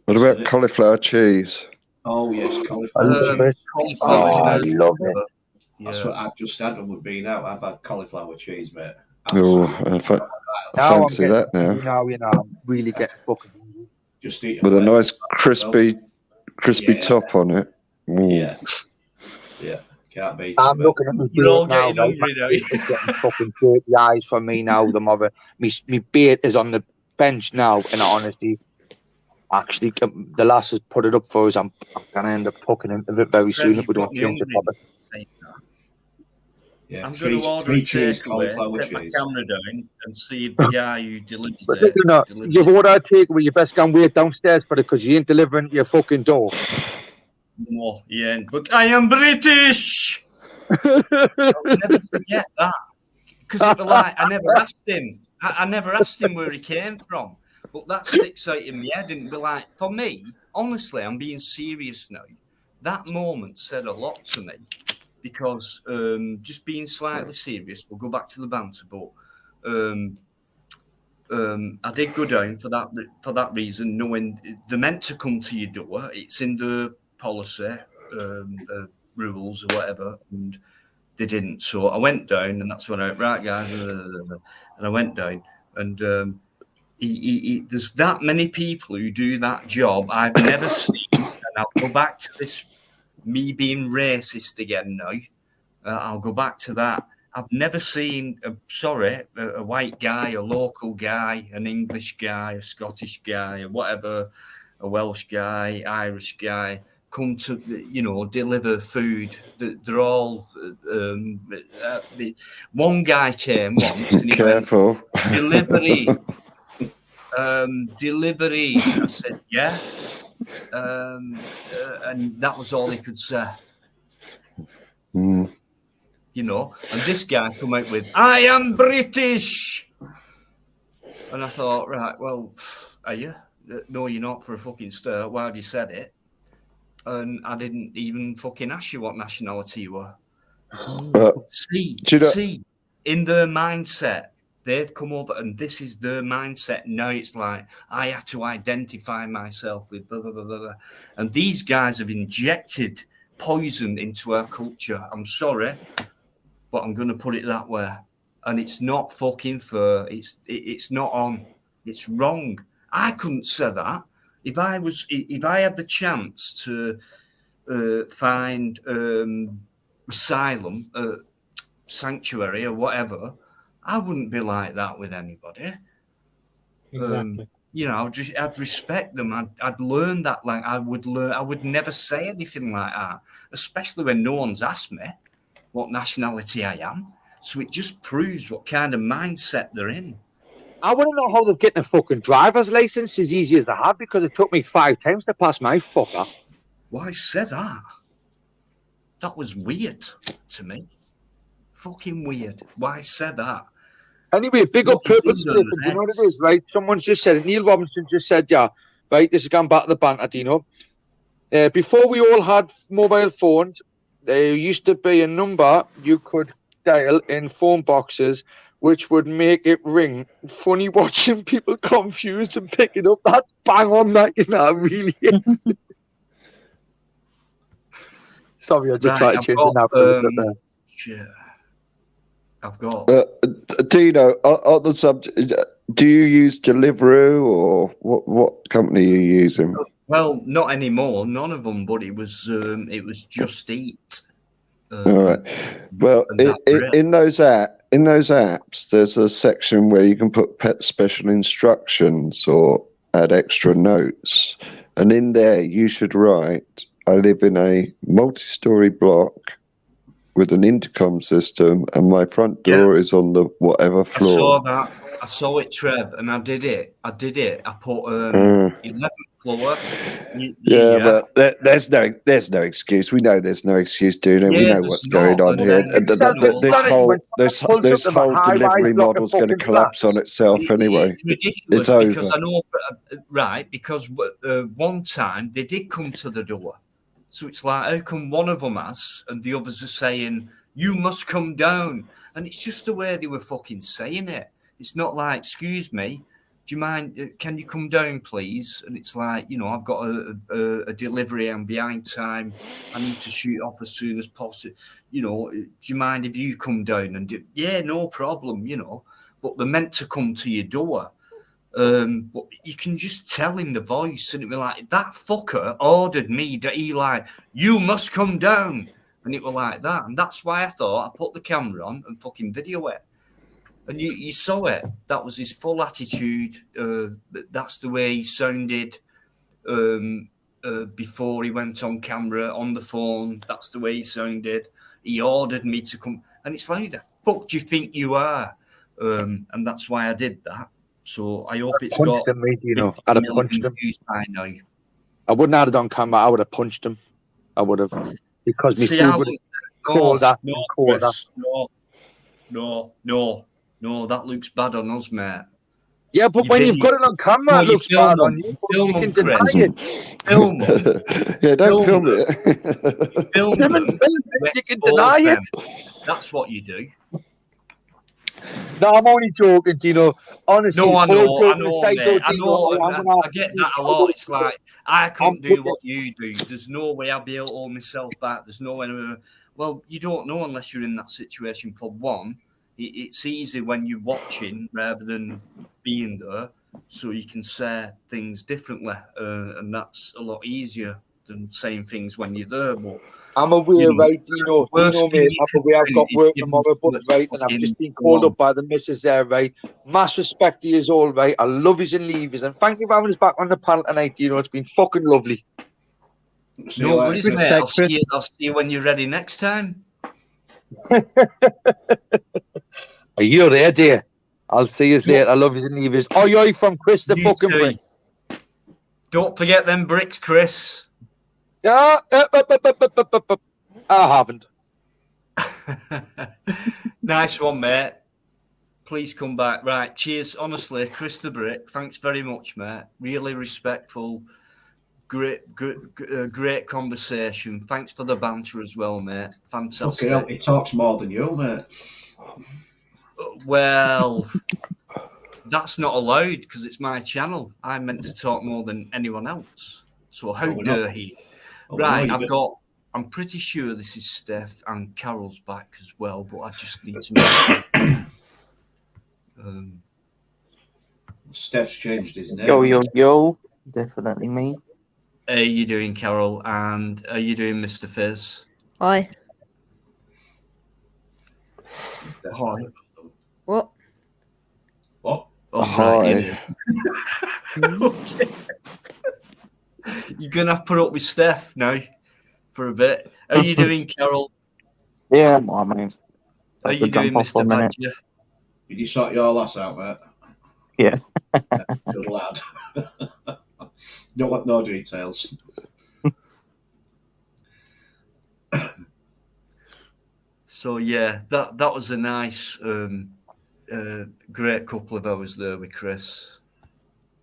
What about cauliflower cheese? Oh yes, cauliflower. I love it. That's what I've just had with being out. I've had cauliflower cheese, mate. Oh, I fancy that now. I'm really getting fucking just eat with a nice crispy top on it. Ooh. Yeah. Can't beat it. I'm looking at my You're all now, getting hungry now. It's getting fucking dirty eyes from me now. The mother, me beard is on the bench now, and honestly, actually, the lass has put it up for us. I'm gonna end up hooking into it very soon if we don't change the topic. Yeah, I'm going to order a takeaway, take my camera down, and see if the guy who delivers it. You've ordered a takeaway. You best go and wait downstairs for it because you ain't delivering to your fucking door. No, yeah, but I am British. I'll never forget that because I never asked him. I never asked him where he came from, but that sticks out in my head. And be like, for me, honestly, I'm being serious now. That moment said a lot to me because just being slightly serious. We'll go back to the banter, but I did go down for that reason, knowing they're meant to come to your door. It's in the policy, rules or whatever, and they didn't. So I went down, and that's when I went, right, guys, and I went down, and there's that many people who do that job I've never seen, and I'll go back to this, me being racist again now. I'll go back to that. I've never seen, a white guy, a local guy, an English guy, a Scottish guy, or whatever, a Welsh guy, Irish guy, come to, deliver food. They're all, one guy came once and he Careful. went, delivery. I said, yeah. And that was all he could say. Mm. And this guy come out with, I am British. And I thought, right, well, are you? No, you're not, for a fucking start. Why have you said it? And I didn't even fucking ask you what nationality you were. See, in their mindset, they've come over and this is their mindset. Now it's like, I have to identify myself with blah, blah, blah, blah, blah. And these guys have injected poison into our culture. I'm sorry, but I'm going to put it that way. And it's not fucking fair. It's not on. It's wrong. I couldn't say that. If I had the chance to find asylum, sanctuary, or whatever, I wouldn't be like that with anybody. Exactly. I'd respect them. I'd learn that. Like I would never say anything like that, especially when no one's asked me what nationality I am. So it just proves what kind of mindset they're in. I want to know how they're getting a fucking driver's license as easy as they have because it took me 5 times to pass my fucker. Why say that? That was weird to me. Fucking weird. Why say that? Anyway, big up purpose. Do you know what it is, right? Someone's just said it. Neil Robinson just said, yeah, right? This is going back to the banter, Dino. Before we all had mobile phones, there used to be a number you could dial in phone boxes which would make it ring. Funny watching people confused and pick it up. That's bang on that, it really is. Sorry, I just tried to change it now. Shit. I've got. Dino, on the subject, do you use Deliveroo or what company are you using? Well, not anymore, none of them. But it was Just Eat. All right. Well, in those apps, there's a section where you can put special instructions or add extra notes, and in there you should write, "I live in a multi-story block with an intercom system, and my front door is on the whatever floor." I saw that. I saw it, Trev, and I did it. I put 11th floor. But there's no excuse. We know there's no excuse, dude. We know what's going on here. This whole delivery model's going to collapse on itself anyway. It's ridiculous it's because over. I know, because one time they did come to the door. So it's like, how come one of them has and the others are saying, "You must come down"? And it's just the way they were fucking saying it. It's not like, "Excuse me, do you mind? Can you come down, please?" And it's like, I've got a delivery. I'm behind time. I need to shoot off as soon as possible. Do you mind if you come down and do? Yeah, no problem. But they're meant to come to your door. But you can just tell in the voice, and it was like, that fucker ordered me that he like, "You must come down," and it was like that, and that's why I thought I put the camera on and fucking video it. And you saw it. That was his full attitude. That's the way he sounded before he went on camera, on the phone. That's the way he sounded. He ordered me to come. And it's like, the fuck do you think you are? And that's why I did that. So I hope it's got... Him, mate, I'd have punched him. By now. I wouldn't have had it on camera. I would have punched him. I would have. Because my food would have called that. No, that looks bad on us, mate. Yeah, but when you've got it on camera, it looks bad on you. You can deny it. Film them. Yeah, don't film it. Film them. You can deny it. That's what you do. No, I'm only joking, Dino. Honestly, no, I know, mate. I get that a lot. It's like, I couldn't do what you do. There's no way I'll be able to hold myself back. There's no way. Well, you don't know unless you're in that situation. For one, it's easy when you're watching rather than being there, so you can say things differently, and that's a lot easier than saying things when you're there. But I'm aware, right, Dino, mate, I'm aware I've got work tomorrow, but right, and I've just been called up by the missus there, right. Mass respect to you all, right. I love yous and leave yous, and thank you for having us back on the panel tonight, Dino. It's been fucking lovely. No worries, mate. I'll see you when you're ready next time. Are you there, dear? I'll see you later. I love yous and leave yous. Oh, you're from Chris the fucking brick. Don't forget them bricks, Chris. Yeah, I haven't. Nice one, mate. Please come back. Right, cheers. Honestly, Chris the Brick, thanks very much, mate. Really respectful. Great conversation. Thanks for the banter as well, mate. Fantastic. Okay, he talks more than you, mate. Well, that's not allowed because it's my channel. I'm meant to talk more than anyone else. So how dare he? Right, I'm pretty sure this is Steph and Carol's back as well, but I just need to know. Steph's changed his name. Yo. Definitely me. How are you doing, Carol? And how are you doing, Mr. Fizz? Hi. Hi. What? What? Oh, hi. Right, okay. You're going to have to put up with Steph now for a bit. How are you doing, Carol? Yeah, I mean. How are you doing, Mr. Badger? Did you sort your lass out, mate? Yeah. Good lad. Don't want no details. So, yeah, that was a nice, great couple of hours there with Chris.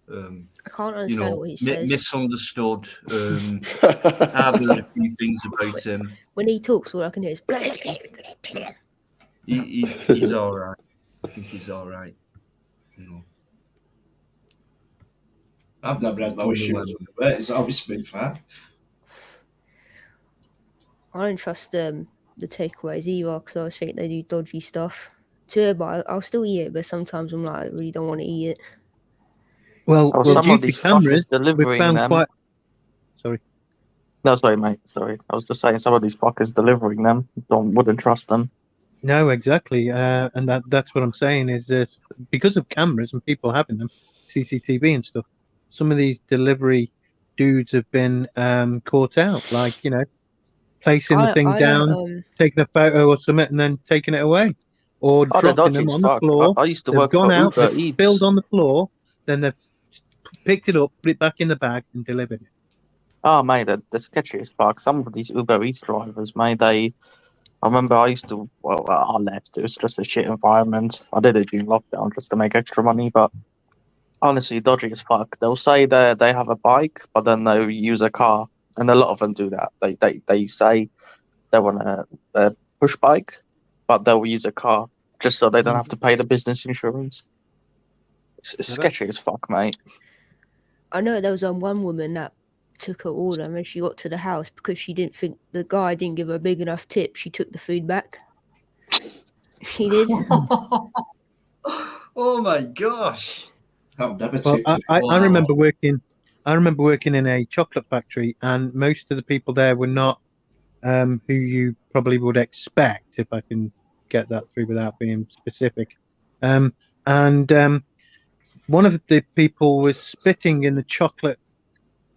I can't understand what he says. Misunderstood. I've heard a few things about him. When he talks, all I can hear is blah, blah, blah, blah. He's all right. I think he's all right. You know. I've never had no issues with it, but it's obviously been fine. I don't trust the takeaways either because I always think they do dodgy stuff. Turbo, I'll still eat it, but sometimes I'm like, I really don't want to eat it. Well, some due of to these cameras, fuckers delivering we found them. quite. Sorry. No, sorry, mate. Sorry, I was just saying some of these fuckers delivering them wouldn't trust them. No, exactly, and that's what I'm saying is this because of cameras and people having them, CCTV and stuff. Some of these delivery dudes have been caught out, like placing the thing I down, don't taking a photo or something, and then taking it away, or Oh, they're dropping dodgy them as on the fuck. floor. I used to They've work gone for out, Uber they've Eats. spilled on the floor, then they've picked it up, put it back in the bag, and delivered it. Oh, mate, they're sketchy as fuck. Some of these Uber Eats drivers, mate, I remember I used to, well, I left. It was just a shit environment. I did it during lockdown just to make extra money, but honestly, dodgy as fuck. They'll say they have a bike, but then they'll use a car. And a lot of them do that. They say they want a push bike, but they'll use a car just so they don't have to pay the business insurance. It's sketchy as fuck, mate. I know there was one woman that took her order, and when she got to the house, because she didn't think the guy didn't give her a big enough tip, she took the food back. She did. Oh my gosh! I've never Well, tipped I remember working. I remember working in a chocolate factory, and most of the people there were not who you probably would expect, if I can get that through without being specific. And one of the people was spitting in the chocolate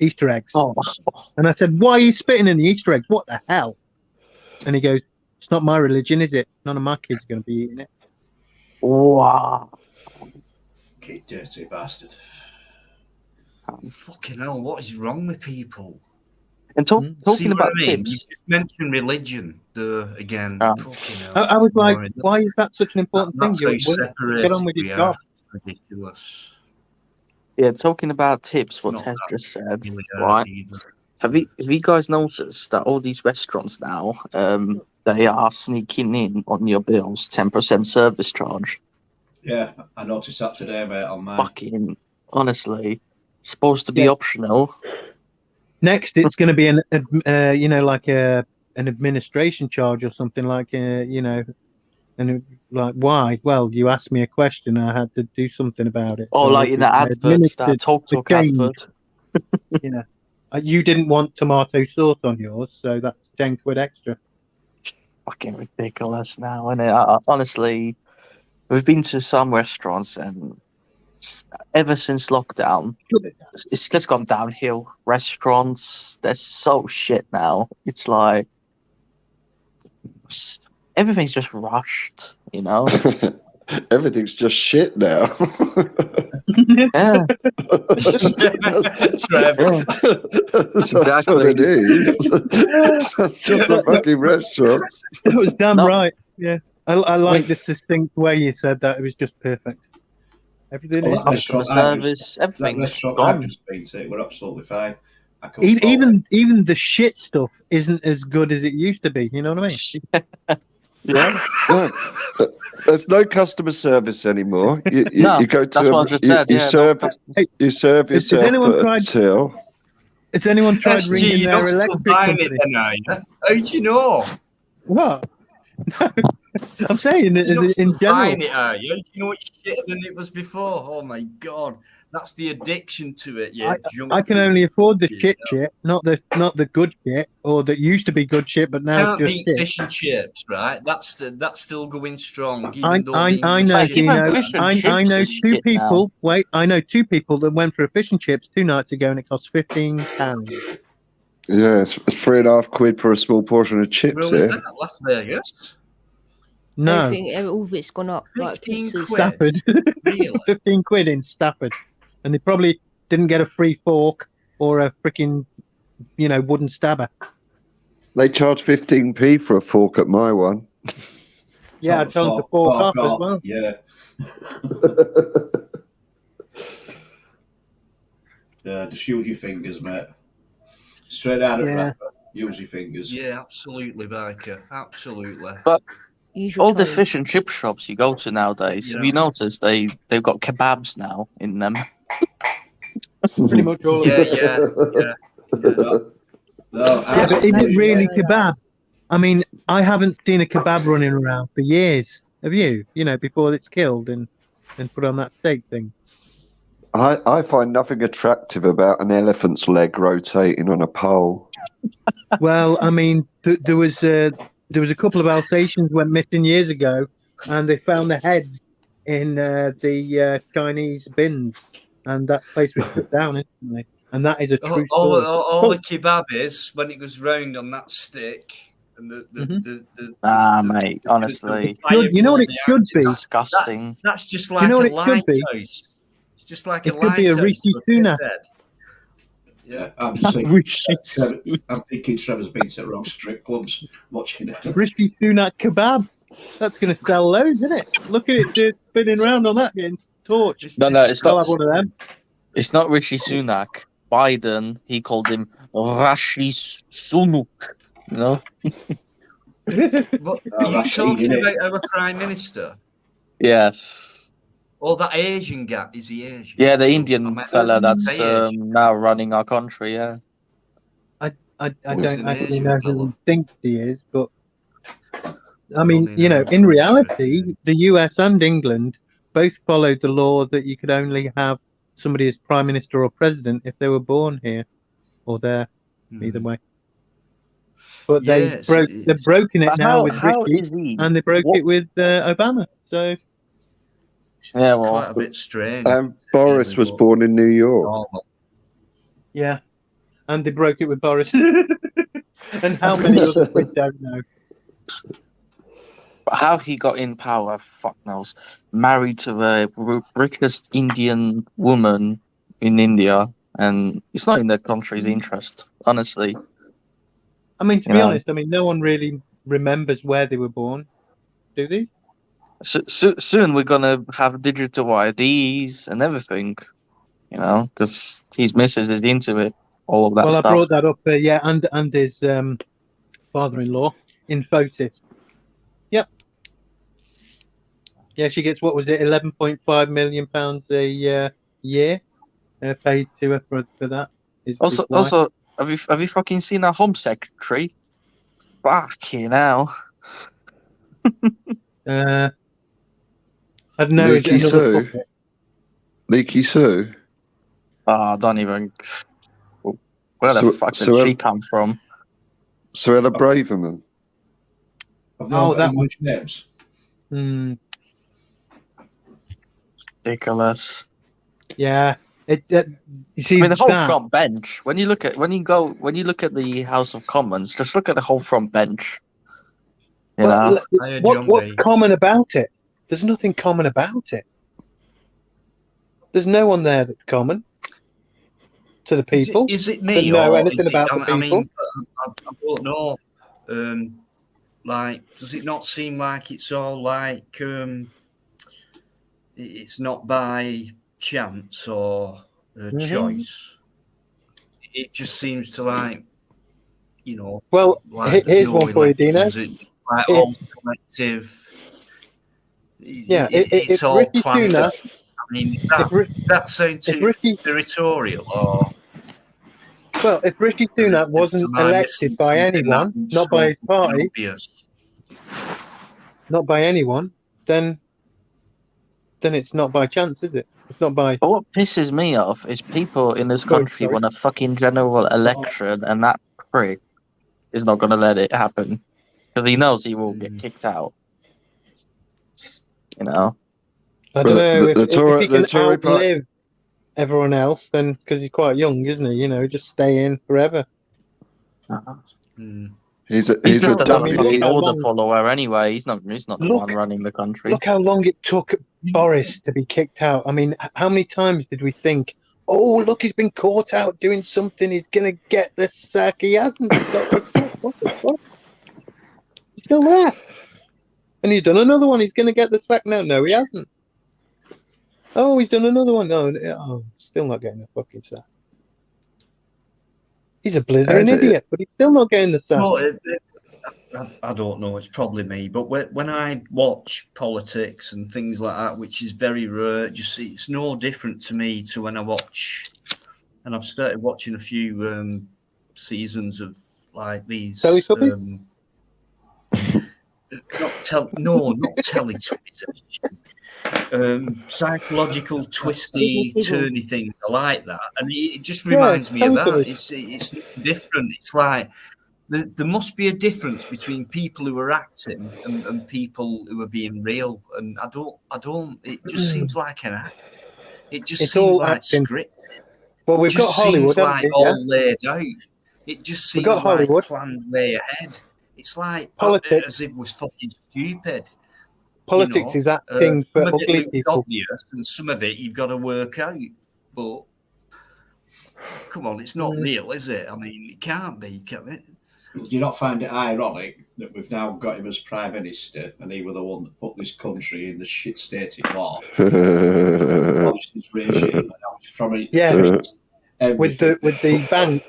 Easter eggs. Oh. And I said, "Why are you spitting in the Easter eggs? What the hell?" And he goes, "It's not my religion, is it? None of my kids are going to be eating it." Wow. You dirty bastard. Fucking hell, what is wrong with people? And See talking what about I mean? tips. You just mentioned religion again. Fucking hell. I was like, Boring. "Why is that such an important thing? That's how You're at work. separated Get on with we your are. job." Ridiculous. Yeah, talking about tips, what not Tess that just said, really right? either. Have you guys noticed that all these restaurants now, they are sneaking in on your bills 10% service charge? Yeah, I noticed that today, mate, on mine. Fucking honestly, supposed to be Yeah. optional. Next, it's going to be an administration charge or something like and like why? Well, you asked me a question, I had to do something about it. Oh, So like in the I adverts, that administered TalkTalk the change. advert. Yeah, you didn't want tomato sauce on yours, so that's 10 quid extra. Fucking ridiculous now, isn't it? Honestly, we've been to some restaurants and ever since lockdown, it's just gone downhill. Restaurants, they're so shit now. It's like everything's just rushed, you know? Everything's just shit now. Yeah. Trevor. That's what it is. It's just a fucking restaurant. That was damn No. right. Yeah, I like the distinct way you said that. It was just perfect. Everything Well, is that Customer restaurant I've service, just, that everything's restaurant I've gone. just been to, we're absolutely fine. I couldn't even the shit stuff isn't as good as it used to be. You know what I mean? Yeah. No, there's no customer service anymore. You No, go to that's what I just said. you Yeah, no serve customer- you serve Has yourself anyone at a tried- till. Has anyone tried SG, ringing you're their not still electric buying company? it then, are you? How do you know? What? No, I'm saying You're not in still general. buying it, are you? Do you know it's shitter than it was before? Oh my god, that's the addiction to it. Yeah, I can only afford the shit, not the good shit, or that used to be good shit, but now Can't it's beat just shit. fish and chips, right? That's still going strong. I Even though the know, English Dino. fish and I chips know is two shit people. Wait, I know two people that went for a fish and chips 2 nights ago, and it cost £15. Yeah, it's £3.50 for a small portion of chips Where was here. that? Las Vegas. No, All of it's gone up. Like 15 pizzas. quid. Stafford. Really? 15 quid in Stafford, and they probably didn't get a free fork or a freaking, wooden stabber. They charge 15p for a fork at my one. Yeah, I told them to fork off as well. Yeah. Just use your fingers, mate. Straight out of Yeah. wrapper. Use your fingers. Yeah, absolutely, Biker. Absolutely. But Use your all the tongue. fish and chip shops you go to nowadays, have you noticed they've got kebabs now in them? Pretty much all of Yeah, it. yeah. No, Yeah, but is it really Yeah. kebab? I mean, I haven't seen a kebab running around for years. Have you? Before it's killed and put on that steak thing. I find nothing attractive about an elephant's leg rotating on a pole. Well, I mean, there was a couple of Alsatians went missing years ago, and they found the heads in the Chinese bins, and that place was shut down instantly. And that is a true story. All the kebab is when it goes round on that stick, and mate, honestly. You know what it should be? Disgusting. That's just Do like you know a what it should be? lighthouse. It's just like It a could be a lighthouse. Rishi to a piss Sunak. head. Yeah, I'm just thinking. I'm thinking Trevor's been to the wrong strip clubs watching it. Rishi Sunak kebab. That's going to sell loads, isn't it? Look at it spinning around on that, getting torched. No, it's I'll not. have one of them. It's not Rishi Sunak. Biden, he called him Rashi Sunuk. You know? What, are you talking about our Prime Minister? Yes. Oh, that Asian guy. Is he Asian? Yeah, the Indian fella that's Asian. now running our country, yeah. I don't an actually Asian know fella. who he thinks he is, but I mean, you know, in reality, the US and England both followed the law that you could only have somebody as prime minister or president if they were born here or there, either way. But they've broken it But now with how Rishi, is he? and they broke it with Obama. So It's yeah, well, quite a bit strange. Boris was born in New York. yeah, and they broke it with Boris. And how many others we don't know. But how he got in power, fuck knows. Married to a richest Indian woman in India, and it's not in their country's interest, honestly. I mean, to be honest, I mean, no one really remembers where they were born, do they? Soon we're gonna have digital IDs and everything, you know, because his missus is into it, all of that well, stuff. I brought that up, yeah, and his father-in-law, Infosys. Yep. Yeah, she gets, what was it, £11.5 million a year paid to her for that. Also, have you fucking seen our Home Secretary? Fucking hell. I don't know. Is it Leaky another Sue? puppet? Leaky Sue? Oh, don't even. Where the fuck did she come from? Suella Braverman. Oh, that one. Names. Ridiculous. Yeah. You see, I mean, the whole front bench. When you look at the House of Commons, just look at the whole front bench. You know? What's common about it? There's nothing common about it. There's no one there that's common to the people. Is it me? That know or anything is it, about the I people? mean, I don't know. Like, does it not seem like it's all like it's not by chance or choice? It just seems to like, you know. Well, like here's one for you, Dino. Like all selective. Yeah, it's all Rishi planned. Sunak, I mean, that sounds too territorial, or. Well, if Rishi Sunak wasn't elected by anyone, not by his party, not by anyone, then it's not by chance, is it? It's not by. But what pisses me off is people in this country want a fucking general election, and that prick is not going to let it happen because he knows he will get kicked out. You know. I don't know if he can outlive everyone else, then because he's quite young, isn't he? You know, just stay in forever. He's just a fucking order follower anyway. He's not the one running the country. Look how long it took Boris to be kicked out. I mean, how many times did we think, oh, look, he's been caught out doing something. He's going to get the sack. He hasn't. What the fuck? He's still there. And he's done another one. He's going to get the sack now. No, he hasn't. Oh, he's done another one. No, still not getting the fucking sack. He's a blithering idiot, but he's still not getting the sack. Well, I don't know. It's probably me. But when I watch politics and things like that, which is very rare, it's no different to me to when I watch. And I've started watching a few seasons of like these. Not Teletubbies. psychological, twisty, turny things. I like that, and it just Yeah, reminds me of that. totally. It's different. It's like there must be a difference between people who are acting and people who are being real. And I don't. It just seems like an act. It just It's seems all like acting. script. Well, we've It got just Hollywood, seems haven't like we? all Yeah, laid out. It just we've got seems like Hollywood. planned way ahead. It's like Politics. as if it was fucking stupid. Politics is acting Some for of it ugly looks people. obvious, and some of it you've got to work out. But come on, it's not real, is it? I mean, it can't be, can it? Do you not find it ironic that we've now got him as Prime Minister and he was the one that put this country in the shit state it was? Obviously, his regime from it. Yeah, with the bank,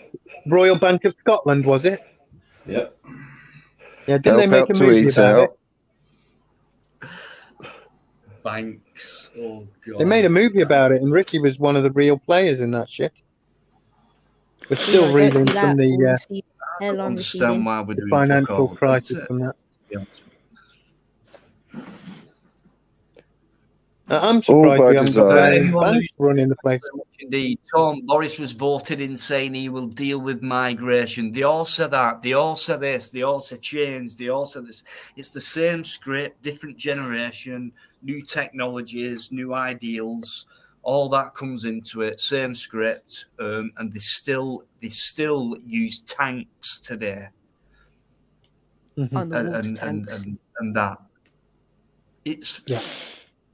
Royal Bank of Scotland, was it? Yeah. Yeah, didn't they make a movie about it? Banks. Oh god. They made a movie about it, and Ricky was one of the real players in that shit. We're still don't reeling do from that. We'll the receive airline Understand receiving. why we're doing financial fuck all, crisis that's it. from that. Yeah. I'm All surprised by we haven't got design. a Anyone bank who's running the place. indeed, Tom Boris was voted in saying he will deal with migration. They all said that. They all said this. They all said change. They all said this. It's the same script, different generation, new technologies, new ideals. All that comes into it. Same script, and they still use tanks today. On the water tanks. And that it's. Yeah.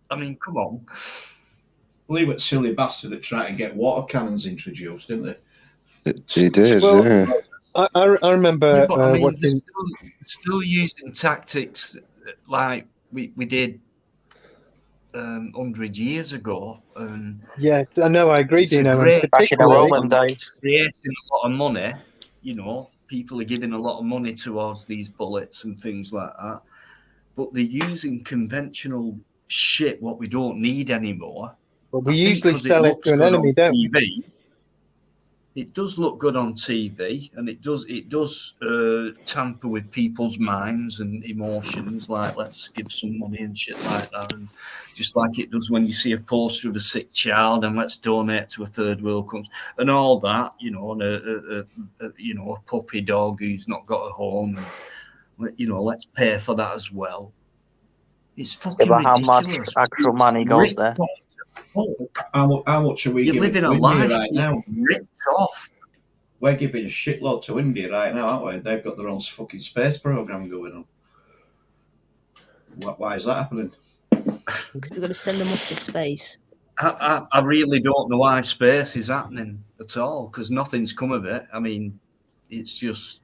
I mean, come on. Leave it silly bastard that tried to get water cannons introduced, didn't they? He did, Well, yeah. I remember Yeah, but I mean, watching. they're still using tactics like we did 100 years ago. Yeah, I know. I agree, It's a Dino. great And Back in the particularly, Roman days. creating a lot of money. You know, people are giving a lot of money towards these bullets and things like that. But they're using conventional shit what we don't need anymore. but we I think usually 'cause sell it looks to an good enemy, on don't we? TV. It does look good on TV, and it does tamper with people's minds and emotions. Like, let's give some money and shit like that, and just like it does when you see a poster of a sick child, and let's donate to a third world country and all that. You know, and a puppy dog who's not got a home, and let's pay for that as well. It's fucking But how much ridiculous. actual money goes there? How much are we You're giving living to a India life right now? ripped off. We're giving a shitload to India right now, aren't we? They've got their own fucking space program going on. Why is that happening? Because we're going to send them off to space. I really don't know why space is happening at all, because nothing's come of it. I mean, it's just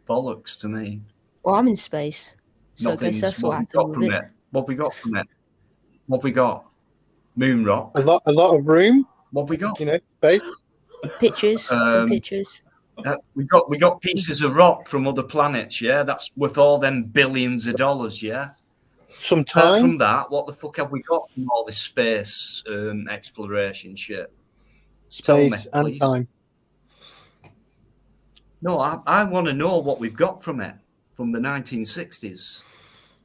bollocks to me. Well, I'm in space. So I guess Nothing's that's what what we got happened from with it. What we got from it? What we got? Moon rock. A lot of room. What we got? You know, space. Pictures, some pictures. We got pieces of rock from other planets. Yeah, that's worth all them billions of dollars. Yeah. Some Apart time. from that, what the fuck have we got from all this space exploration shit? Space Tell me, and time. No, I want to know what we've got from it, from the 1960s.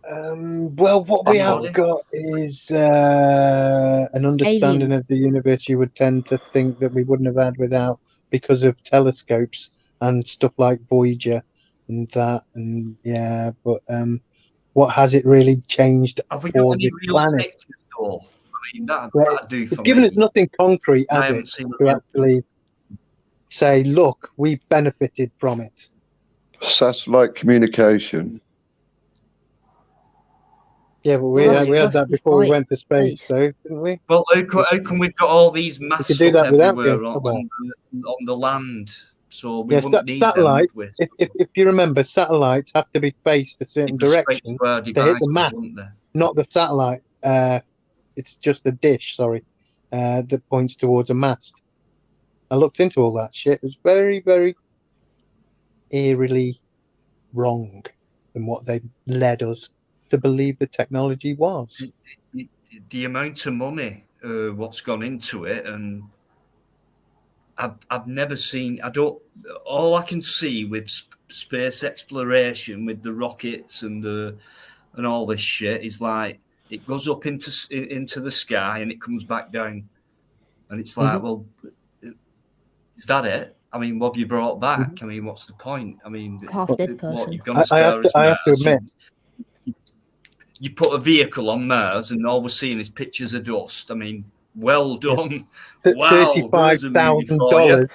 Well, what we Anybody? have got is an understanding of the universe you would tend to think that we wouldn't have had without, because of telescopes and stuff like Voyager and that. And yeah, but what has it really changed Have we got for any the real planet? pictures, though? I mean, that'd do It's for given me. us nothing concrete, I has haven't it, seen to it. actually say, look, we benefited from it. Satellite communication. Yeah, but we had that before we went to space, though, didn't we? Well, how come we've got all these masts could do up that without everywhere being on the land? So we Yes, wouldn't need satellite. them, would we? If you remember, satellites have to be faced a certain They'd go straight direction to our to hit devices, the map, wouldn't they? not the satellite. It's just a dish, that points towards a mast. I looked into all that shit. It was very, very eerily wrong than what they led us to believe the technology was. The amount of money, what's gone into it, and I've never seen. All I can see with space exploration, with the rockets and all this shit, is like it goes up into the sky and it comes back down, and it's like, well, is that it? I mean, what have you brought back? I mean, what's the point? I mean, Half dead person. what, you've gone as I have far to, as I have to Mars. admit, You put a vehicle on Mars, and all we're seeing is pictures of dust. I mean, well done. that Wow, there's a movie for you. $35,000.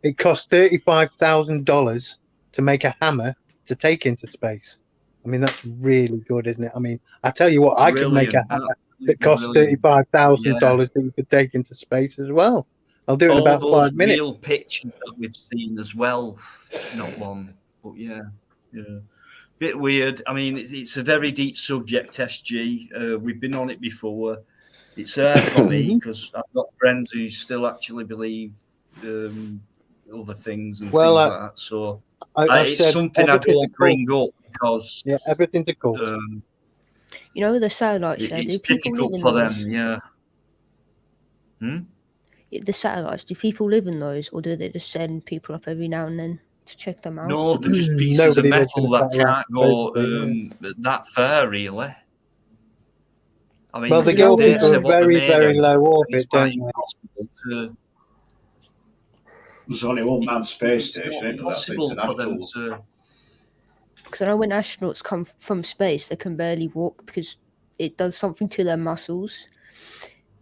It cost $35,000 to make a hammer to take into space. I mean, that's really good, isn't it? I mean, I tell you what, I could make a hammer that costs $35,000 that you could take into space as well. I'll do it in All about those 5 minutes. real pictures that we've seen as well. Not one, but yeah. Bit weird. I mean, it's a very deep subject, SG. We've been on it before. It's hard for me because I've got friends who still actually believe other things and things like that. So it's something I don't bring up because everything's a cult. You know the satellites. It's do people difficult live in for those? them. The satellites. Do people live in those, or do they just send people up every now and then to check them out? No, they're just pieces of metal that can't go that far, really. I mean, well, they go into a very, very low orbit, don't they? There's only one manned space station, It's isn't it? That's possible for them international. to. Because I know when astronauts come from space, they can barely walk because it does something to their muscles.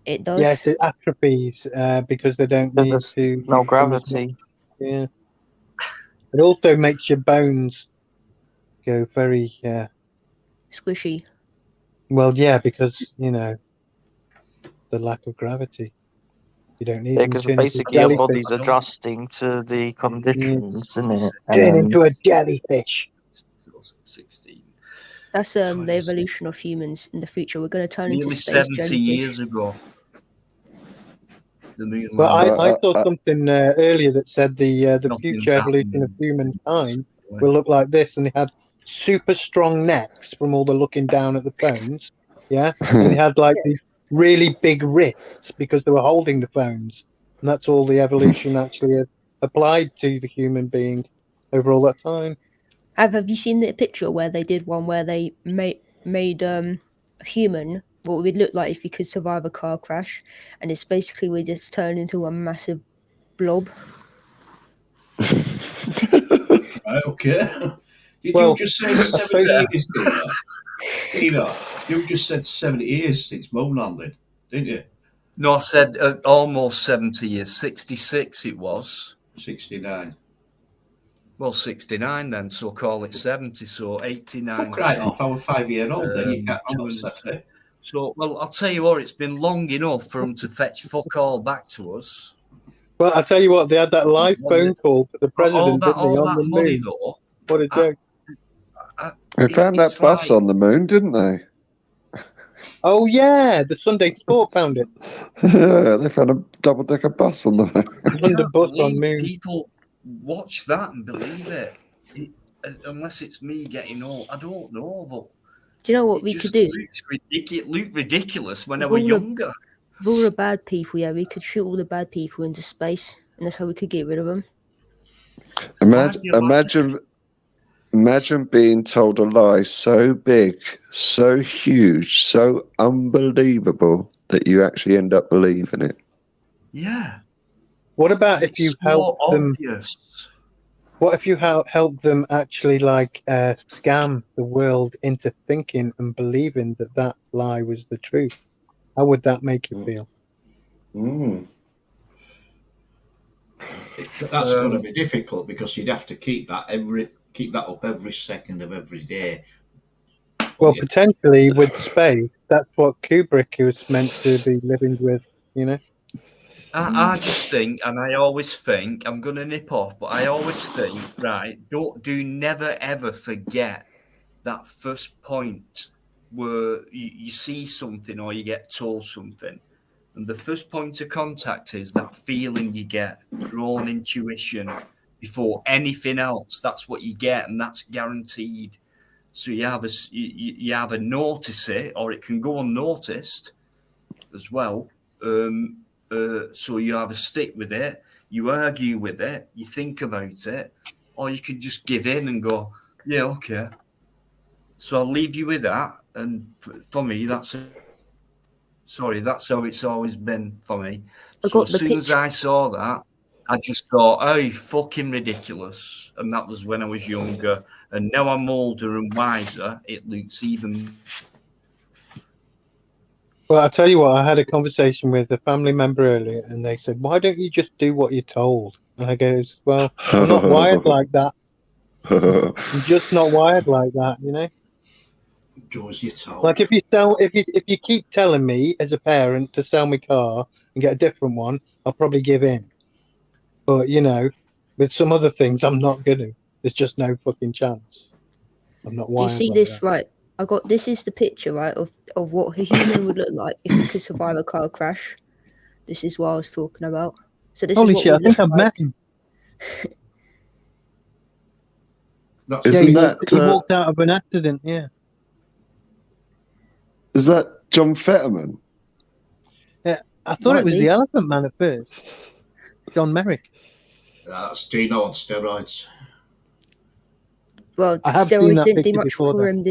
It does. Yes, it atrophies because they don't need to. No gravity. Yeah. It also makes your bones go very squishy. Well, yeah, because the lack of gravity. You don't need. Yeah, because basically your body's adjusting to the conditions, isn't it? Turn into a jellyfish. 16. That's the evolution of humans in the future. We're going to turn Nearly into space 70 jellyfish. years ago. Well, I saw something earlier that said the future evolution of humankind will look like this, and they had super strong necks from all the looking down at the phones, and they had like these really big wrists because they were holding the phones, and that's all the evolution actually applied to the human being over all that time. Have you seen the picture where they did one where they made a human what it would look like if you could survive a car crash, and it's basically we just turned into a massive blob. Okay. Did you just say 70 years, Dino? You just said 70 years since moon landing, didn't you? No, I said almost 70 years. 66 it was. 69. Well, 69 then, so call it 70, so 89. Fuck right off, I was 5-year-old then, you can't, I'm not 70. So, well, I'll tell you what, it's been long enough for them to fetch fuck all back to us. Well, I'll tell you what, they had that live phone call to the president, didn't they, on the money, moon? Though, what a joke. They found that bus on the moon, didn't they? Oh, yeah, the Sunday Sport found it. Yeah, they found a double-decker bus on the moon. Bus on moon. People watch that and believe it. Unless it's me getting old. I don't know, but... Do you know what we could do? It looked ridiculous when I was younger. With all the bad people, we could shoot all the bad people into space, and that's how we could get rid of them. Imagine being told a lie so big, so huge, so unbelievable that you actually end up believing it. Yeah. What about if you help them? What if you help them actually scam the world into thinking and believing that lie was the truth? How would that make you feel? That's going to be difficult because you'd have to keep that up every second of every day. Well, potentially with space, that's what Kubrick was meant to be living with, I just think, and I always think, I'm going to nip off, but I always think, right, never ever forget that first point where you see something or you get told something. And the first point of contact is that feeling you get, your own intuition before anything else. That's what you get, and that's guaranteed. So you either notice it or it can go unnoticed as well. So you either stick with it, you argue with it, you think about it, or you can just give in and go, yeah, okay. So I'll leave you with that. And for me, that's how it's always been for me. I So got as the soon as picture. I saw that, I just thought, oh, fucking ridiculous. And that was when I was younger. And now I'm older and wiser. It looks even. Well, I'll tell you what, I had a conversation with a family member earlier and they said, why don't you just do what you're told? And I goes, well, I'm not wired like that. I'm just not wired like that, you know? Do as you're told. Like if you keep telling me as a parent to sell my car and get a different one, I'll probably give in. But you know, with some other things, I'm not gonna. There's just no fucking chance. I'm not Do you wired see like this that. right? This is the picture, right, of what a human would look like if we could survive a car crash. This is what I was talking about. So this Holy is what shit! I we think look I've like. met him. That's Yeah, Isn't that he walked out of an accident. Yeah. is that John Fetterman? Yeah, I thought Might it was be. the Elephant Man at first. John Merrick. That's Dino on steroids. Well, I have seen steroids that didn't do picture much before. for him.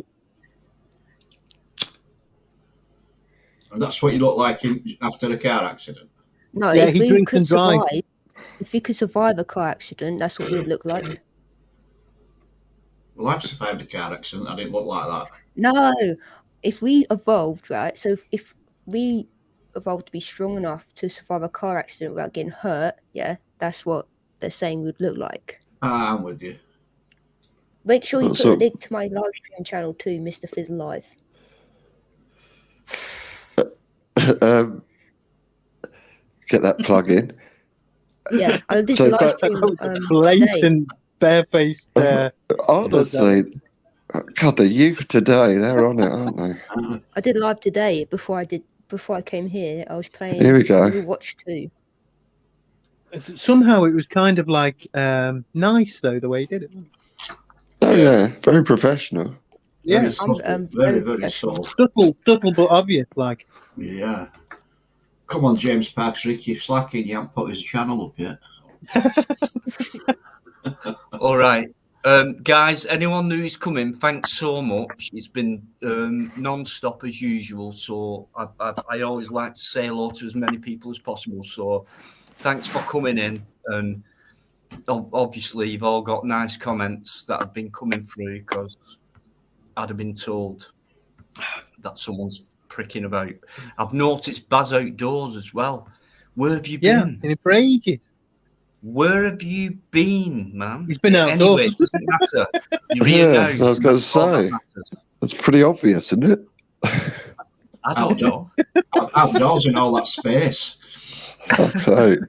And that's what you look like after a car accident. No, Yeah, if he we drinks could and drives. survive, if we could survive a car accident, that's what we'd look like. Well, I've survived a car accident. I didn't look like that. No, if we evolved, right? So if we evolved to be strong enough to survive a car accident without getting hurt, yeah, that's what they're saying we'd look like. I'm with you. Make sure you put So- a link to my live stream channel too, Mr. Fizz Live. Get that plug in. Yeah, I did So the live back- stream today. Blatant barefaced. Honestly, God, the youth today, they're on it, aren't they? I did live today before I came here. I was playing Here we go. Overwatch 2. Somehow it was kind of like nice though the way he did it. Oh yeah, very professional. Yeah, Very subtle. Very, very professional. subtle. subtle but obvious. Like Yeah. Come on, James Parks, Rick, you're slacking. You haven't put his channel up yet. All right. Guys, anyone who's coming, thanks so much. It's been non-stop as usual, so I always like to say hello to as many people as possible. So thanks for coming in, and obviously you've all got nice comments that have been coming through because I'd have been told that someone's pricking about. I've noticed Baz outdoors as well. Where have you been? Yeah, for ages. Where have you been, man? He's been outdoors. Anyway, it doesn't matter. You're here now. I was going to That's all that say. matters. That's pretty obvious, isn't it? I don't know. Outdoors in all that space. That's right.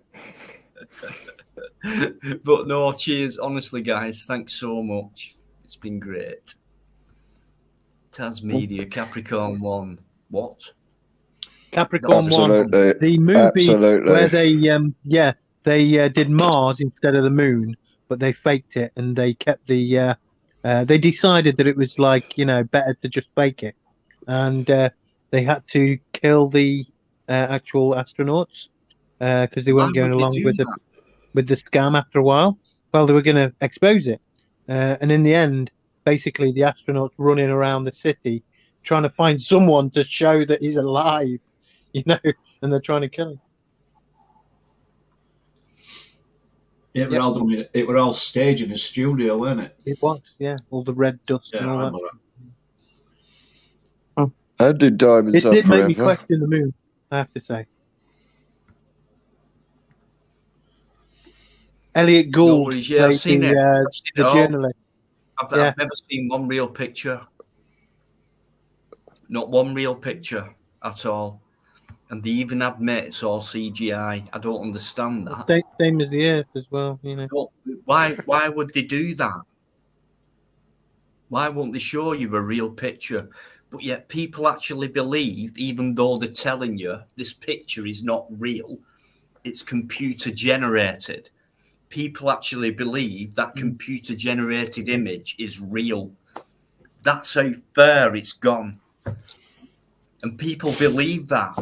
But no, cheers. Honestly, guys, thanks so much. It's been great. Taz Media, Capricorn 1. What? Capricorn Absolutely. 1, the movie Absolutely. where they did Mars instead of the moon, but they faked it and they kept the they decided that it was like, you know, better to just fake it, and they had to kill the actual astronauts because they weren't Why going would they along do with the scam after a while. Well, they were going to expose it, and in the end, basically the astronauts running around the city trying to find someone to show that he's alive, you know, and they're trying to kill him. It were all done. It were all staged in the studio, weren't it? It was, yeah, all the red dust Yeah, and I all that. remember that. How did Diamonds It Up did make me Forever? question the moon, I have to say. Elliot No Gould worries. Yeah, I've played seen it. I've seen it the all. journalist. I've never seen one real picture. Not one real picture at all. And they even admit it's all CGI. I don't understand that. Same as the Earth as well, you know. Why would they do that? Why won't they show you a real picture? But yet people actually believe, even though they're telling you this picture is not real, it's computer generated. People actually believe that computer generated image is real. That's how far it's gone. And people believe that.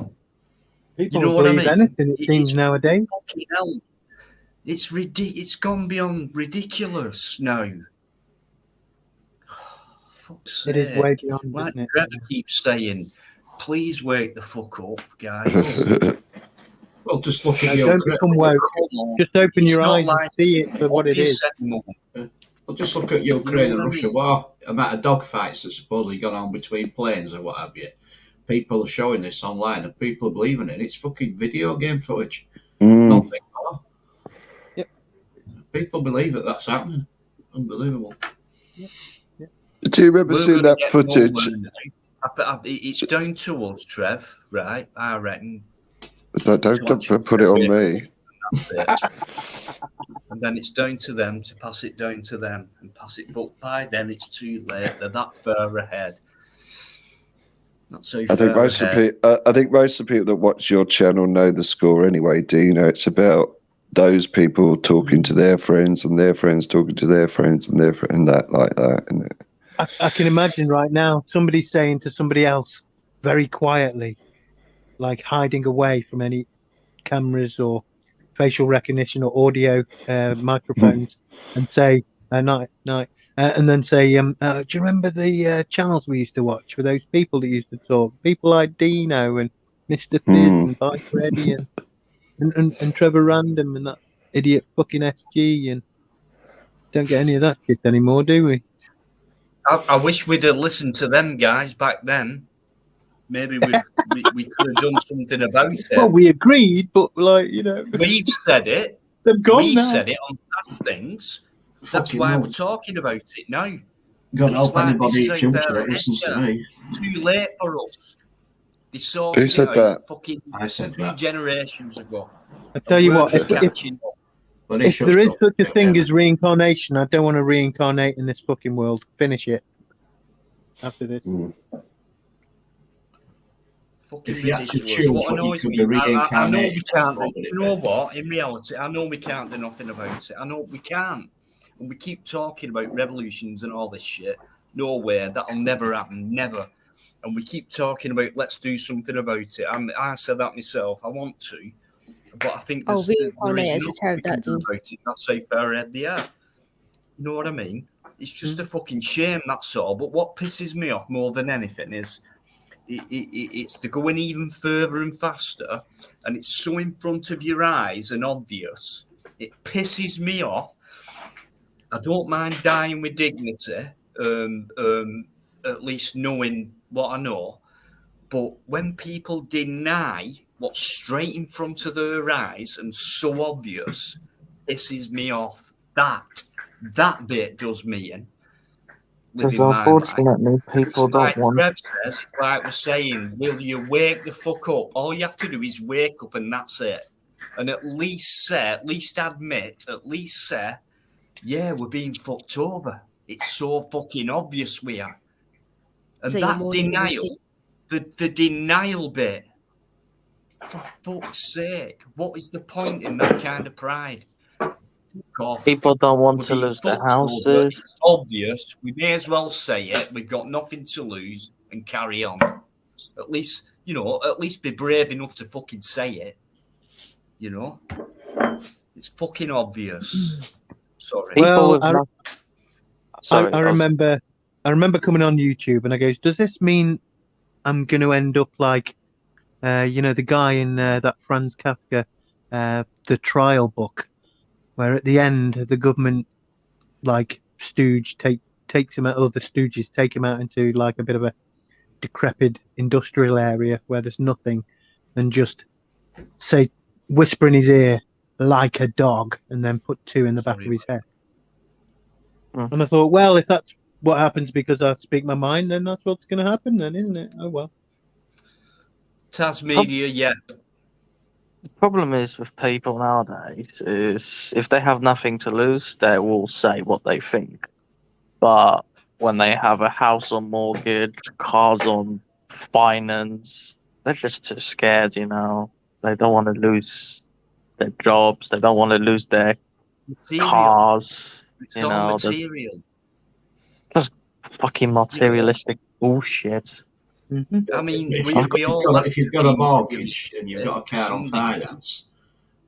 People You know will what I believe mean? anything, it seems, nowadays. Fucking hell. It's gone beyond ridiculous now. Fuck's It is way sake. beyond, Like isn't it? Trevor keeps saying, please wake the fuck up, guys. Well, just look at No, your don't become woke. Come on. Just open It's your not eyes and like see it for what it obvious is. anymore. Well, just look at Ukraine and Russia war. Amount of dogfights that supposedly gone on between planes and what have you. People are showing this online and people are believing it. And it's fucking video game footage. Nothing more. Yep. People believe that that's happening. Unbelievable. Yep. Do you remember We're seeing gonna that get footage? normal now. It's down to us, Trev, right? I reckon. Don't put it on me. And then it's down to them to pass it down to them and pass it. But by then it's too late. They're that far ahead. Not so far I think most ahead. of the people that watch your channel know the score anyway. Do you know it's about those people talking to their friends and their friends talking to their friends and their friend that like that, isn't it? I can imagine right now somebody saying to somebody else very quietly, like hiding away from any cameras or facial recognition or audio microphones, and say night, and then say, do you remember the channels we used to watch with those people that used to talk? People like Dino and Mr. Fizz and Bikereddie and Trevor Random and that idiot fucking SG, and don't get any of that shit anymore, do we? I wish we'd have listened to them guys back then. Maybe we could have done something about it. Well, we agreed, but like, you know, we've said it. They've gone We've now. said it on past things. That's Fucking why hell. we're talking about it now. Got to help anybody this is eat how filter far that listens to me. Too late for us. They sorted Who said it out that? fucking I said 2 that. generations ago. I tell you what, if catching up. there is such a thing as reincarnation, I don't want to reincarnate in this fucking world. Finish it after this. Fucking If you had to ridiculous. choose What what you annoys could me, be I know reincarnated, we can't. what would it You know be? what? In reality, I know we can't do nothing about it. I know we can't. And we keep talking about revolutions and all this shit. No way. That'll never happen. Never. And we keep talking about let's do something about it. I said that myself. I want to. But I think there is reincarnate as a nothing we can do pterodactyl. about it. That's how far ahead they are. You know what I mean? It's just a fucking shame, that's all. But what pisses me off more than anything is it's they're going even further and faster, and it's so in front of your eyes and obvious. It pisses me off. I don't mind dying with dignity, at least knowing what I know. But when people deny what's straight in front of their eyes and so obvious, pisses me off. That bit does me in. Because unfortunately, people It's don't like want. Trev says, it's like we're saying, will you wake the fuck up? All you have to do is wake up and that's it. And at least admit, yeah, we're being fucked over. It's so fucking obvious we are. And So that denial, the denial bit, for fuck's sake, what is the point in that kind of pride? People don't want to lose their houses. It's obvious. We may as well say it. We've got nothing to lose and carry on. At least be brave enough to fucking say it. You know? It's fucking obvious. Sorry. Well, I remember coming on YouTube and I goes, does this mean I'm going to end up like, the guy in that Franz Kafka, the trial book, where at the end the government, like stooge takes him out, or the stooges take him out into like a bit of a decrepit industrial area where there's nothing, and just whisper in his ear like a dog, and then put 2 in the back of his head. And I thought, well, if that's what happens because I speak my mind, then that's what's going to happen, then, isn't it? Oh well. Tasmedia, yeah. The problem is with people nowadays is if they have nothing to lose, they will say what they think. But when they have a house on mortgage, cars on finance, they're just too scared, you know. They don't want to lose their jobs. They don't want to lose their cars. It's you all know, material. Just fucking materialistic bullshit. I mean, if you've got a mortgage and you've got a car on finance,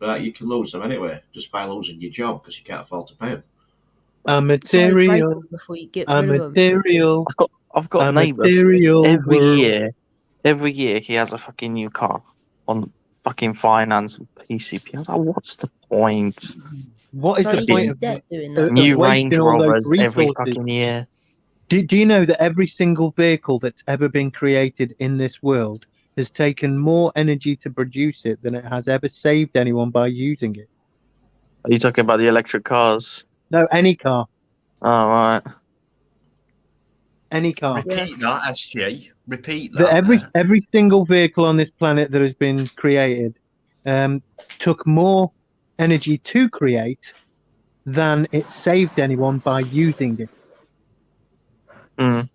right, you can lose them anyway just by losing your job because you can't afford to pay them. A So you break material, them before you get a rid of them. material, I've got a neighbours. material Every world. year he has a fucking new car on fucking finance and PCP. I was like, what's the point? What is Don't the you point get of, debt doing that? New Range wasting all those Rovers every resources? fucking year. Do you know that every single vehicle that's ever been created in this world has taken more energy to produce it than it has ever saved anyone by using it? Are you talking about the electric cars? No, any car. Oh, right. Any car. Repeat that, SG. Repeat That that. every single vehicle on this planet that has been created took more energy to create than it saved anyone by using it. Mm.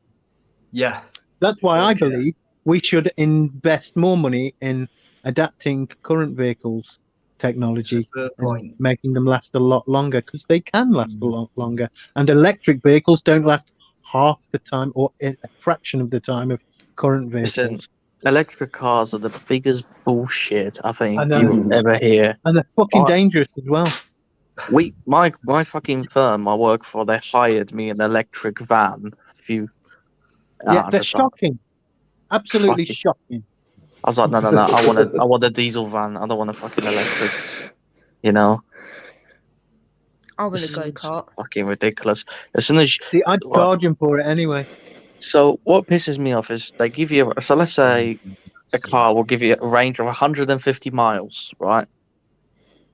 Yeah. That's why I Okay. believe we should invest more money in adapting current vehicles technology It's a fair and point. making them last a lot longer, because they can last a lot longer. And electric vehicles don't last half the time or a fraction of the time of current Listen, vehicles. electric cars are the biggest bullshit I I think know. you'll ever hear. And they're fucking I- dangerous as well. My fucking firm I work for, they hired me an electric van a few. Yeah, they're just like, shocking. Absolutely fucking- shocking. I was like, no. I want a diesel van. I don't want a fucking electric. You know, I want this a is go kart. fucking ridiculous. As soon as See, I'd charge them for it anyway. So what pisses me off is they give you. So let's say a car will give you a range of 150 miles, right?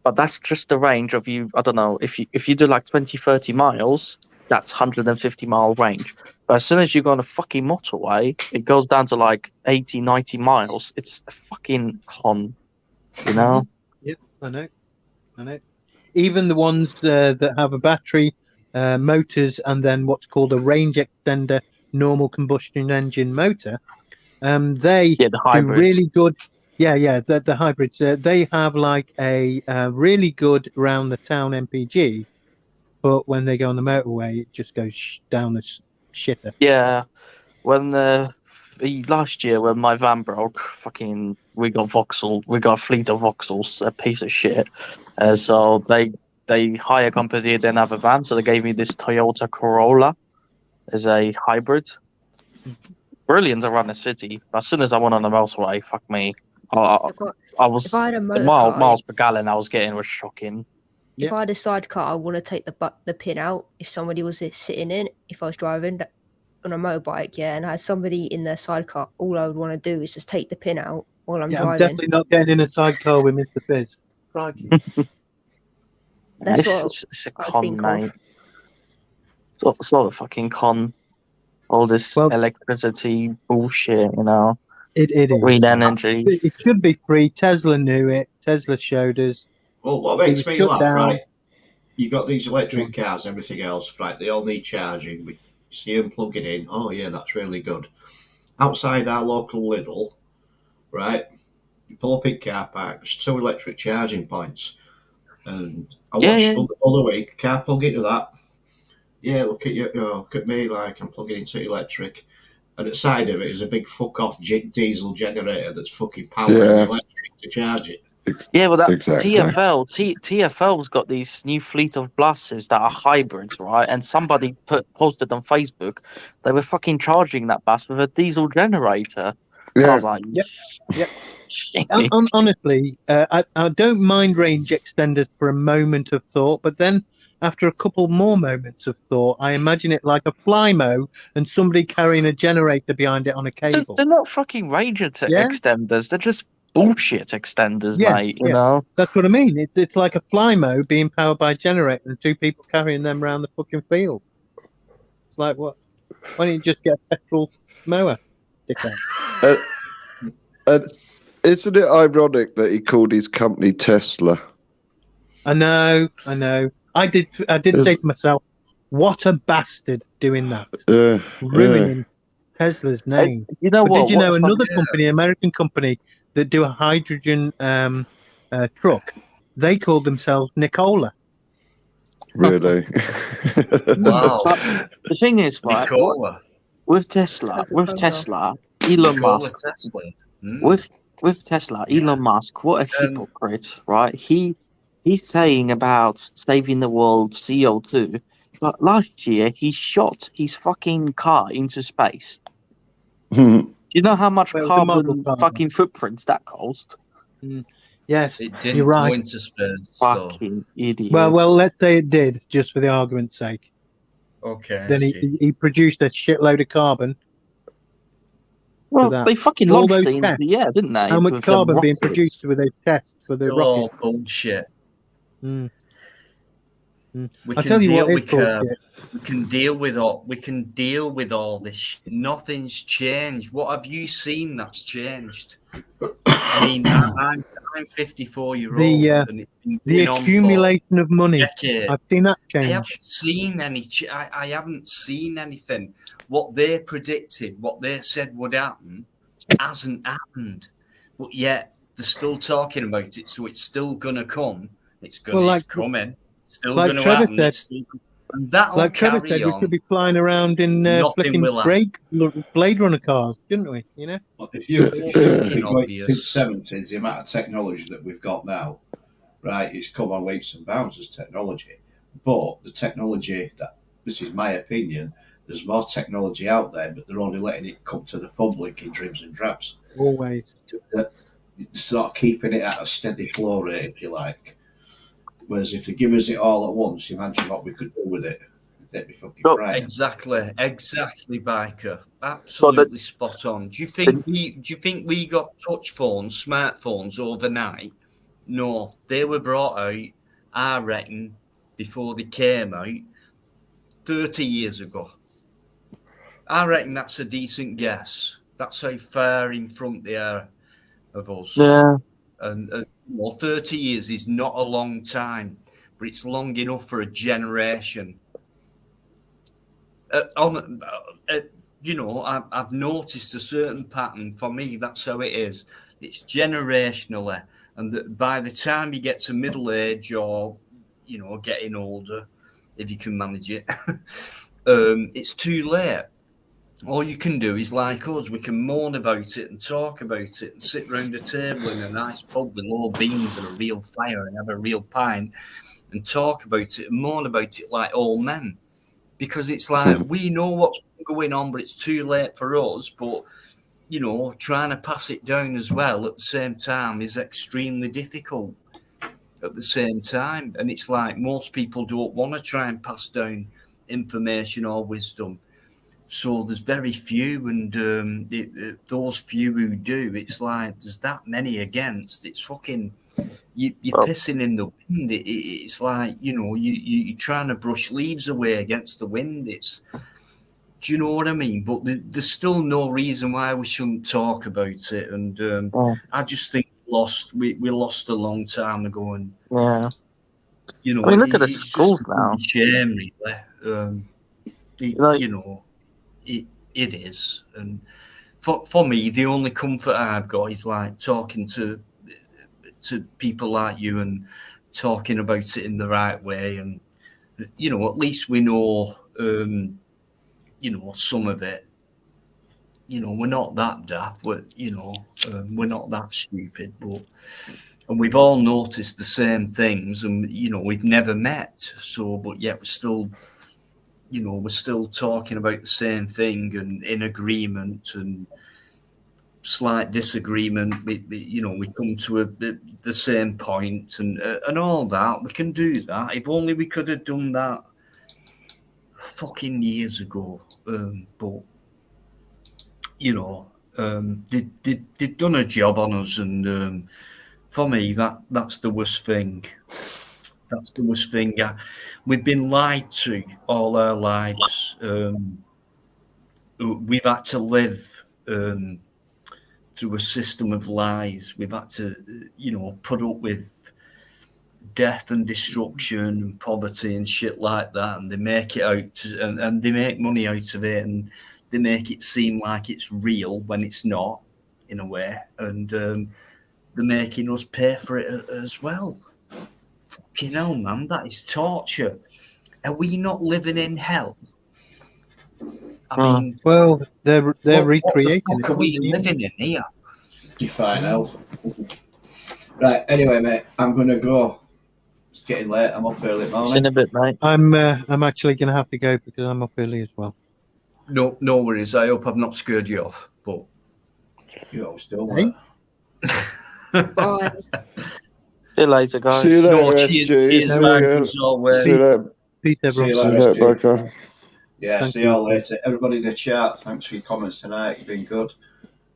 But that's just the range of you. I don't know if you do like 20, 30 miles, that's 150 mile range. But as soon as you go on a fucking motorway, it goes down to like 80, 90 miles. It's a fucking con, you know? Yeah, I know. Even the ones that have a battery, motors, and then what's called a range extender normal combustion engine motor, they the do hybrids. really good. Yeah, the hybrids. They have like a really good round the town MPG, but when they go on the motorway, it just goes down the shitter. Yeah, when last year when my van broke, we got a fleet of Vauxhalls, a piece of shit. So they hire a company, didn't have a van, so they gave me this Toyota Corolla as a hybrid. Brilliant around the city. As soon as I went on the motorway, fuck me, I was If I had a the motor miles per gallon I was getting was shocking. If I had a sidecar, I want to take the pin out. If somebody was sitting in, if I was driving on a motorbike, and I had somebody in their sidecar, all I would want to do is just take the pin out while I'm I'm driving. definitely not getting in a sidecar with Mr. Fizz. Crikey. That's It's a I con, think mate. of. It's not a fucking con. All this electricity bullshit, you know. It is. Green energy. It should be free. Tesla knew it. Tesla showed us. Well, what makes me laugh, down. right? You got these electric cars, everything else, right? They all need charging. We see them plugging in. Oh yeah, that's really good. Outside our local Lidl, right? You pull up in car park. There's 2 electric charging points, and I watched the other week. Car plug into that. Yeah, look at you. Look at me, like I'm plugging into electric. And at the side of it is a big fuck off diesel generator that's fucking powering the electric to charge it. Yeah, well, Exactly. TFL's got these new fleet of buses that are hybrids, right? And somebody posted on Facebook they were fucking charging that bus with a diesel generator. Yeah. I was like, Yep. Honestly, I don't mind range extenders for a moment of thought, but then after a couple more moments of thought, I imagine it like a Flymo and somebody carrying a generator behind it on a cable. They're not fucking range extenders. They're just bullshit extenders, mate. You know. That's what I mean. It's like a Flymo being powered by a generator and 2 people carrying them around the fucking field. It's like, what? Why don't you just get a petrol mower? And isn't it ironic that he called his company Tesla? I know. I did say to myself, what a bastard doing that. Ruining Tesla's name. You know but what? Did you know another company, American company, that do a hydrogen truck, they called themselves Nikola. Really? Wow. The thing is, right, with Tesla, Elon Musk, with Tesla, Elon Musk, what a hypocrite, right? He's saying about saving the world CO2, But last year, he shot his fucking car into space. Hmm. Do you know how much Well, the model carbon carbon. fucking footprints that caused? Yes, It you're didn't right. go into space, though. Fucking idiot. Well, let's say it did, just for the argument's sake. Okay. Then he produced a shitload of carbon. Well, that. they fucking All launched those it into the air, didn't they? How much with them carbon being rockets. produced with those tests for the Still all rocket? bullshit. We I can tell you what deal is with bullshit. we can deal with all this shit. Nothing's changed. What have you seen that's changed? I mean, I'm 54-year-old, and it's been The going on for accumulation of money. decades. I've seen that I change. haven't seen any. I haven't seen anything. What they predicted, what they said would happen, hasn't happened. But yet they're still talking about it, so it's still gonna come. It's coming. Still like gonna Trevor happen. said, It's still, and that'll like Trevor carry said, we on. could be flying around in Nothing flicking will happen. Blade Runner cars, shouldn't we? You know. If you Fucking go to the obvious. 70s, the amount of technology that we've got now, right, it's come on leaps and bounds as technology. But the technology this is my opinion, there's more technology out there, but they're only letting it come to the public in dribs and drabs. Always. Sort of keeping it at a steady flow rate, if you like. Whereas if they give us it all at once, imagine what we could do with it. That'd be fucking frightening. Exactly, Biker. Absolutely spot on. Do you think we got touch phones, smartphones overnight? No, they were brought out, I reckon, before they came out 30 years ago. I reckon that's a decent guess. That's how far in front they are of us. Yeah. And 30 years is not a long time, but it's long enough for a generation. I've noticed a certain pattern. For me, that's how it is. It's generationally, and by the time you get to middle age or getting older, if you can manage it, it's too late. All you can do is like us. We can moan about it and talk about it and sit round a table in a nice pub with low beans and a real fire and have a real pint and talk about it and moan about it like old men. Because it's like we know what's going on, but it's too late for us. But, trying to pass it down as well at the same time is extremely difficult at the same time. And it's like most people don't want to try and pass down information or wisdom. So there's very few, and those few who do, it's like there's that many against. It's fucking, you're pissing in the wind. It's like, you're trying to brush leaves away against the wind. Do you know what I mean? But there's still no reason why we shouldn't talk about it. And I just think we lost a long time ago. And yeah, I mean, look at the schools now. Shame, really. It is, and for me, the only comfort I've got is like talking to people like you and talking about it in the right way, and at least we know, some of it. We're not that daft. We're not that stupid, and we've all noticed the same things, and we've never met, but yet we're still. We're still talking about the same thing and in agreement and slight disagreement. We come to the same point and all that. We can do that. If only we could have done that fucking years ago. But they've done a job on us, and for me, that's the worst thing. That's the worst thing. We've been lied to all our lives. We've had to live through a system of lies. We've had to, put up with death and destruction and poverty and shit like that. And they make it out, and they make money out of it, and they make it seem like it's real when it's not, in a way. And they're making us pay for it as well. Fucking hell, man, that is torture. Are we not living in hell? I mean, well, they're recreating what the fuck it. are we living in here? Define hell. Right, anyway, mate, I'm going to go. It's getting late. I'm up early See you in morning. a bit, mate. I'm actually going to have to go because I'm up early as well. No worries. I hope I've not scared you off, but You always do Hey? that. Bye. See you later, guys. See you later, no, SG. cheers, See man, you as always. See you later. Peace, See everyone. you See you later, later, Stu. Biker. Yeah, Thank see you all you. later. Everybody in the chat, thanks for your comments tonight. You've been good.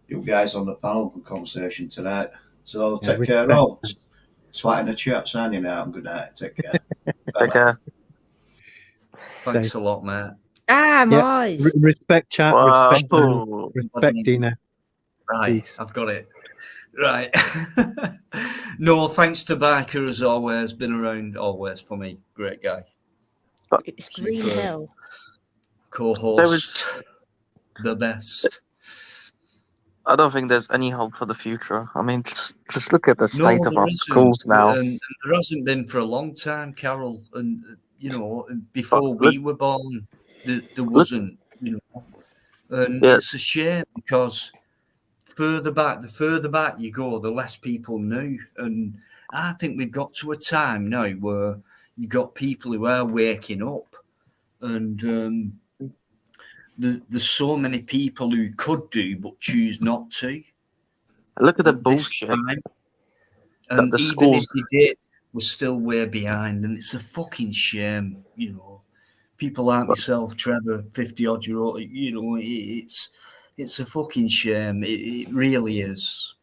You guys on the panel conversation tonight. So Yeah, take care respect. all. Swat in the chat, signing out. Good night. Take care. Take care. Thanks Safe. a lot, mate. Ah, Yeah, my eyes. respect chat, Wow. respect Dino, respect Dino. Right, Peace. I've got it. Right. No, thanks to Biker as always. Been around always for me. Great guy. It's green Superb. hell. Co-host. The best. I don't think there's any hope for the future. I mean, just look at the state No, of there our isn't. schools now. And there hasn't been for a long time, Carol. And, before we were born, there wasn't, And Yeah. it's a shame because the further back you go, the less people knew. And I think we've got to a time now where you've got people who are waking up. And there's so many people who could do but choose not to. Look at the at this bullshit time. that And the even if schools. they did, we're still way behind. And it's a fucking shame, People like myself, Trevor, 50-odd year old, it's a fucking shame. It really is,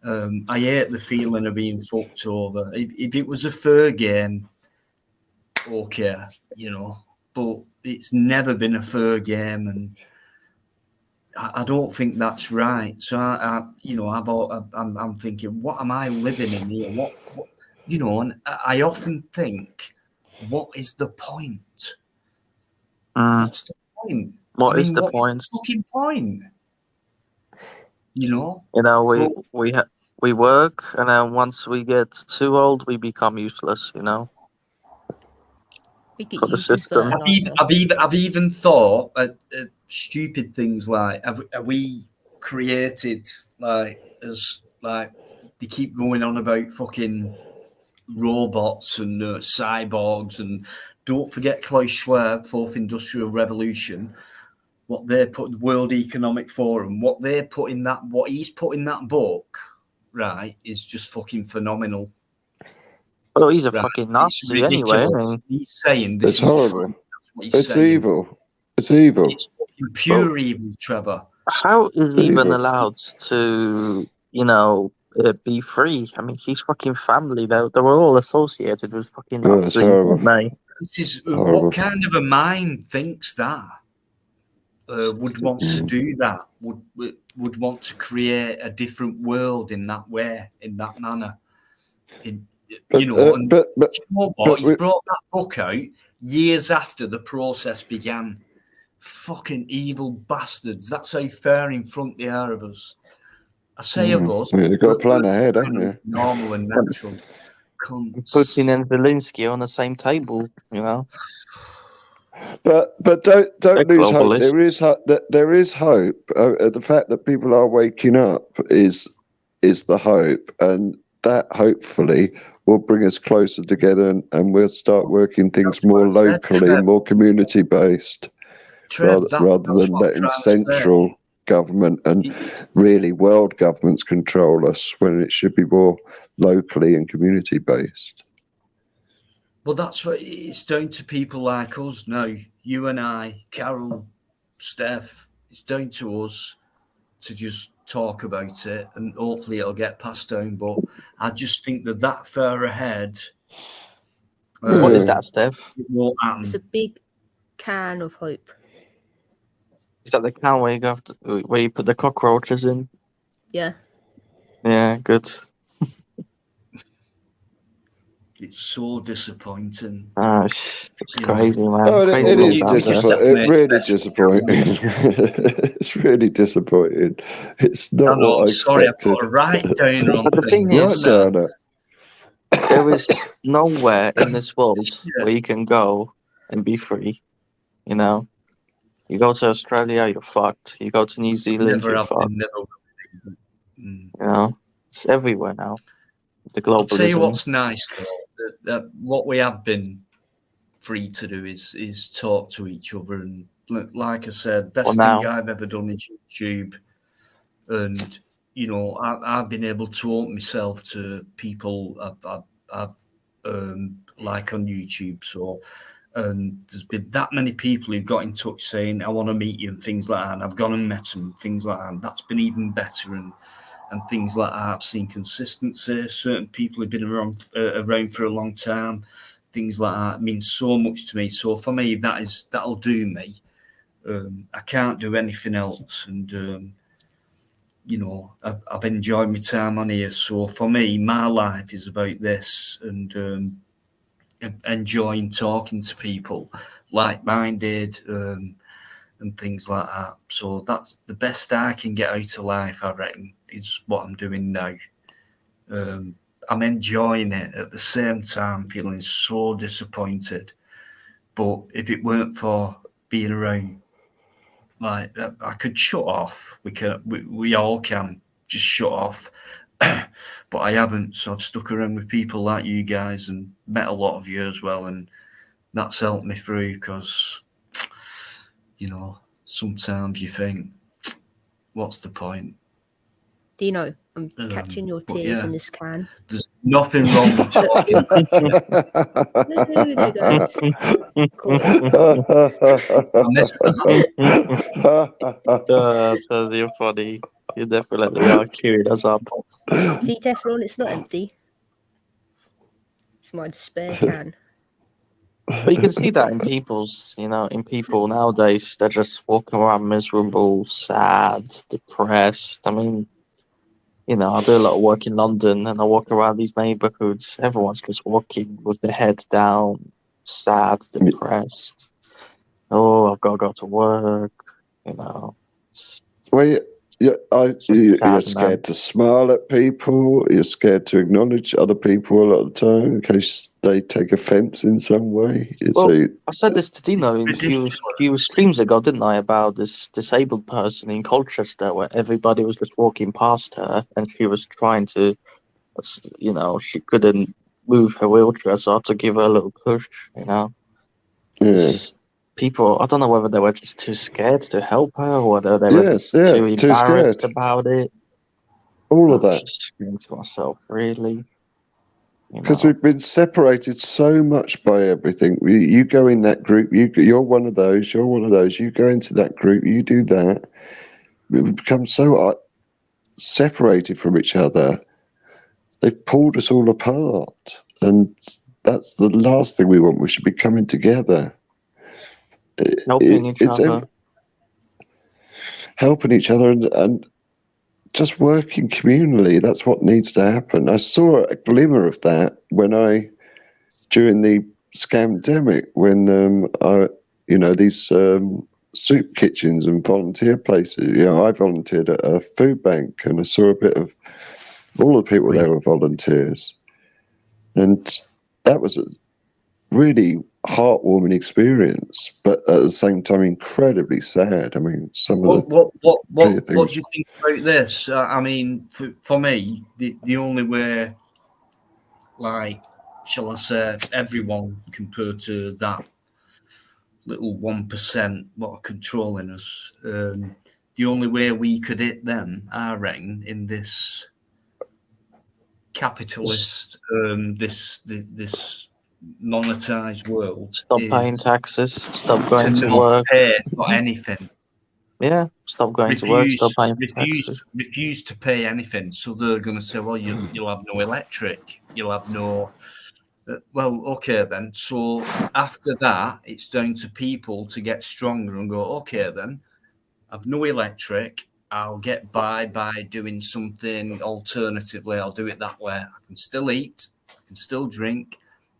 I hate the feeling of being fucked over. If it was a fair game, okay, but it's never been a fair game, and I don't think that's right. So I'm thinking, what am I living in here? What and I often think, what is the point? What's the point? What is the what point? is the fucking point? We work, and then once we get too old, we become useless. We get For the useless system. fertilizer. I've even thought stupid things like, have we created as they keep going on about fucking robots and cyborgs, and don't forget Klaus Schwab, Fourth Industrial Revolution, what they put, the World Economic Forum, what he's put in that book, right, is just fucking phenomenal. Well, he's a fucking Nazi anyway. He's saying this It's is horrible. true. That's what he's It's saying. evil. It's evil. It's fucking pure evil, Trevor. How is he even Evil. allowed to, be free? I mean, his fucking family, they were all associated with fucking Oh, it's Nazis, horrible. weren't they? This is Horrible. what kind of a mind thinks that would want to do that? Would want to create a different world in that way, in that manner. He's brought that book out years after the process began. Fucking evil bastards. That's how far in front they are of us. I say of us. Yeah, you've got to plan ahead, haven't you? Normal and natural. Cunts. Putin and Zelensky on the same table, But don't They're lose hope. globalists. There is hope. The fact that people are waking up is the hope, and that hopefully will bring us closer together, and we'll start working things more locally, more community based, rather than letting central government and really world governments control us, when it should be more locally and community based. Well, that's what it's down to people like us now. You and I, Carol, Steph, it's down to us to just talk about it, and hopefully it'll get passed down. But I just think that far ahead. What is that, Steph? It won't happen. It's a big can of hope. Is that the can where you put the cockroaches in? Yeah. Yeah, good. It's so disappointing. Oh, it's crazy, man. Oh, Crazy it is world out disappointing. there. Really disappointing. It's really disappointing. It's not what I sorry, expected. I put a right down on But the thing is, Right down it. there is nowhere in this world where you can go and be free. You know, you go to Australia, you're fucked. You go to New Zealand, Never you're have fucked. been, never will be. You know, it's everywhere now. The I'll tell you globalism. what's nice, though. what we have been free to do is talk to each other, and like I said, best thing I've ever done is YouTube, and I've been able to open myself to people I've like on YouTube. So, and there's been that many people who've got in touch saying, I want to meet you and things like that. And I've gone and met them, things like that. And that's been even better, and things like that. I've seen consistency. Certain people who've been around for a long time, things like that means so much to me. So for me, that'll do me. I can't do anything else. And, I've enjoyed my time on here. So for me, my life is about this, and enjoying talking to people like-minded, and things like that. So that's the best I can get out of life, I reckon, is what I'm doing now. I'm enjoying it, at the same time feeling so disappointed. But if it weren't for being around, like, I could shut off. We all can just shut off. But I haven't, so I've stuck around with people like you guys and met a lot of you as well, and that's helped me through, because sometimes you think, what's the point? Dino, I'm catching your tears in this can. There's nothing wrong with talking. There goes. Cool. I missed that. So you're funny. You definitely are cheering us up. See, Teflon, it's not empty. It's my spare can. But you can see that in in people nowadays. They're just walking around miserable, sad, depressed. I mean, I do a lot of work in London, and I walk around these neighborhoods. Everyone's just walking with their head down, sad, depressed. Oh, I've got to go to work. Well, you're scared to smile at people. You're scared to acknowledge other people a lot of the time in case they take offence in some way. I said this to Dino a few streams ago, didn't I, about this disabled person in Colchester where everybody was just walking past her and she was trying to, she couldn't move her wheelchair, so I had to give her a little push, Yeah. People, I don't know whether they were just too scared to help her or whether they were just too embarrassed about it. All of that. Just thinking to myself, really? Because we've been separated so much by everything. You go in that group, you're one of those, you're one of those, you go into that group, you do that. We've become so separated from each other. They've pulled us all apart. And that's the last thing we want. We should be coming together. Helping each other. Helping each other and just working communally. That's what needs to happen. I saw a glimmer of that during the scamdemic, when these soup kitchens and volunteer places. I volunteered at a food bank, and I saw a bit of all the people there were volunteers, and that was a really heartwarming experience, but at the same time incredibly sad. I mean, some of what do you think about this? I mean, for me, the only way, like, shall I say, everyone compared to that little 1% what are controlling us, the only way we could hit them, I reckon, in this capitalist, this monetized world, stop paying taxes, stop going to work, pay for anything. Yeah, stop going to work, stop paying taxes. Refuse to pay anything. So they're going to say, well, you'll have no electric, you'll have no. Well, okay then. So after that, it's down to people to get stronger and go, okay then, I've no electric. I'll get by doing something alternatively. I'll do it that way. I can still eat. I can still drink.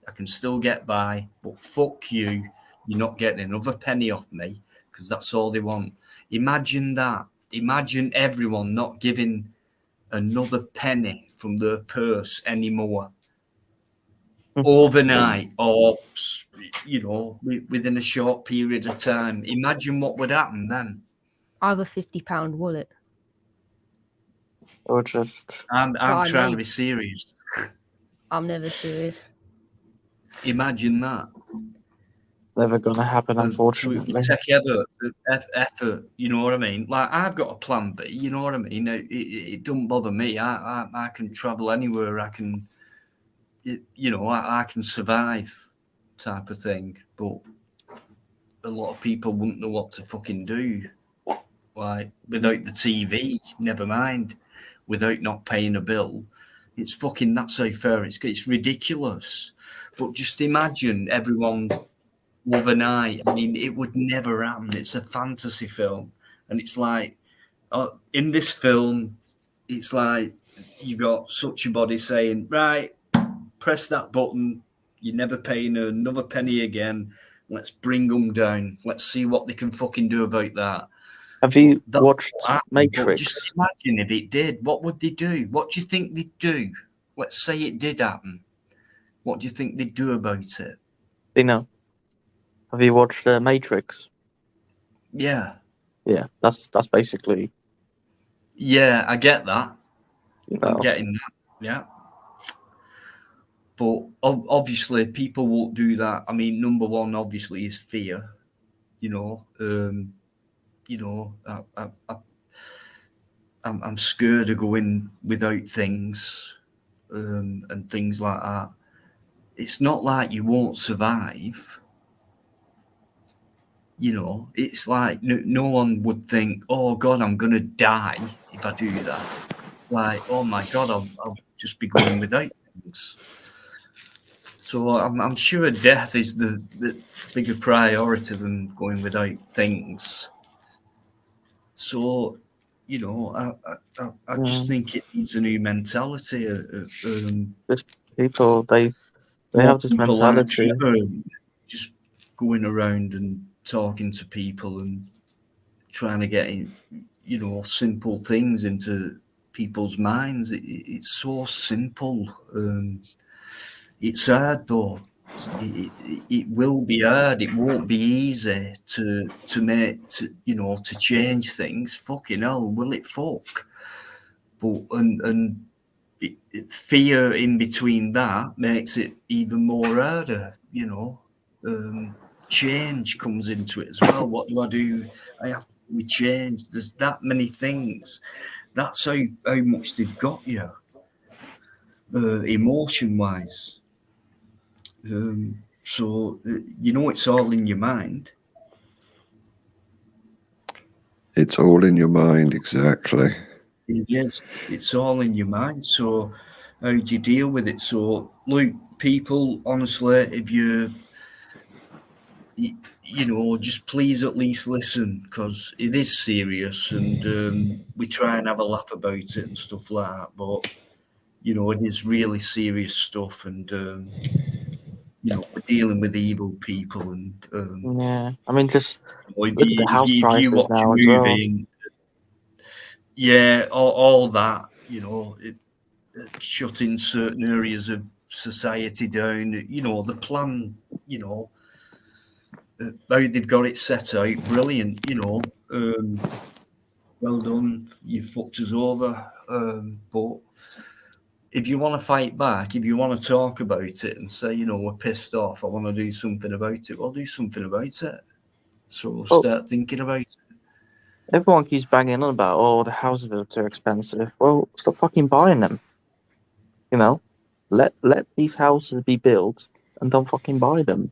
I can still get by. But fuck you. You're not getting another penny off me, because that's all they want. Imagine that. Imagine everyone not giving another penny from their purse anymore. Overnight, or within a short period of time. Imagine what would happen then. I have a £50 wallet. Or just... I'm trying to be serious. I'm never serious. Imagine that. Never gonna happen, So it unfortunately. would take effort, you know what I mean? Like, I've got a plan B, you know what I mean? It don't bother me. I can travel anywhere. I can, you know, I can survive, type of thing. But a lot of people wouldn't know what to fucking do. Like, without the TV, never mind. Without not paying a bill, it's fucking, that's how fair it's ridiculous. But just imagine everyone overnight. I mean, it would never happen. It's a fantasy film, and it's like, in this film, it's like you got such a body saying, right, press that button. You're never paying another penny again. Let's bring them down. Let's see what they can fucking do about that. Have you That watched but Matrix? just imagine if it did. What would they do? What do you think they'd do? Let's say it did happen. What do you think they'd do about it? Dino, have you watched Matrix? Yeah. Yeah, that's basically. Yeah, I get that. You I'm know, getting that. Yeah. But obviously, people won't do that. I mean, number one, obviously, is fear. You know, I'm scared of going without things, and things like that. It's not like you won't survive. You know, it's like no one would think, "Oh God, I'm gonna die if I do that." It's like, "Oh my God, I'll just be going without things." So I'm sure death is the bigger priority than going without things. So, you know, I just think it needs a new mentality. Just people they More have this people like mentality. just going around and talking to people and trying to get in, you know, simple things into people's minds. It's so simple. It's hard though. It will be hard. It won't be easy to make to change things. Fucking hell, will it fuck? But fear in between that makes it even more harder. Change comes into it as well. What do I do? I have to change. There's that many things. That's how much they've got you, emotion wise. So it's all in your mind. It's all in your mind, exactly. It is. It's all in your mind. So how do you deal with it? So look, people, honestly, if just please at least listen, because it is serious, and we try and have a laugh about it and stuff like that. But it is really serious stuff, and we're dealing with evil people, and Yeah, I mean, just if look at the house you prices watch a now as well. movie, all that, shutting certain areas of society down, the plan, how they've got it set out, brilliant, well done, you fucked us over. But if you want to fight back, if you want to talk about it and say, we're pissed off, I want to do something about it, well, do something about it. So start thinking about it. Everyone keeps banging on about, oh, the houses are too expensive. Well, stop fucking buying them. Let these houses be built and don't fucking buy them.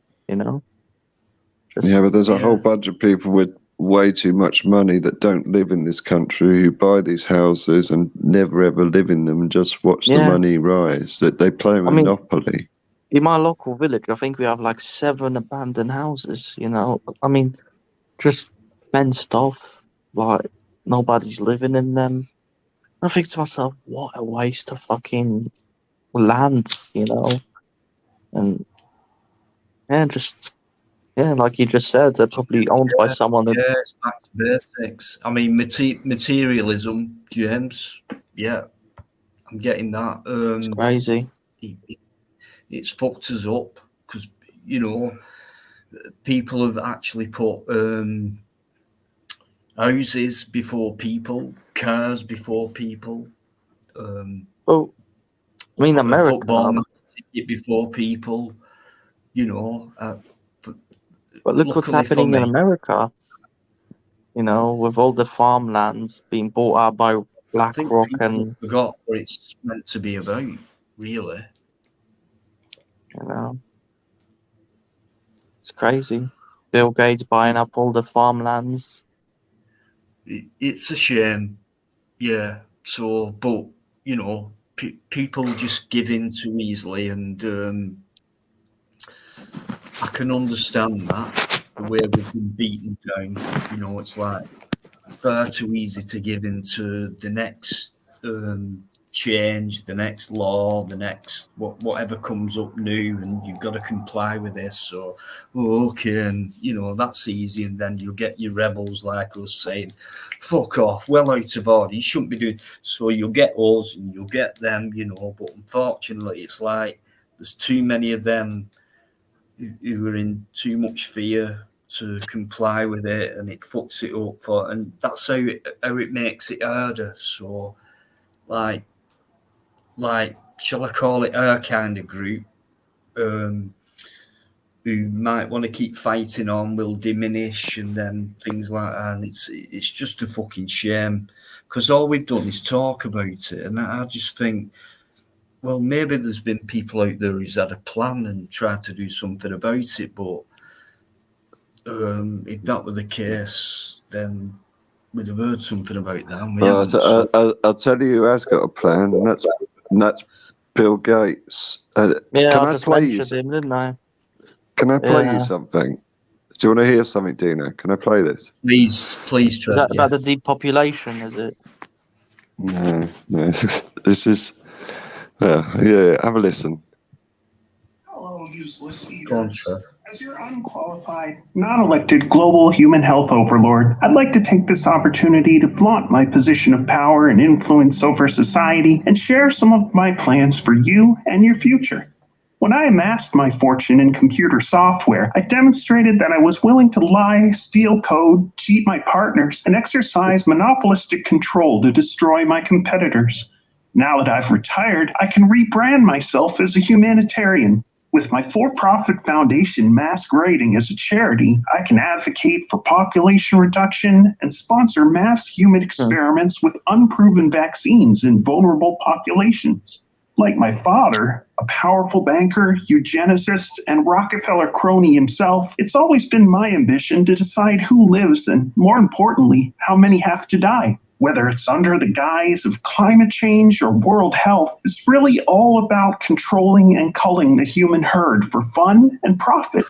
Yeah, but there's a whole bunch of people with way too much money that don't live in this country who buy these houses and never ever live in them and just watch the money rise. That they play Monopoly. In my local village, I think we have like 7 abandoned houses. I mean, just fenced off, like nobody's living in them. I think to myself, what a waste of fucking land, and like you just said, they're probably owned by someone. It's back to basics. I mean, materialism, James. Yeah, I'm getting that. It's crazy. It's fucked us up because people have actually put houses before people, cars before people. Well, I mean, America. Football ticket before people. you know. But look what's Luckily for happening in me, America. You know, with all the farmlands being bought out by I think BlackRock people and forgot what it's meant to be about, really. you know, it's crazy. Bill Gates buying up all the farmlands. It's a shame, yeah. So, but, you know, people just give in too easily, and I can understand that, the way we've been beaten down. You know, it's like far too easy to give into the next change, the next law, the next whatever comes up new, and you've got to comply with this. So, oh, okay, and you know that's easy, and then you'll get your rebels like us saying, "Fuck off, well out of order. You shouldn't be doing." So you'll get us, and you'll get them, you know. But unfortunately, it's like there's too many of them who are in too much fear to comply with it, and it fucks it up for, and that's how it makes it harder. So, like, shall I call it our kind of group, who might want to keep fighting on, will diminish, and then things like that. And it's just a fucking shame, because all we've done is talk about it, and I just think, well, maybe there's been people out there who's had a plan and tried to do something about it, but if that were the case, then we'd have heard something about that. And we haven't. So I'll tell you who has got a plan, and that's Bill Gates. Yeah, can I I just play you? mentioned him, didn't I? Can I play Yeah. you something? Do you want to hear something, Dino? Can I play this? please, Is Trev. that about the depopulation? Is it? No. This is. Yeah. Have a listen. Hello, useless Go on, eaters. Trev. As your unqualified, non-elected global human health overlord, I'd like to take this opportunity to flaunt my position of power and influence over society and share some of my plans for you and your future. When I amassed my fortune in computer software, I demonstrated that I was willing to lie, steal code, cheat my partners, and exercise monopolistic control to destroy my competitors. Now that I've retired, I can rebrand myself as a humanitarian. With my for-profit foundation masquerading as a charity, I can advocate for population reduction and sponsor mass human experiments with unproven vaccines in vulnerable populations. Like my father, a powerful banker, eugenicist, and Rockefeller crony himself, it's always been my ambition to decide who lives and, more importantly, how many have to die. Whether it's under the guise of climate change or world health, it's really all about controlling and culling the human herd for fun and profit.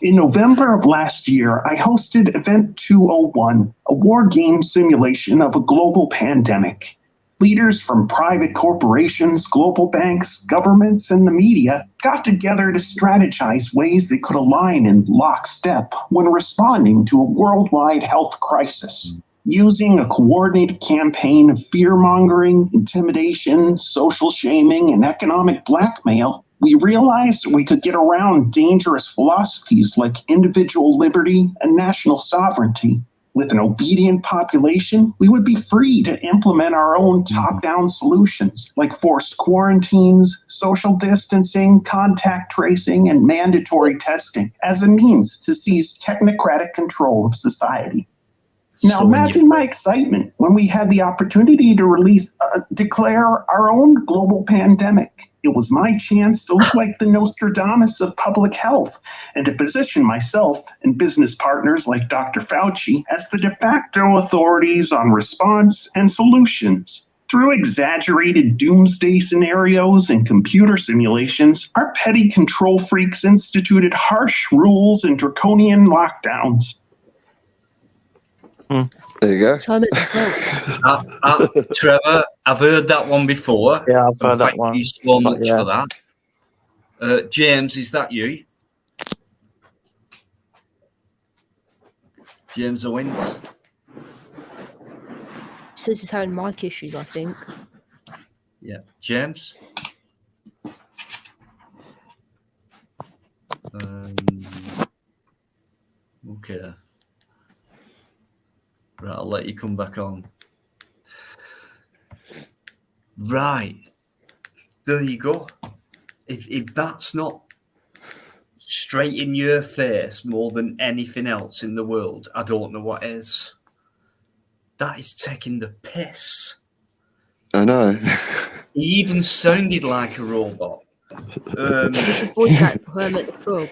In November of last year, I hosted Event 201, a war game simulation of a global pandemic. Leaders from private corporations, global banks, governments, and the media got together to strategize ways they could align in lockstep when responding to a worldwide health crisis. Using a coordinated campaign of fear-mongering, intimidation, social shaming, and economic blackmail, we realized we could get around dangerous philosophies like individual liberty and national sovereignty. With an obedient population, we would be free to implement our own top-down solutions like forced quarantines, social distancing, contact tracing, and mandatory testing as a means to seize technocratic control of society. Now imagine my excitement when we had the opportunity to declare our own global pandemic. It was my chance to look like the Nostradamus of public health and to position myself and business partners like Dr. Fauci as the de facto authorities on response and solutions. Through exaggerated doomsday scenarios and computer simulations, our petty control freaks instituted harsh rules and draconian lockdowns. There you go. Trevor, I've heard that one before. Yeah, I've heard that thank one. you so But much for that. James, is that you? James Owens? Says he's having mic issues, I think. Yeah. James? Okay. Right, I'll let you come back on. Right. There you go. If that's not straight in your face more than anything else in the world, I don't know what is. That is taking the piss. I know. He even sounded like a robot. You should voice act for Hermit the Frog.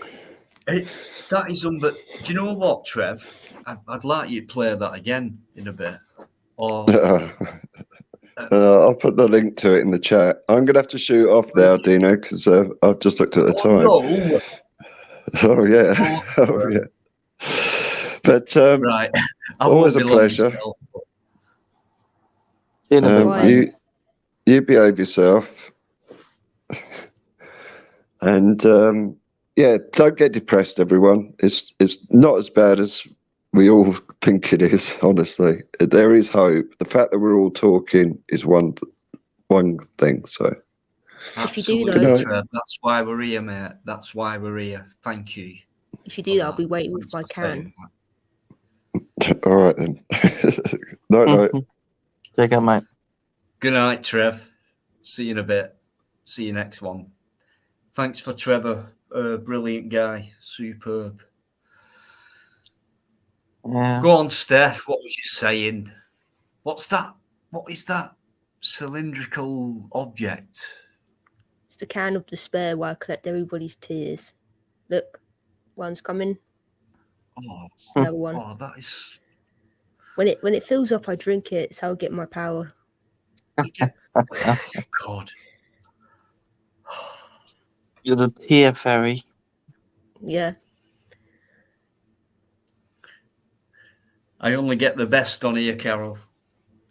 That is do you know what, Trev? I'd like you to play that again in a bit. Or I'll put the link to it in the chat. I'm going to have to shoot off now, Dino, because I've just looked at the time. no. Oh, yeah. Oh, yeah. But Right. always a pleasure. You behave yourself. And yeah, don't get depressed, everyone. It's not as bad as we all think it is, honestly. There is hope. The fact that we're all talking is one thing. So if you do Absolutely, though, Trev. That's why we're here, mate. That's why we're here. Thank you. if you do that, I'll be waiting with my can. all right then. Night. Take care, mate. Good night, Trev. See you in a bit. See you next one. Thanks for Trevor. Brilliant guy. Superb. Yeah. Go on, Steph. What was you saying? What's that? What is that cylindrical object? It's the can of despair where I collect everybody's tears. Look, one's coming. Oh, another one. Oh, that is. When it fills up, I drink it. So I'll get my power. God. You're the tear fairy. Yeah. I only get the best on here, Carol.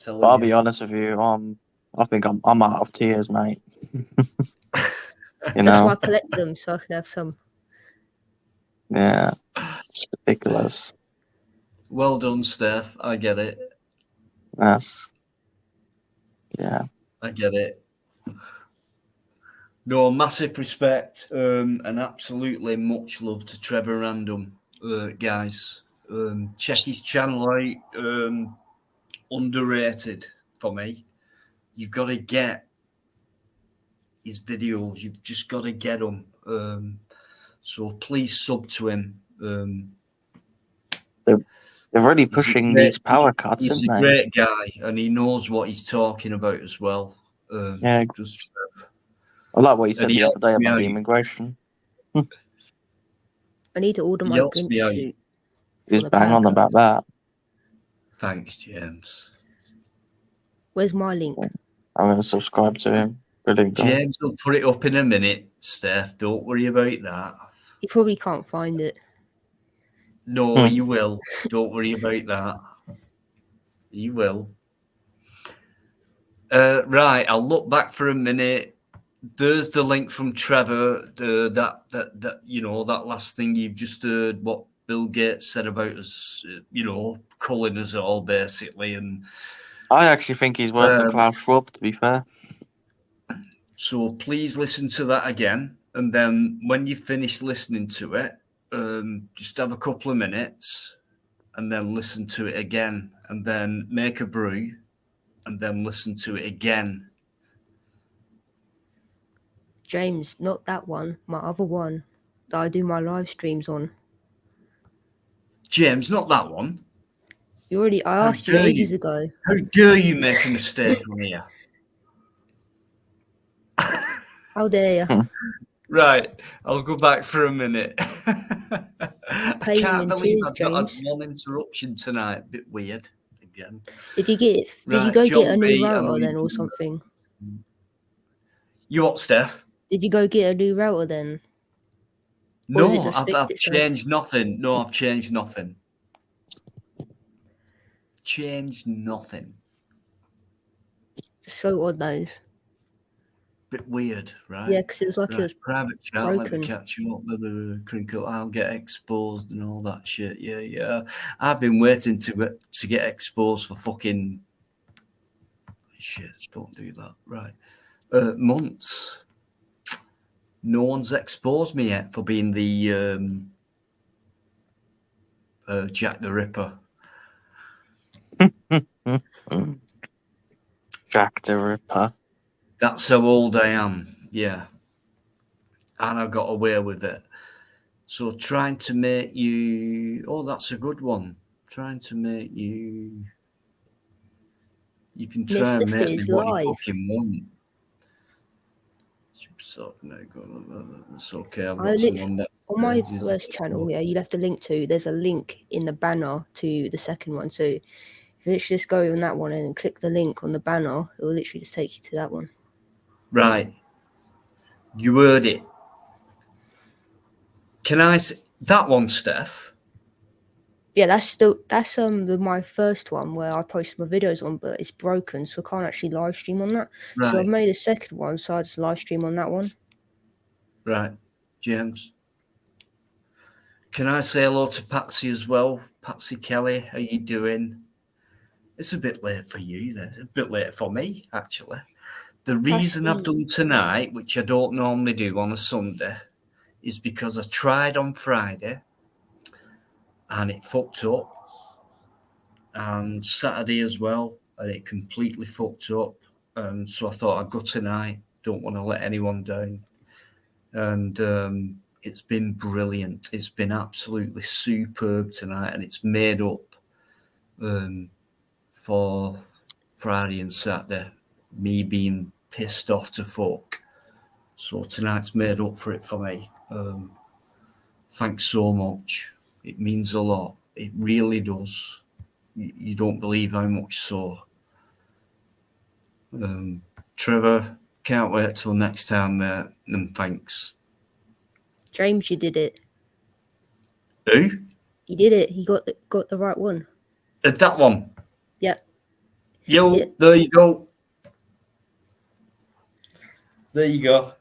I'll be honest with you. I think I'm out of tears, mate. That's why I collect them so I can have some. Yeah, it's ridiculous. Well done, Steph. I get it. Yeah. I get it. No, massive respect and absolutely much love to Trevor Random, guys. Check his channel out. Underrated for me. You've got to get his videos. You've just got to get them. So please sub to him. They're really pushing these power cuts, He's isn't a they? great guy, and he knows what he's talking about as well. Yeah. Just Trev. I like what you said And he the other day helped me about out. the immigration. I need to order He my helps Grinch me out. suit. He's the bang on power about that. Thanks, James. Where's my link? I'm going to subscribe to him. Brilliant guy. James will put it up in a minute, Steph. Don't worry about that. You probably can't find it. No, he will. Don't worry about that. He will. Right, I'll look back for a minute. There's the link from Trevor. That you know, that last thing you've just heard, what Bill Gates said about us, culling us all basically, and I actually think he's worse than Klaus Schwab, to be fair. so please listen to that again, and then when you finish listening to it, just have a couple of minutes, and then listen to it again, and then make a brew, and then listen to it again. James, not that one. My other one that I do my live streams on. James, not that one. I asked you ages ago. How dare you make a mistake on here? How dare you? Right, I'll go back for a minute. I can't believe I've not had one interruption tonight. Bit weird again. Did you get a new router then or something? You what, Steph? Did you go get a new router then? No, I've changed nothing. No, I've changed nothing. Changed nothing. So odd those. Bit weird, right? Yeah, because it was like it was private chat. broken. Let me catch you up with the crinkle. I'll get exposed and all that shit. Yeah. I've been waiting to get exposed for fucking shit. Don't do that, right? Months. No one's exposed me yet for being the Jack the Ripper. Jack the Ripper. That's how old I am. Yeah. And I got away with it. So trying to make you. Oh, that's a good one. Trying to make you. You can try Mr. and make me Fizz what you live. fucking want. So, no, it's okay. I've I got literally, someone that on my first channel, yeah, you left a link to. There's a link in the banner to the second one. So if you literally just go on that one and click the link on the banner, it will literally just take you to that one. Right. You heard it. Can I say that one, Steph? Yeah, that's my first one where I posted my videos on, but it's broken, so I can't actually live stream on that. Right. So I've made a second one, so I just live stream on that one. Right. James. Can I say hello to Patsy as well? Patsy Kelly, how you doing? It's a bit late for you, then. A bit late for me, actually. The reason I've done tonight, which I don't normally do on a Sunday, is because I tried on Friday and it fucked up. And Saturday as well, and it completely fucked up. And so I thought I'd go tonight. Don't want to let anyone down. And it's been brilliant. It's been absolutely superb tonight, and it's made up for Friday and Saturday, me being pissed off to fuck. So tonight's made up for it for me. Thanks so much. It means a lot. It really does. You don't believe how much so. Trevor, can't wait till next time, mate. And thanks. James, you did it. Who? He did it. He got the right one. That one. Yep. Yo, yeah. There you go. There you go.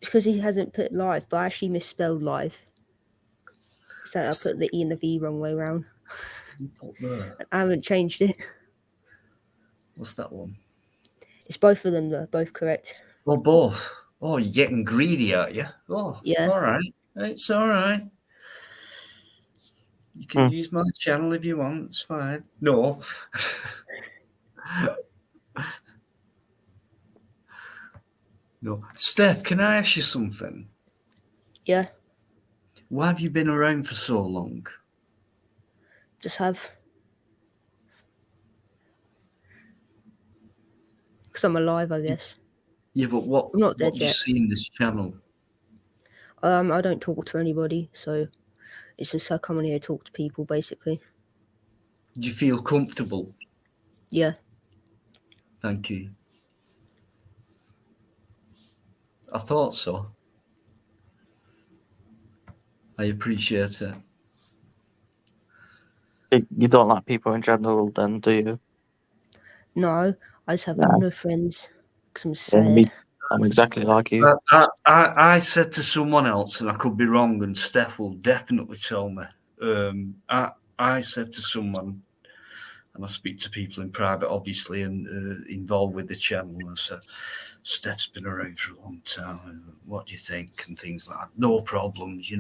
It's because he hasn't put live, but I actually misspelled live. So I put the E and the V wrong way around. I haven't changed it. What's that one? It's both of them, though. Both correct. Well, both. Oh, you're getting greedy, aren't you? Oh, yeah. All right. It's all right. You can use my channel if you want. It's fine. No. No. Steph, can I ask you something? Yeah. Why have you been around for so long? Just have. Because I'm alive, I guess. Yeah, but what? I'm not dead what yet. You see in this channel? I don't talk to anybody, so it's just I come on here to talk to people, basically. Do you feel comfortable? Yeah. Thank you. I thought so. I appreciate it. You don't like people in general, then, do you? No, I just have no friends because I'm sad. Yeah, I'm exactly like you. I said to someone else, and I could be wrong, and Steph will definitely tell me. I said to someone, and I speak to people in private, obviously, and involved with the channel, and I said, Steph's been around for a long time. What do you think? And things like that. No problems,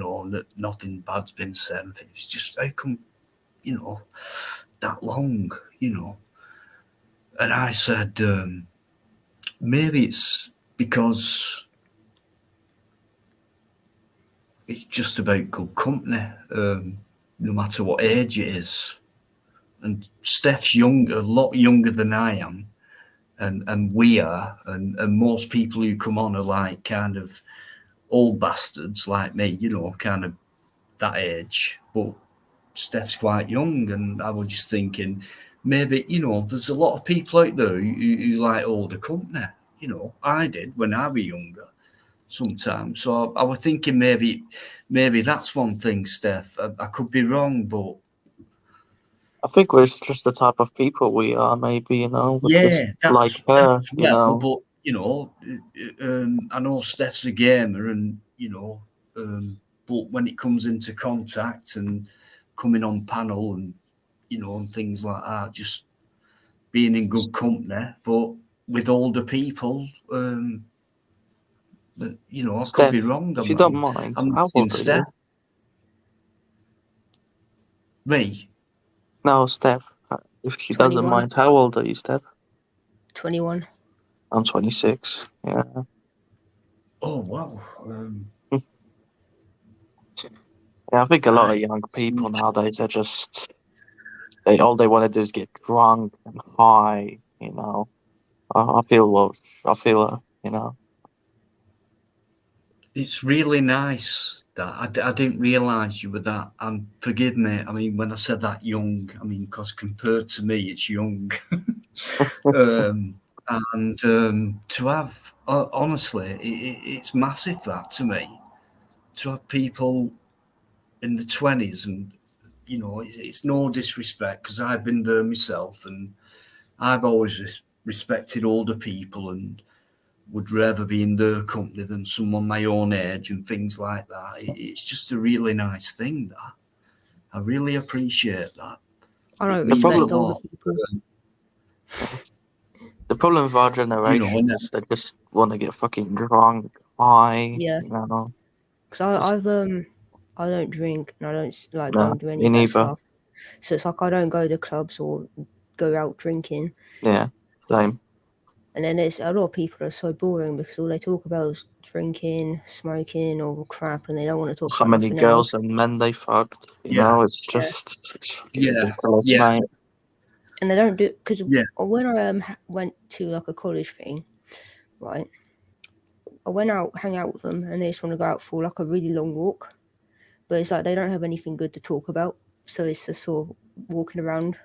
nothing bad's been said. It's just, how come, that long, And I said, maybe it's because it's just about good company, no matter what age it is. And Steph's a lot younger than I am. And we are, and most people who come on are like kind of old bastards like me, kind of that age. But Steph's quite young, and I was just thinking, maybe, there's a lot of people out there who like older company. I did when I was younger sometimes. So I was thinking maybe that's one thing, Steph. I could be wrong, but I think we're just the type of people we are, maybe, Yeah, that's like her, But I know Steph's a gamer, and but when it comes into contact and coming on panel and and things like that, just being in good company, but with older people, I Steph, could be wrong. If you don't mind, how old are you? Me? No, Steph. If she 21. doesn't mind, how old are you, Steph? 21. I'm 26. Yeah. Oh wow. Yeah, I think a lot of young people nowadays are just all they want to do is get drunk and high. You know, I feel you know. It's really nice that I didn't realise you were that. And forgive me, I mean, when I said that young, I mean, because compared to me, it's young. And to have, honestly, it's massive that to me. To have people in the 20s, and, you know, it's no disrespect because I've been there myself and I've always respected older people and would rather be in their company than someone my own age and things like that. It's just a really nice thing, that. I really appreciate that. I don't It means a respect older lot. people. The problem with our You generation know, is they just want to get fucking drunk, high. Yeah. You know. Because I don't drink and I don't No, don't do any me of that neither. stuff. So it's like I don't go to clubs or go out drinking. Yeah, same. And then there's a lot of people that are so boring because all they talk about is drinking, smoking, or crap, and they don't want to talk How about many nothing girls else. and men they fucked? You Yeah. know, it's Yeah. just it's fucking Yeah. ridiculous, Yeah. mate. And they don't do because Yeah. when I went to like a college thing, right? I went out, hang out with them, and they just want to go out for like a really long walk. But it's like they don't have anything good to talk about, so it's just sort of walking around,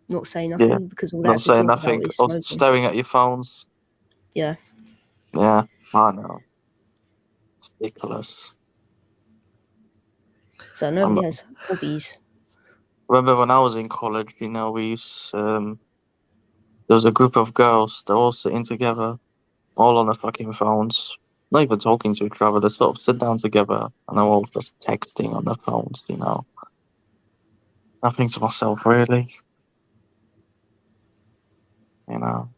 not saying Yeah, nothing because all they not have to saying talk nothing about is or smoking. staring at your phones. Yeah. Yeah, I know. It's ridiculous. So nobody has hobbies. Remember when I was in college, you know, we used there was a group of girls, they're all sitting together, all on their fucking phones, not even talking to each other. They sort of sit down together and they're all just texting on their phones, you know. I think to myself, really, you know,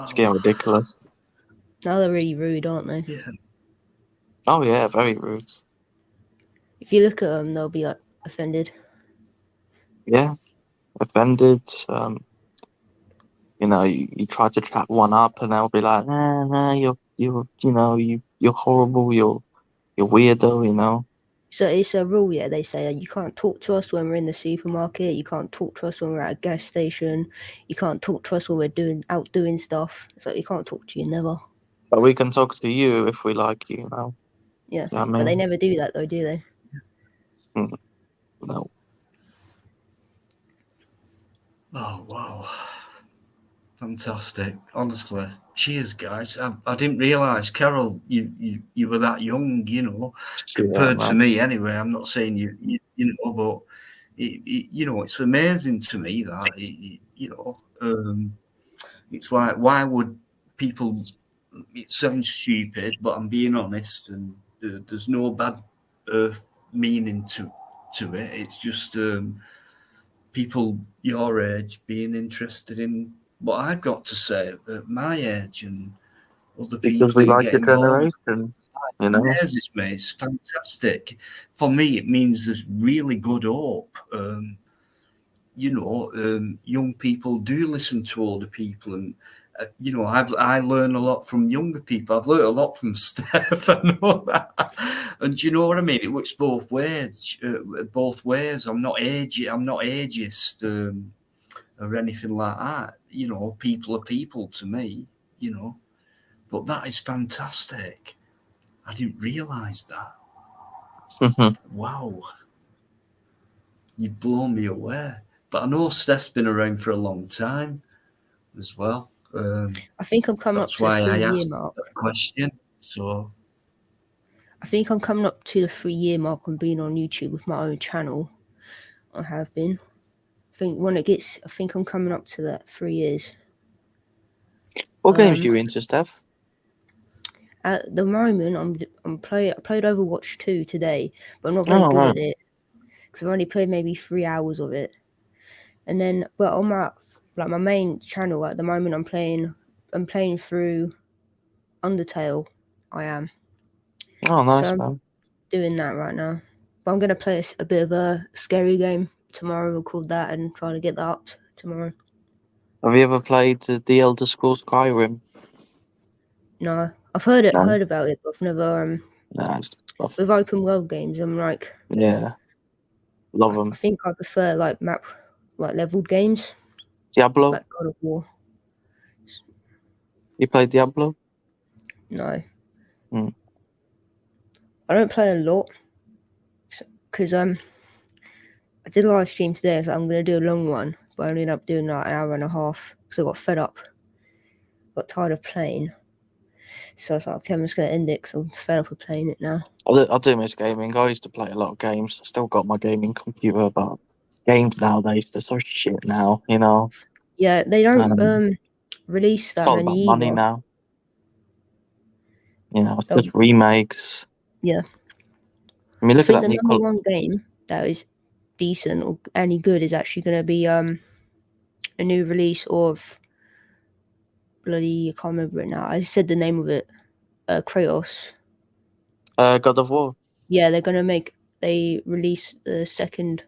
it's getting ridiculous. Now they're really rude, aren't they? Yeah. Oh yeah, very rude. If you look at them, they'll be like offended. Yeah, offended. You know, you try to trap one up, and they'll be like, "Nah, you're horrible. You're weirdo." You know. So it's a rule, yeah. They say that you can't talk to us when we're in the supermarket. You can't talk to us when we're at a gas station. You can't talk to us when we're out doing stuff. So you can't talk to you never. But we can talk to you if we like you, you know. Yeah, You know what I but they mean? never do that though, do they? No. Oh, wow. Fantastic. Honestly. Cheers, guys. I didn't realise, Carol, you were that young, you know, compared to me anyway. I'm not saying you know, but, you know, it's amazing to me that, you know, it's like, why would people, it sounds stupid, but I'm being honest, and there's no bad meaning to it. It's just people your age being interested in what I've got to say at my age, and other Because people we who like get your involved. generation, It you know. amazes me. It's fantastic. For me, it means there's really good hope. You know, young people do listen to older people, and you know, I learn a lot from younger people. I've learned a lot from Steph. I know that, and do you know what I mean? It works both ways. Both ways. I'm not ageist or anything like that. You know, people are people to me. You know, but that is fantastic. I didn't realise that. Wow, you've blown me away. But I know Steph's been around for a long time as well. I think I'm coming up That's to the why I 3-year asked mark. that question. So I think I'm coming up to the 3-year mark on being on YouTube with my own channel. I have been. I think I'm coming up to that 3 years. What games do you into, Steph? At the moment, I played Overwatch 2 today, but I'm not very good at it because I've only played maybe 3 hours of it. And then, but on my main channel at the moment, I'm playing through Undertale. I am. Oh, nice, so I'm man. doing that right now. But I'm gonna play a bit of a scary game tomorrow. Record that and try to get that up tomorrow. Have you ever played the Elder Scrolls Skyrim? No, I've heard No. about it, but I've never No, stuff. With open world games, I'm like, Yeah, love I them. think I prefer like leveled games, Diablo. like God of War. You play Diablo? No, Hmm. I don't play a lot because I did a live stream today, so I'm gonna do a long one, but I ended up doing like an hour and a half because I got fed up, got tired of playing. So I was like, okay, I'm just gonna end it because I'm fed up of playing it now. I do miss gaming. I used to play a lot of games. I still got my gaming computer, but games nowadays, they're so shit now, you know? Yeah, they don't release It's that all about many money either. now. You know, it's just remakes. Yeah. I mean, I look at think that the number Nicole. one game that is decent or any good is actually going to be a new release of bloody, I can't remember it now. I said the name of it, Kratos. God of War. Yeah, they release the second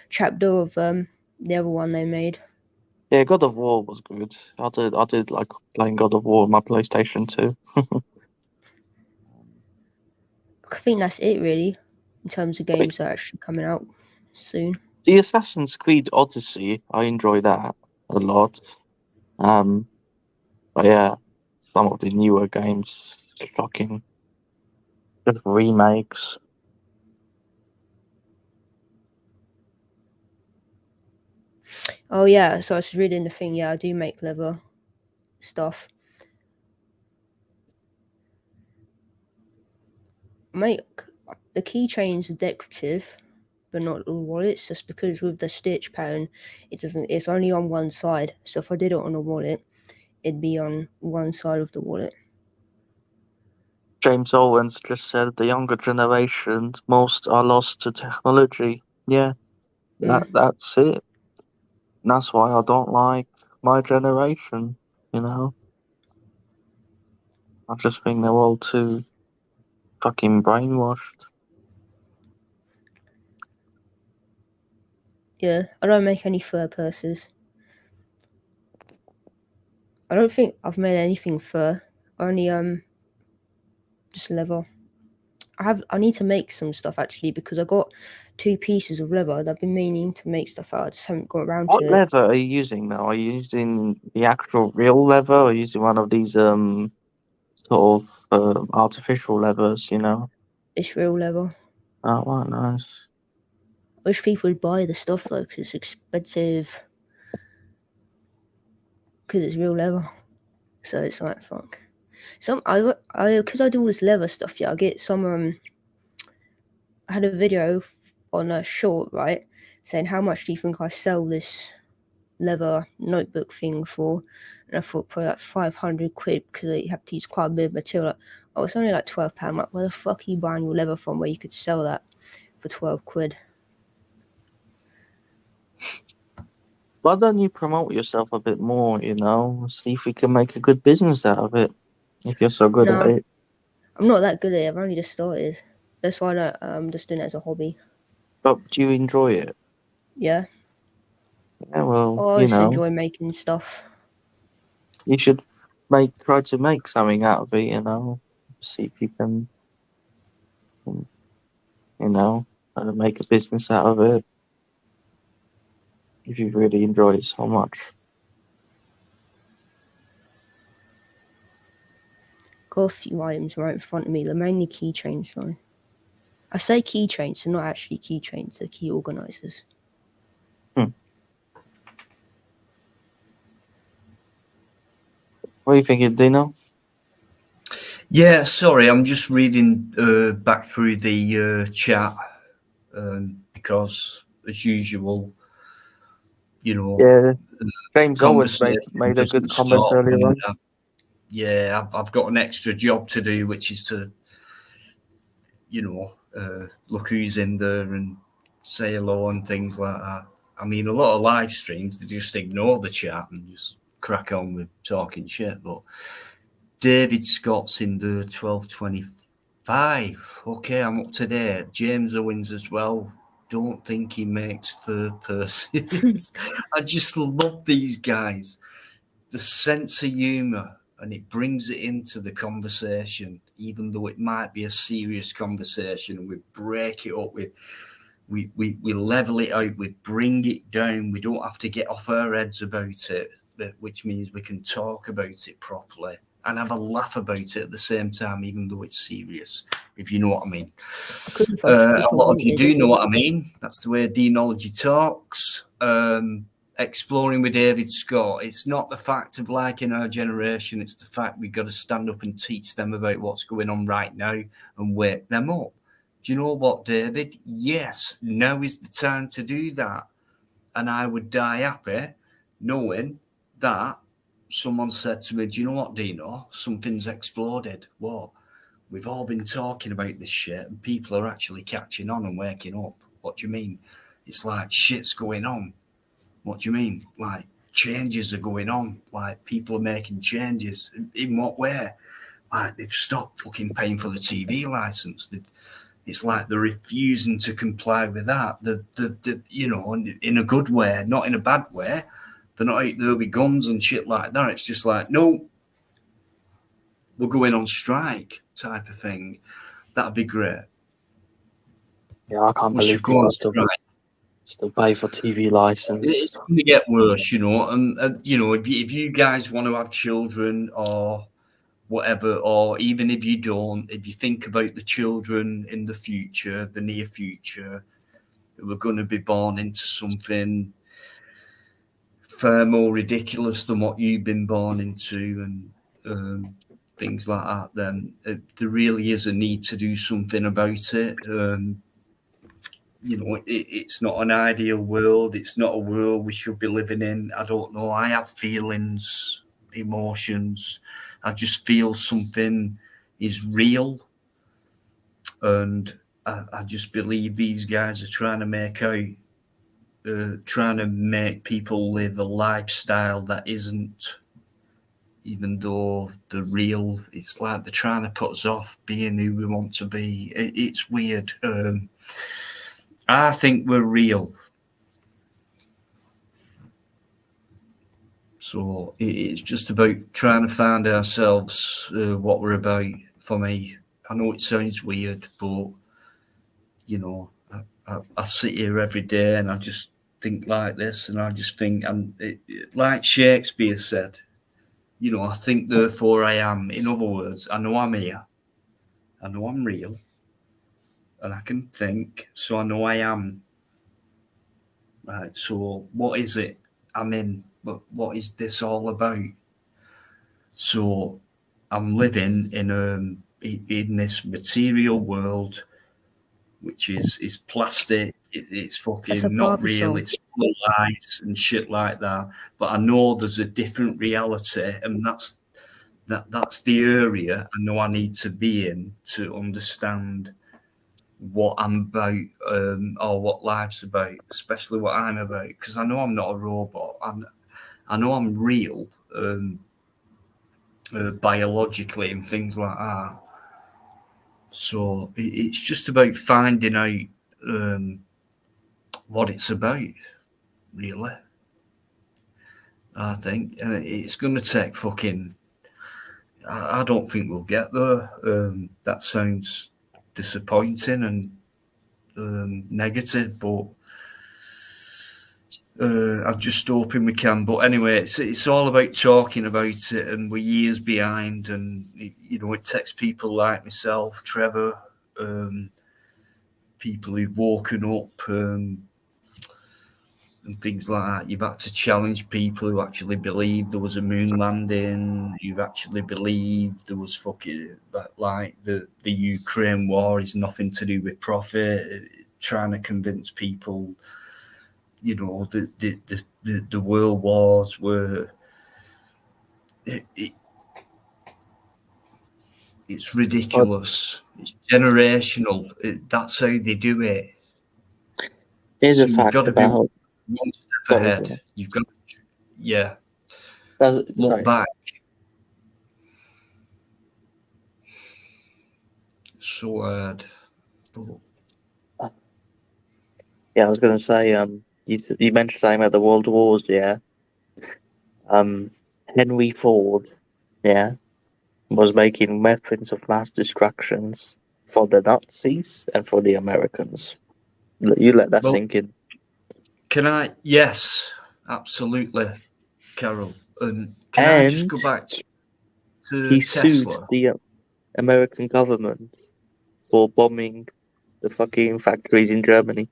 chapter of the other one they made. Yeah, God of War was good. I did like playing God of War on my PlayStation 2. I think that's it really, in terms of games that are actually coming out soon. The Assassin's Creed Odyssey, I enjoy that a lot. But yeah, some of the newer games, shocking. Just remakes. Oh yeah, so I was reading the thing. Yeah, I do make leather stuff. Make the keychains are decorative, but not all wallets. Just because with the stitch pattern, it's only on one side. So if I did it on a wallet, it'd be on one side of the wallet. James Owens just said the younger generations, most are lost to technology. Yeah, that's it. And that's why I don't like my generation, you know? I just think they're all too fucking brainwashed. Yeah, I don't make any fur purses. I don't think I've made anything fur. Only just leather. I need to make some stuff actually because I got 2 pieces of leather that I've been meaning to make stuff out. I just haven't got around What to it. leather are you using now? Are you using the actual real leather or are you using one of these sort of artificial leathers, you know? It's real leather. Oh, wow, nice. I wish people would buy the stuff though because it's expensive. Because it's real leather. So it's like, fuck. Because I do all this leather stuff, yeah, I get some, I had a video on a short, right, saying how much do you think I sell this leather notebook thing for? And I thought probably like 500 quid because you have to use quite a bit of material. Like, oh, it's only like £12. I'm like, where the fuck are you buying your leather from where you could sell that for 12 quid? Why don't you promote yourself a bit more, you know? See if we can make a good business out of it. If you're so good at it. I'm not that good at it. I've only just started. That's why I'm just doing it as a hobby. But do you enjoy it? Yeah. Yeah, well, I you just know, enjoy making stuff. you should try to make something out of it, you know? See if you can, you know, make a business out of it. If you really enjoy it so much. Got a few items right in front of me. They're mainly keychains though. I say keychains, they're not actually keychains, they're key organizers. What are you thinking, Dino? Yeah, sorry, I'm just reading back through the chat because, as usual, you know, Yeah, James Owens conversation made a good doesn't comment stop. earlier And, on. yeah, I've got an extra job to do, which is to, you know, look who's in there and say hello and things like that. I mean, a lot of live streams, they just ignore the chat and just crack on with talking shit. But David Scott's in there, 12:25. Okay, I'm up to date. James Owens as well. Don't think he makes fur purses. I just love these guys. The sense of humour. and it brings it into the conversation, even though it might be a serious conversation, and we break it up with. We level it out, we bring it down. We don't have to get off our heads about it, which means we can talk about it properly and have a laugh about it at the same time, even though it's serious, if you know what I mean. A lot of you do know what I mean. That's the way Deanology talks. Exploring with David Scott, it's not the fact of liking our generation, it's the fact we've got to stand up and teach them about what's going on right now and wake them up. Do you know what, David? Yes, now is the time to do that. And I would die happy knowing that someone said to me, do you know what, Dino? Something's exploded. What? We've all been talking about this shit and people are actually catching on and waking up. What do you mean? It's like shit's going on. What do you mean? Like changes are going on. Like people are making changes. In what way? Like they've stopped fucking paying for the TV license. It's like they're refusing to comply with that. You know, in a good way, not in a bad way. They're not out there with guns and shit like that. It's just like, no, we're going on strike type of thing. That'd be great. Yeah, I can't believe people still pay for TV license. It's going to get worse, you know. And you know, if you guys want to have children or whatever, or even if you don't, if you think about the children in the future, the near future, who are going to be born into something far more ridiculous than what you've been born into, and things like that, then there really is a need to do something about it. You know, it's not an ideal world. It's not a world we should be living in. I don't know. I have feelings, emotions. I just feel something is real. And I just believe these guys are trying to make people live a lifestyle that isn't, even though they're real. It's like they're trying to put us off being who we want to be. It's weird. I think we're real. So it's just about trying to find ourselves, what we're about. For me, I know it sounds weird, but you know, I sit here every day and I just think like this, and I just think, like Shakespeare said, you know, I think therefore I am. In other words, I know I'm here, I know I'm real, and I can think, so I know I am. Right, so what is it I'm in? But what is this all about? So I'm living in this material world, which is plastic. It's fucking not real. It's full of lies and shit like that. But I know there's a different reality, and that's the area I know I need to be in to understand what I'm about, or what life's about, especially what I'm about, because I know I'm not a robot. I know I'm real, biologically and things like that. So it's just about finding out what it's about, really. I think, and it's going to take fucking. I don't think we'll get there. That sounds disappointing and negative, but I'm just hoping we can. But anyway, it's all about talking about it, and we're years behind. And you know, it takes people like myself, Trevor, people who've woken up and things like that. You've had to challenge people who actually believe there was a moon landing. You've actually believed there was fucking like the Ukraine war is nothing to do with profit. Trying to convince people, you know, the world wars were. It's ridiculous. It's generational. That's how they do it. Here's so a fact about one step ahead. You've got, yeah. Look back. So hard. Yeah, I was going to say, you mentioned something about the world wars, yeah. Henry Ford yeah, was making weapons of mass destructions for the Nazis and for the Americans. You let that Well, sink in. Can I? Yes, absolutely, Carol. And can I just go back to He sued Tesla? the American government for bombing the fucking factories in Germany.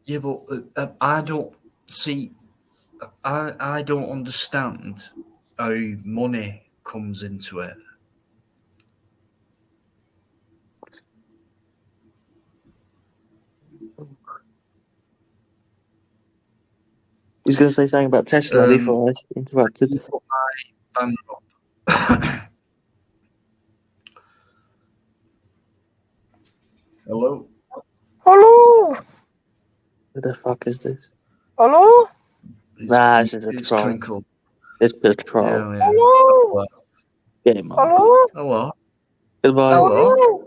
Yeah, but I don't see. I don't understand how money comes into it. He's going to say something about Tesla before I interrupted. Hello? Hello? Who the fuck is this? Hello? Nah, this is a It's troll. Crinkle. It's a troll. Yeah. Hello? Get him on. Hello? Hello? Goodbye. Hello?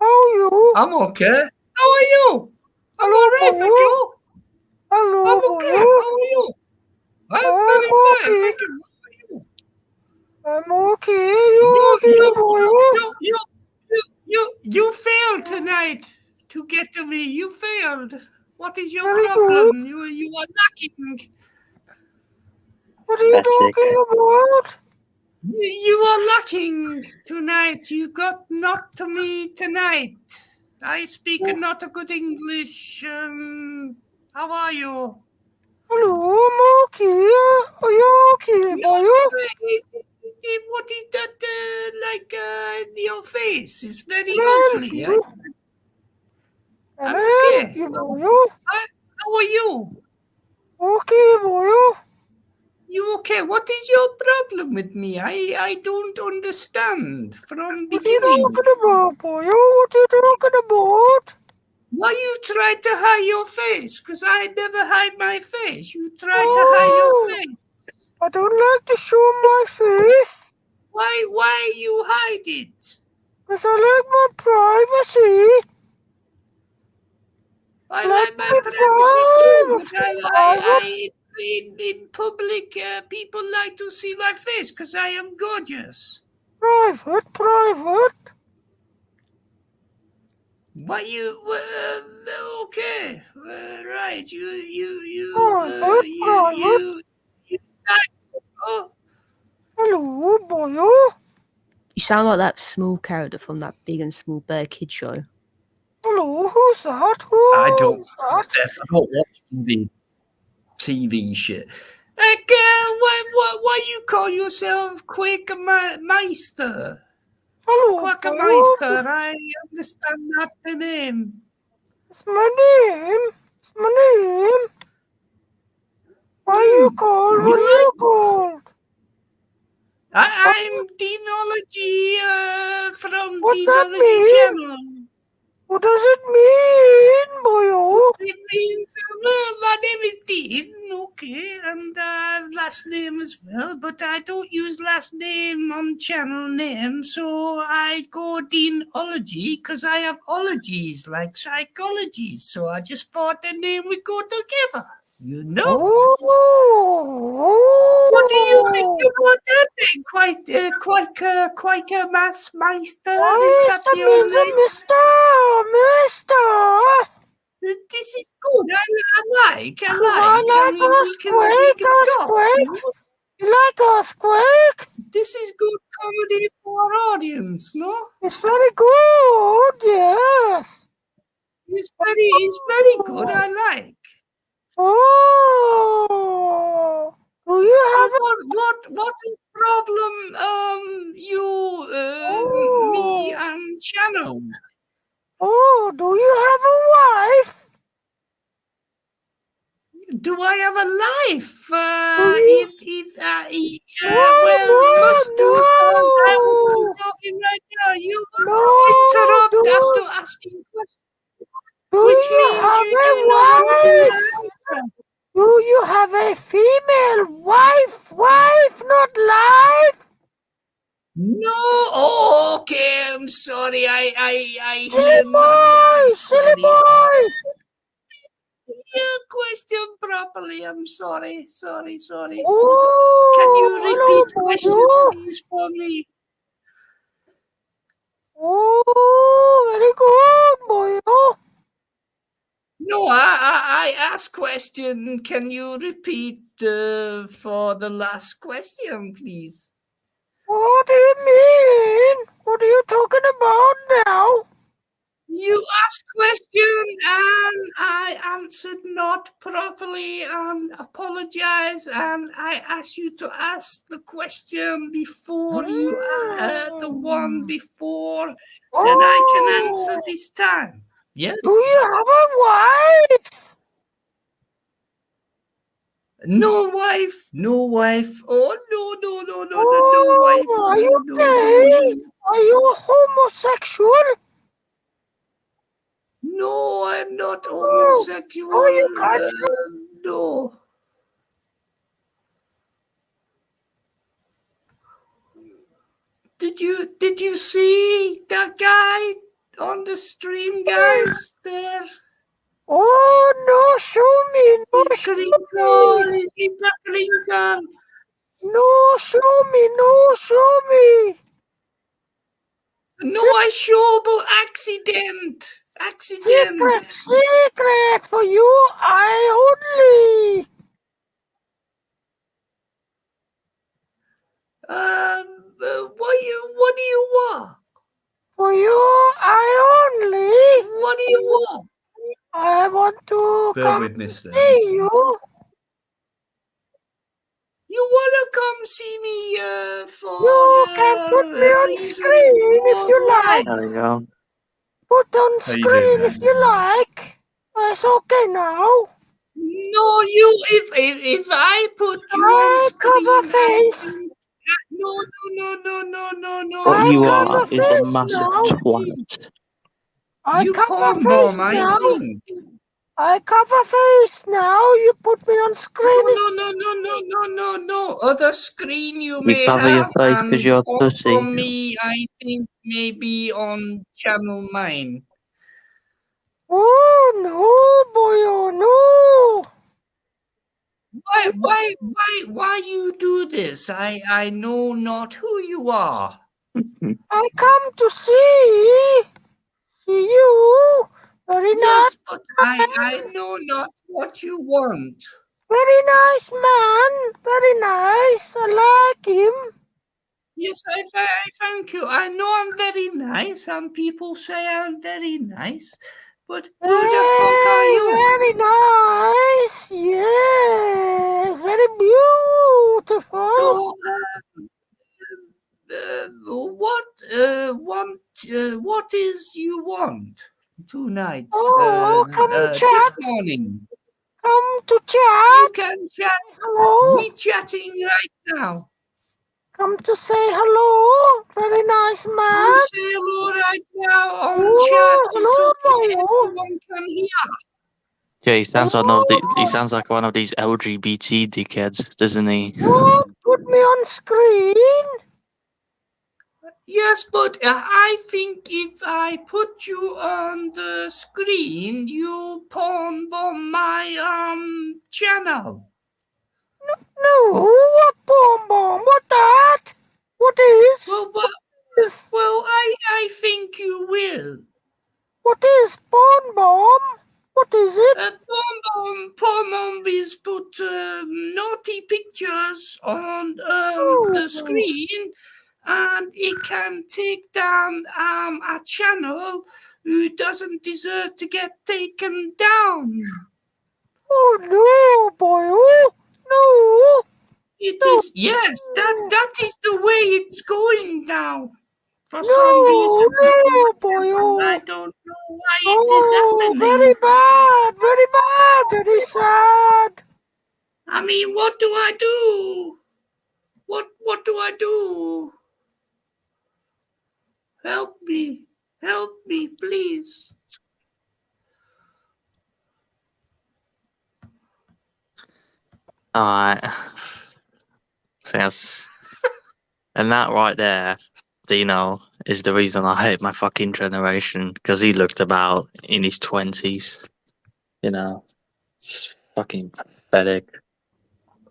How are you? I'm okay. How are you? I'm Hello, alright, thank boyo. you. Hello, I'm okay. boyo. How are you? I'm very fine, okay. thank you. How are you? I'm okay. You okay, boyo? You failed tonight to get to me. You failed. What is your Very problem? You are lacking. What are you talking about? You are lacking tonight. You got not to me tonight. I speak not a good English. How are you? Hello, I'm okay. Are you okay, boyo? What is that like your face? It's very Can I help ugly. you? I'm Can I help okay. you, boyo? How are you? Okay, boyo. You okay? What is your problem with me? I don't understand from What are you beginning. talking about, boyo? What are you talking about? Why you try to hide your face? Because I never hide my face. You try to hide your face. I don't like to show my face. Why you hide it? Because I like my privacy. I like my privacy too, but I in public, people like to see my face because I am gorgeous. Private. Why you? Okay, right. Private. Oh, Hello, boyo. You sound like that small character from that Big and Small Bear Kid show. Hello, who's that? I don't. Steph, I don't watch the TV shit. Like, why you call yourself Quakermeister? Hello, Quakermeister, I understand not the name. It's my name. What are you called? I'm Deanology from What's that Deanology mean? Channel. What does it mean, boyo? It means, well, my name is Dean, okay, and I have last name as well, but I don't use last name on channel name, so I go Deanology because I have ologies like psychology, so I just thought the name would go together. You know? What do you think about that thing? Quaker Meister? Is that your name? Mister. This is good. I like. I like We can talk. You like earthquake? This is good comedy for our audience, no? It's very good, yes. It's very good. I like. Oh, do you have what is problem? Me and channel. Oh, do you have a wife? Do I have a life? Must do. I will be talking right now. You interrupt after asking questions. Which means you do not want to answer. Do you have a female wife? Wife, not life? No. Oh, okay. I'm sorry. I hear nothing. I'm sorry. Silly boy. your question properly. I'm sorry. Oh, Can you repeat hello, question, boyo. please, for me? Oh, very good, boyo. No, I asked question. Can you repeat for the last question, please? What do you mean? What are you talking about now? You asked question and I answered not properly and apologize. And I asked you to ask the question before you the one before, then I can answer this time. Yeah. Do you have a wife? No wife. Oh no wife. Are you gay? Are you a homosexual? No, I'm not homosexual. Oh, you can't. No. Did you see that guy on the stream, guys? There. Oh no, show me. No, show me. It's a green girl. No, show me. No, show me. No, I show about accident. Secret for you. I only. What do you want? For you, I only. What do you want? I want to Bear come with me, sir. see you. You wanna come see me for You can put me on screen if you like. There we go. Put on How you doing, screen man? if you like. It's okay now. No, you. If I put you on screen, cover face. No. What I you cover are is a face massive now. twat. I You cover porn face bomb, I now. think. I cover face now. You put me on screen. No. Other screen you You may cover your have, face because and you're a porn pussy. from me, I think maybe on channel 9. Oh no, boy! Oh no! Why you do this? I know not who you are. I come to see you. Very Yes, nice. but I know not what you want. Very nice man. Very nice. I like him. Yes, I thank you. I know I'm very nice. Some people say I'm very nice, but who the fuck are you? Very nice. Yes. Very beautiful. So, what is you want tonight? Come this chat. morning. Come to chat. You can chat. Hello. We chatting right now. Come to say hello. Very nice man. You say hello right now on chat. It's okay. Everyone can hear. Yeah, he sounds like one of these LGBT dickheads, doesn't he? Put me on screen. Yes, but I think if I put you on the screen, you porn bomb my channel. No, what bomb? What that? What is? Well, I think you will. What is bomb? What is it? Porn bomb is put naughty pictures on the screen, and it can take down a channel who doesn't deserve to get taken down. Oh no, boy! Oh no! It is, yes, that is the way it's going now. For No, some reason, no, boy! I don't know why it is happening. Very bad, very sad. I mean, what do I do? What do I do? Help me, please. Alright. Yes. And that right there, Dino, is the reason I hate my fucking generation, because he looked about in his 20s, you know. It's fucking pathetic.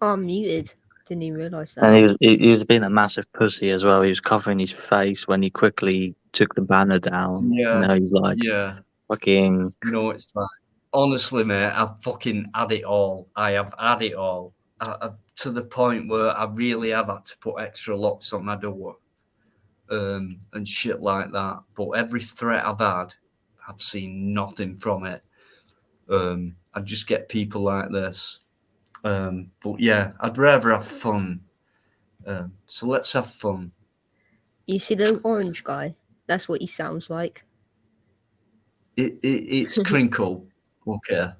Oh, I'm muted. Didn't even realise that. And he was being a massive pussy as well. He was covering his face when he quickly took the banner down. Yeah. You know, he's like, Yeah. fucking. No, it's fine. Honestly, mate, I've fucking had it all. I have had it all. To the point where I really have had to put extra locks on my door and shit like that. But every threat I've had, I've seen nothing from it. I just get people like this. But yeah, I'd rather have fun. So let's have fun. You see the orange guy? That's what he sounds like. It's Crinkle. Okay.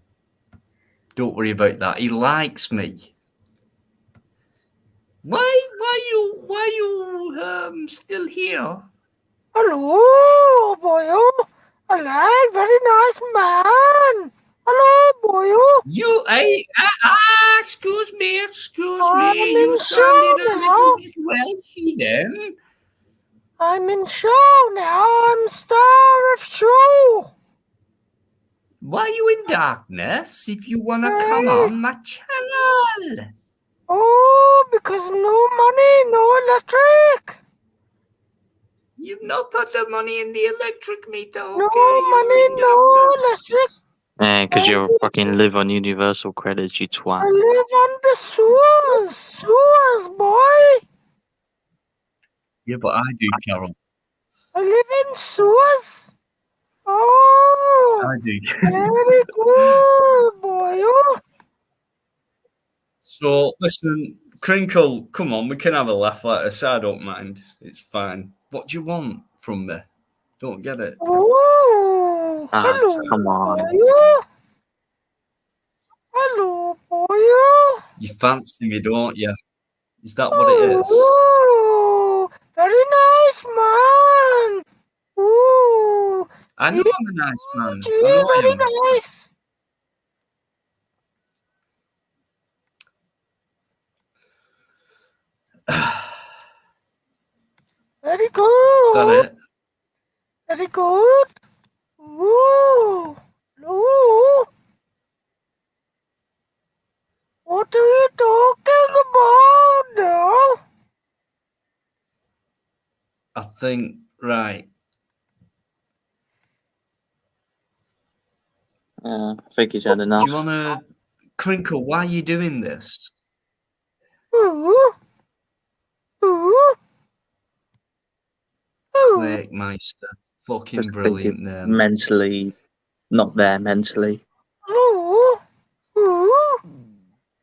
Don't worry about that. He likes me. Why you still here? Hello, boyo. Hello, very nice man. Hello, boyo. Excuse me. I'm You in sounded show a now. little bit Welshy then. I'm in show now. I'm star of show. Why are you in darkness if you want to come Hey. on my channel? Oh, because no money, no electric. You've not put the money in the electric meter, okay? No money, no electric. Yeah, because you fucking live on universal credits, you twat. I live on the sewers, boy. Yeah, but I do, Carol. I live in sewers. Oh, I do. very good, boy. So, listen, Crinkle, come on, we can have a laugh like this. I don't mind. It's fine. What do you want from me? Don't get it. Oh, hello, Come on. boy. Hello, boy. You fancy me, don't you? Is that what it is? Oh, very nice man. Ooh, I know I'm a nice man. gee, I know I very am. nice. Very Is good. that it? Very good. Ooh, ooh. What are you talking about now? I think, right. I think he's had enough. Do you want to... Crinkle, why are you doing this? Ooh. Ooh. Quakemeister. Fucking Just think brilliant he's name. mentally not there mentally. Ooh. Ooh.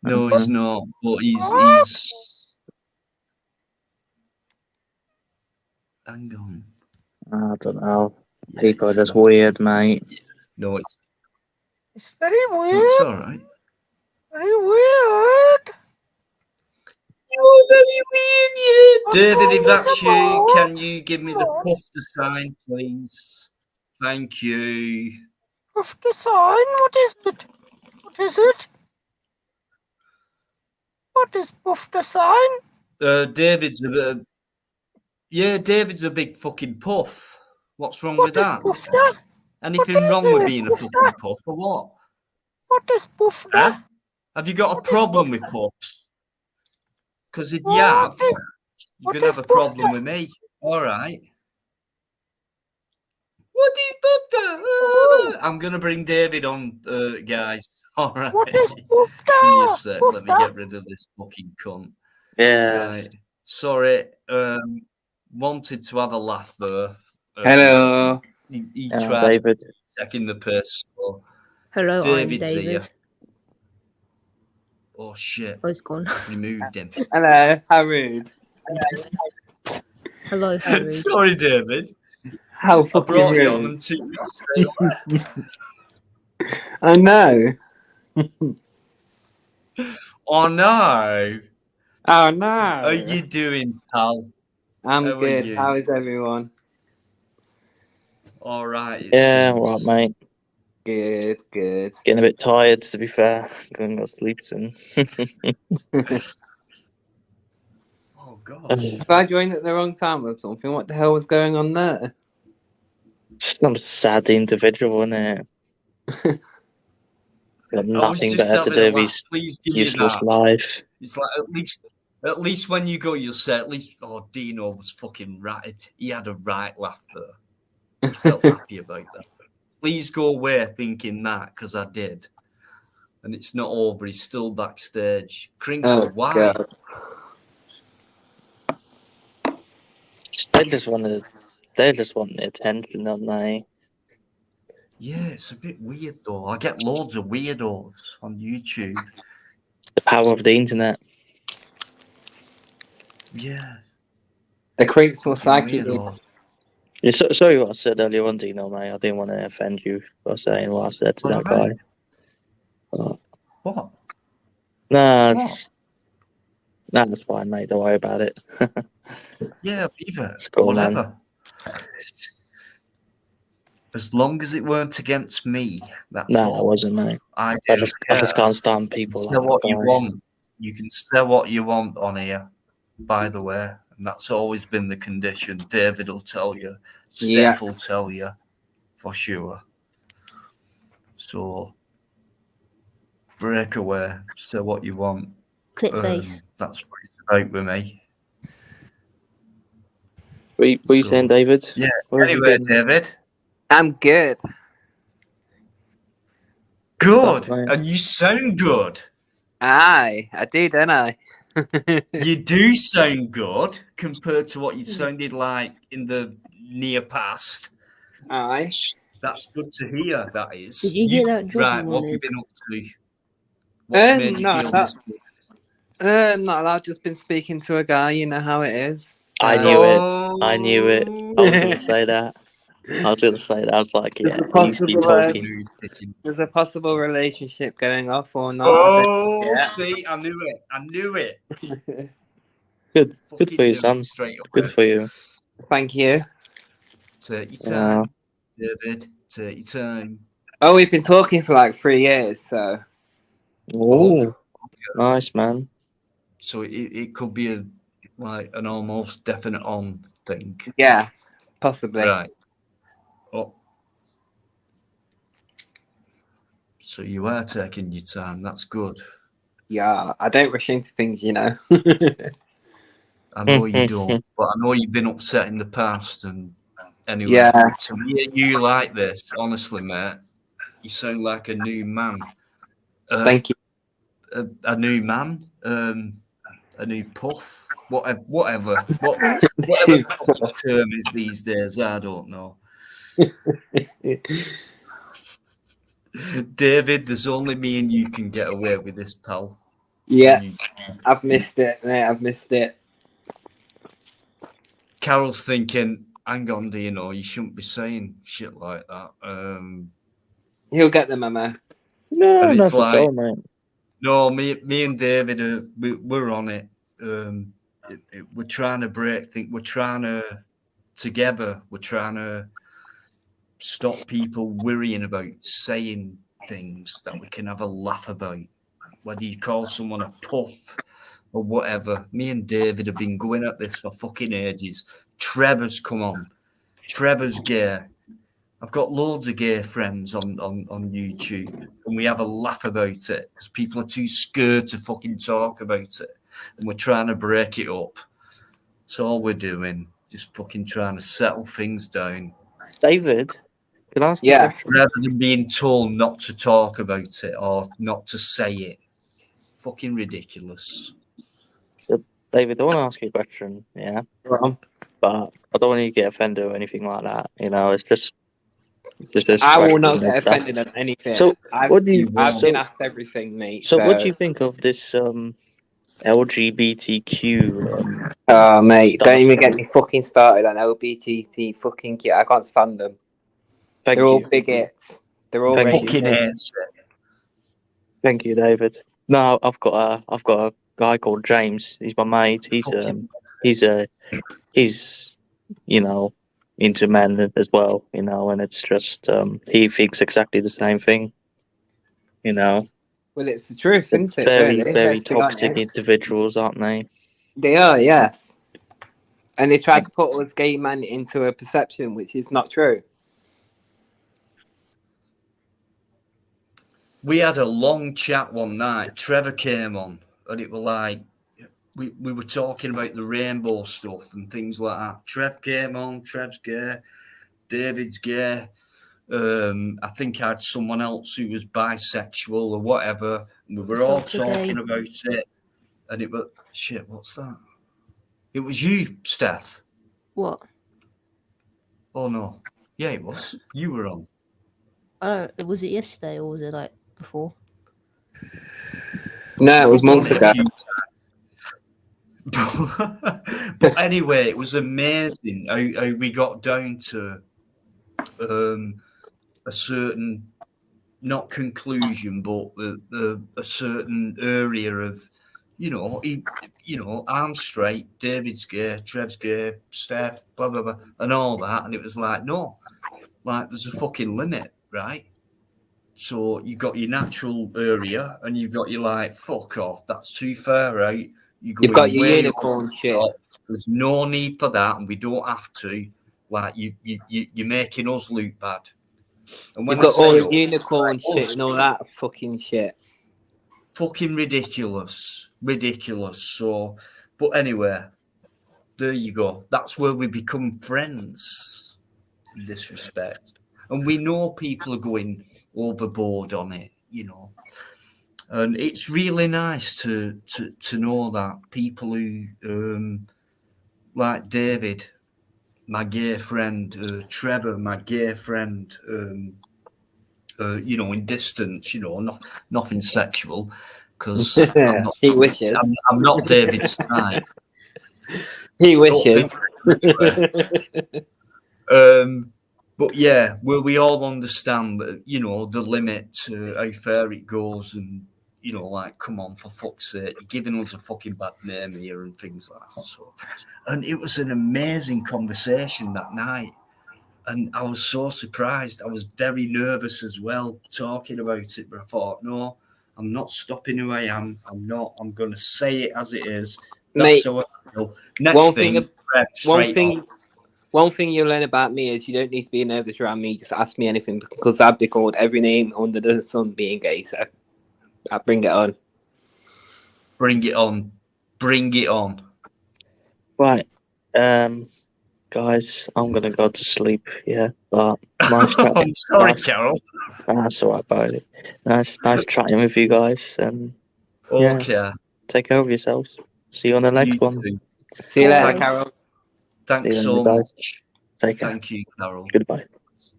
No, he's not. But he's... Hang on. I don't know. Yeah, People are it's just not. weird, mate. No, it's... It's very weird. No, it's all right. Very weird. You're very weird, yeah. David, if What's that's all this you, about? can you give me the pufter sign, please? Thank you. Pufter sign? What is it? What is it? What is pufter sign? David's a... Yeah, David's a big fucking puff. What's wrong What with is that? pufter? Anything What is wrong with it, being a pufter? fucking puff or what? What is pufter? Huh? Have you got a problem with puffs? Because if you have, you're going to have a problem with me. All right. What is pufter? I'm going to bring David on, guys. All right. What is Give me a pufter? sec. Let me get rid of this fucking cunt. Yeah. Right. Sorry. Wanted to have a laugh there. Hello. He tried David. taking the piss. So Hello, David's I'm David. here. Oh shit! Oh, it's gone. Removed him. Hello. How rude. Hello, how rude. Sorry, David. How I fucking brought you on rude. and took you straight away. I know. Oh no! Oh no. How you doing, pal? I'm How are good. you? How is everyone? All right. It Yeah, seems. all right, mate. Good, good. Getting a bit tired, to be fair. Going to sleep soon. Oh gosh. Have I joined at the wrong time or something? What the hell was going on there? Some sad individual, isn't it? got I was nothing just better to having a do with laugh. his Please give me useless that. life. It's like at least when you go, you'll say at least, oh, Dino was fucking ratted. He had a right laugh there. He felt happy about that. Please go away thinking that, because I did. And it's not over. He's still backstage. Crinkle, why? God. They just want the attention, don't they? Yeah, it's a bit weird though. I get loads of weirdos on YouTube. The power of the internet. Yeah. The creeps will Fucking psych you. weirdos. Yeah, sorry what I said earlier on, Dino, mate. I didn't want to offend you by saying what I said to that guy. What? Nah, What? that's fine, mate. Don't worry about it. Yeah, leave it. It's cool, Whatever. man. As long as it weren't against me, that's Nah, all. it wasn't, mate. I I don't just care. can't stand people Say like what that you guy. want. You can say what you want on here, by the way. And that's always been the condition. David will tell you. Yeah. Steph will tell you. For sure. So, break away. Say what you want. Click face. That's what it's about with me. What are you saying, David? Yeah. Where have you Anyway, been? David. I'm good. Good. Stuff, mate. And you sound good. Aye, I do, don't I? You do sound good compared to what you sounded like in the near past. Aye. That's good to hear, that is. Did you get that job Right, you what have you wanted? been up to? What's made you No, feel this good? not allowed. Just been speaking to a guy. You know how it is. I knew it. I knew it. I was going to say that. I was like, yeah, he's been talking. There's a possible relationship going off or not. Oh, see, I knew it. I knew it. Good for you, knew it son. straight away. Good for you. Thank you. Take your time, David. Take your time. Oh, we've been talking for like 3 years, so. Oh, nice, man. So it could be an almost definite on thing. Yeah, possibly. Right. Oh. So you are taking your time. That's good. Yeah, I don't rush into things, you know. I know you don't, but I know you've been upset in the past. And anyway, Yeah. to hear you like this, honestly, mate, you sound like a new man. Thank you. A new man, a new puff, whatever the term is these days. I don't know. David, there's only me and you can get away with this, pal. Yeah, I've missed it, mate. I've missed it. Carol's thinking, hang on, Dino, you shouldn't be saying shit like that. He'll get the memo. No, and it's not like, at all, mate. no, me and David, we're on it. We're trying to break things. We're trying to stop people worrying about saying things that we can have a laugh about. Whether you call someone a puff or whatever. Me and David have been going at this for fucking ages. Trevor's come on. Trevor's gay. I've got loads of gay friends on YouTube, and we have a laugh about it because people are too scared to fucking talk about it, and we're trying to break it up. That's all we're doing. Just fucking trying to settle things down. David, can I ask you a question? Rather than being told not to talk about it or not to say it. Fucking ridiculous. So, David, I want to ask you a question, yeah? But I don't want you to get offended or anything like that. You know, it's just this I will not question and get stuff. offended at anything. So, I've been asked everything, mate. So, what do you think of this LGBTQ? Oh, mate, stuff? don't even get me fucking started on LGBT fucking kid. I can't stand them. They're all bigots. They're all racist. Thank you, David. No, I've got a guy called James. He's my mate. He's you know, into men as well. You know, and it's just he thinks exactly the same thing. You know. Well, it's the truth, isn't it? Very, really? very Let's be toxic honest. individuals, aren't they? They are, yes. And they try to put us gay men into a perception which is not true. we had a long chat one night. Trevor came on, and it was like we were talking about the rainbow stuff and things like that. Trev came on. Trev's gay. David's gay. I think I had someone else who was bisexual or whatever. And we were all talking about it, and it was shit. What's that? It was you, Steph. What? Oh no, yeah, it was. You were on. Was it yesterday or was it like before? No, it was months ago. But anyway, it was amazing how we got down to a certain, not conclusion, but a certain area of, I'm straight, David's gay, Trev's gay, Steph, blah, blah, blah, and all that. And it was like, no, like there's a fucking limit, right? So you got your natural area and you've got your like, fuck off, that's too far out. You've got your unicorn shit. There's no need for that, and we don't have to. Like you're making us look bad. And when you've got all the us, unicorn shit and all that fucking shit. Fucking ridiculous. So, but anyway, there you go. That's where we become friends in this respect. And we know people are going overboard on it, And it's really nice to know that people who, like David, my gay friend, Trevor, my gay friend, in distance, nothing sexual, because I'm not. He wishes. I'm not David's type. He wishes. But yeah, where we all understand that, the limit to how far it goes, and like, come on, for fuck's sake, you're giving us a fucking bad name here and things like that. So, and it was an amazing conversation that night. And I was so surprised. I was very nervous as well talking about it, but I thought, no, I'm not stopping who I am. I'm not. I'm going to say it as it is. That's how I feel. One thing you'll learn about me is you don't need to be nervous around me. Just ask me anything, because I've been called every name under the sun being gay. So I'll bring it on. Bring it on. Bring it on. Right. Guys, I'm gonna go to sleep. Yeah, but nice chatting. I'm sorry, Carol. That's all right, buddy. Nice chatting with you guys. And okay, take care of yourselves. See you on the next one. Too. See you later, Carol. Thanks so much. Take care. Thank you, Carol. Goodbye.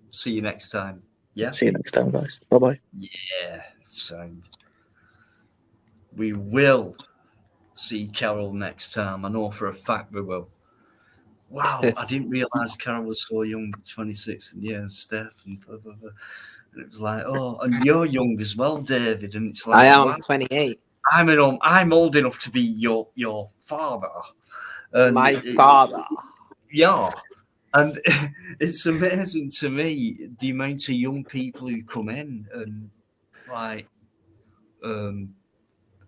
See you next time. Yeah. See you next time, guys. Bye bye. Yeah, sound. We will see Carol next time. I know for a fact we will. Wow, I didn't realise Carol was so young, 26, and yeah, Steph, and blah, blah, blah. And it was like, oh, and you're young as well, David. And it's like, I am wow, 28. I'm old enough to be your father. And my father. Yeah. And it's amazing to me the amount of young people who come in and like,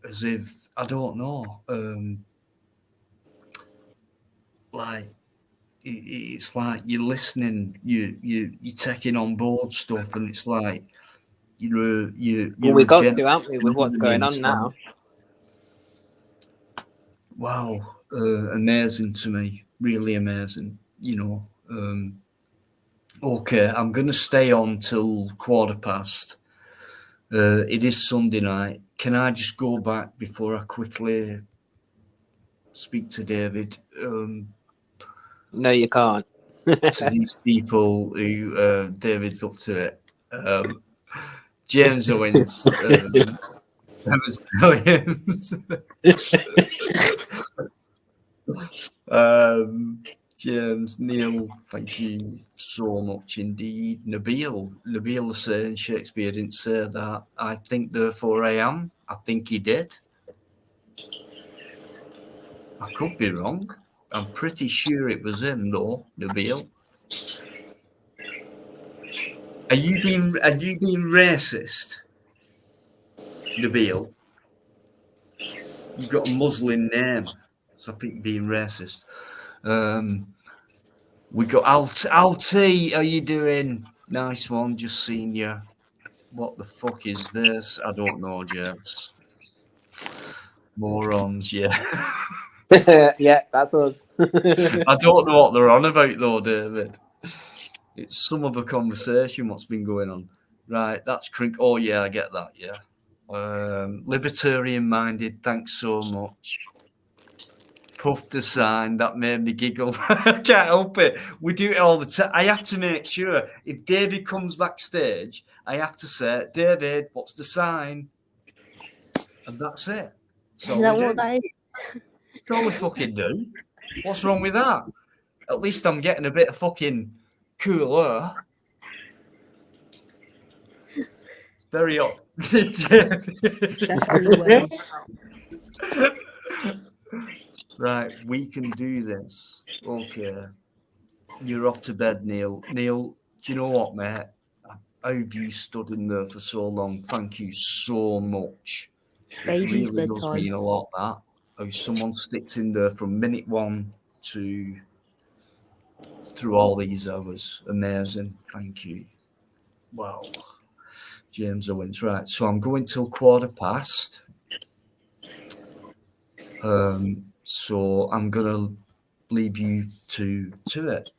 as if, I don't know, like, it's like you're listening, you're taking on board stuff, and it's like you're well, we got to, haven't we, with what's going on now? Wow, amazing to me, really amazing. Okay, I'm gonna stay on till 15:15. It is Sunday night. Can I just go back before I quickly speak to David? No, you can't. To these people who David's up to it. James Owens. James Williams. James, Neil, thank you so much indeed. Nabil is saying Shakespeare didn't say that. I think therefore I am. I think he did. I could be wrong. I'm pretty sure it was him though, Nabil. Are you being racist, Nabil? You've got a Muslim name, so I think you're being racist. We got Alt. How you doing? Nice one, just seen you. What the fuck is this? I don't know, James. Morons, yeah. Yeah, that's us. I don't know what they're on about though, David. It's some other conversation what's been going on. Right, that's crink. Oh yeah, I get that, yeah. Libertarian minded, thanks so much. Puff the sign, that made me giggle. I can't help it. We do it all the time. I have to make sure if David comes backstage, I have to say, David, what's the sign? And that's it. So Is that we what do. that is? That's all we fucking do. What's wrong with that? At least I'm getting a bit of fucking cooler. It's very hot. Right, we can do this. Okay. You're off to bed, Neil. Neil, do you know what, mate? How have you stood in there for so long? Thank you so much. Baby's It really does bedtime. mean a lot, that. How someone sticks in there from minute one to through all these hours. Amazing. Thank you. Wow. James Owens. Right, so I'm going till 1:15. So I'm gonna leave you to it.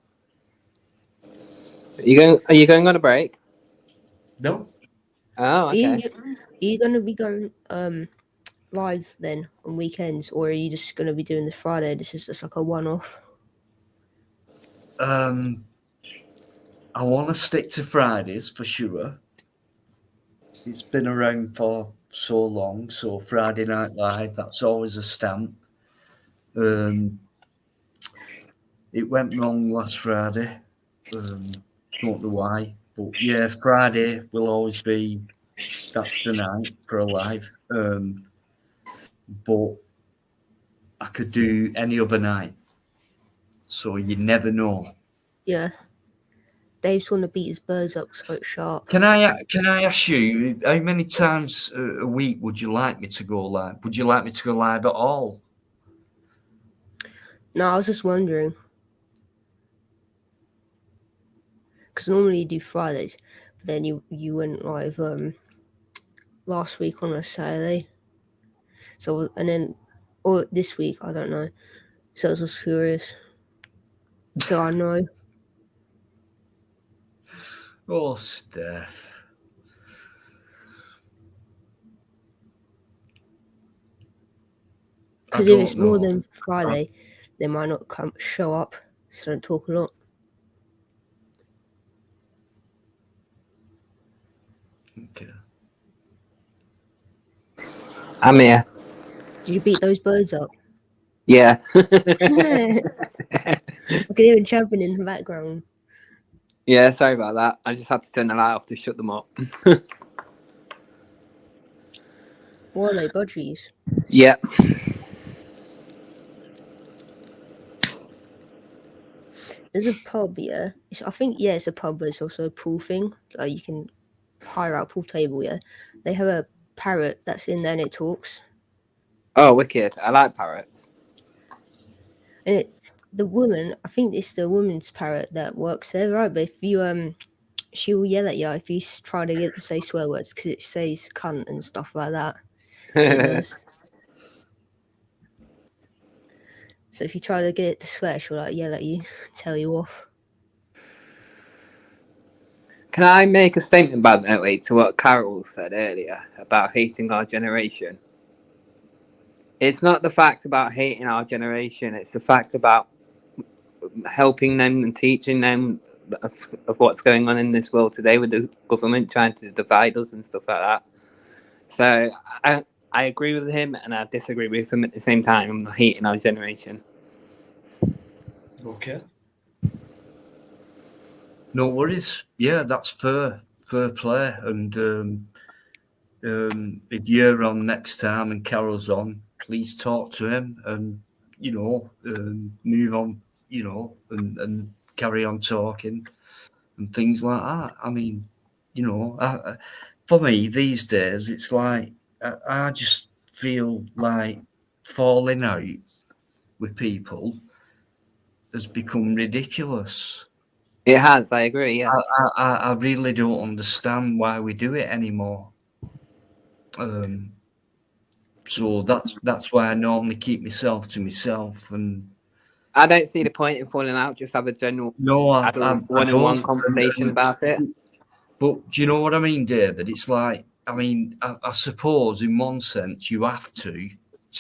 Are you going on a break? No. Oh, okay. Are you gonna be going live then on weekends, or are you just gonna be doing the Friday? This is just like a one-off. I want to stick to Fridays for sure. It's been around for so long, so Friday Night Live, that's always a stamp. It went wrong last Friday. Don't know why, but yeah, Friday will always be. That's the night for a live. But I could do any other night, so you never know. Yeah. Dave's gonna beat his birds up so it's sharp. Can I ask you how many times a week would you like me to go live? Would you like me to go live at all? No, I was just wondering. Because normally you do Fridays, but then you went live last week on a Saturday. So or this week, I don't know. So I was just curious. So I know. Oh, Steph. Because if it's more than Friday, they might not show up, so don't talk a lot. Okay. I'm here. Did you beat those birds up? Yeah. I can hear them chirping in the background. Yeah, sorry about that. I just had to turn the light off to shut them up. What are they, budgies? Yeah. There's a pub, yeah. I think it's a pub, but it's also a pool thing. Like you can hire out a pool table, yeah. They have a parrot that's in there and it talks. Oh, wicked. I like parrots. And the woman, I think it's the woman's parrot that works there, right? But if you she will yell at you if you try to get it to say swear words because it says cunt and stuff like that. It does. So if you try to get it to swear, she'll like yell at you, tell you off. Can I make a statement, by the way, to what Carol said earlier about hating our generation? It's not the fact about hating our generation. It's the fact about helping them and teaching them of what's going on in this world today with the government trying to divide us and stuff like that. So I agree with him and I disagree with him at the same time. I'm not hating our generation. Okay. No worries. Yeah, that's fair play. And if you're on next time and Carol's on, please talk to him and, move on, and carry on talking and things like that. I mean, for me these days, it's like I just feel like falling out with people has become ridiculous. It has. I agree. Yes. I really don't understand why we do it anymore. So that's why I normally keep myself to myself, and I don't see the point in falling out. Just have a general one-on-one conversation about it. But do you know what I mean, David? It's like, I mean, I suppose in one sense you have to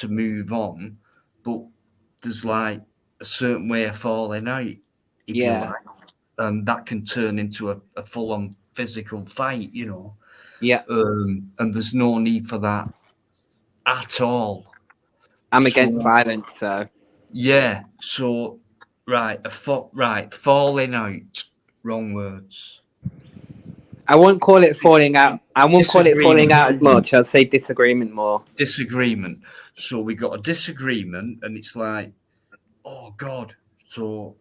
move on, but there's like a certain way of falling out, if you like, and that can turn into a full-on physical fight, you know. Yeah. And there's no need for that at all. I'm against violence, so. Yeah. So, falling out. Wrong words. I won't call it falling out. I won't call it falling out as much. I'd say disagreement more. Disagreement. So we got a disagreement, and it's like, oh God. So,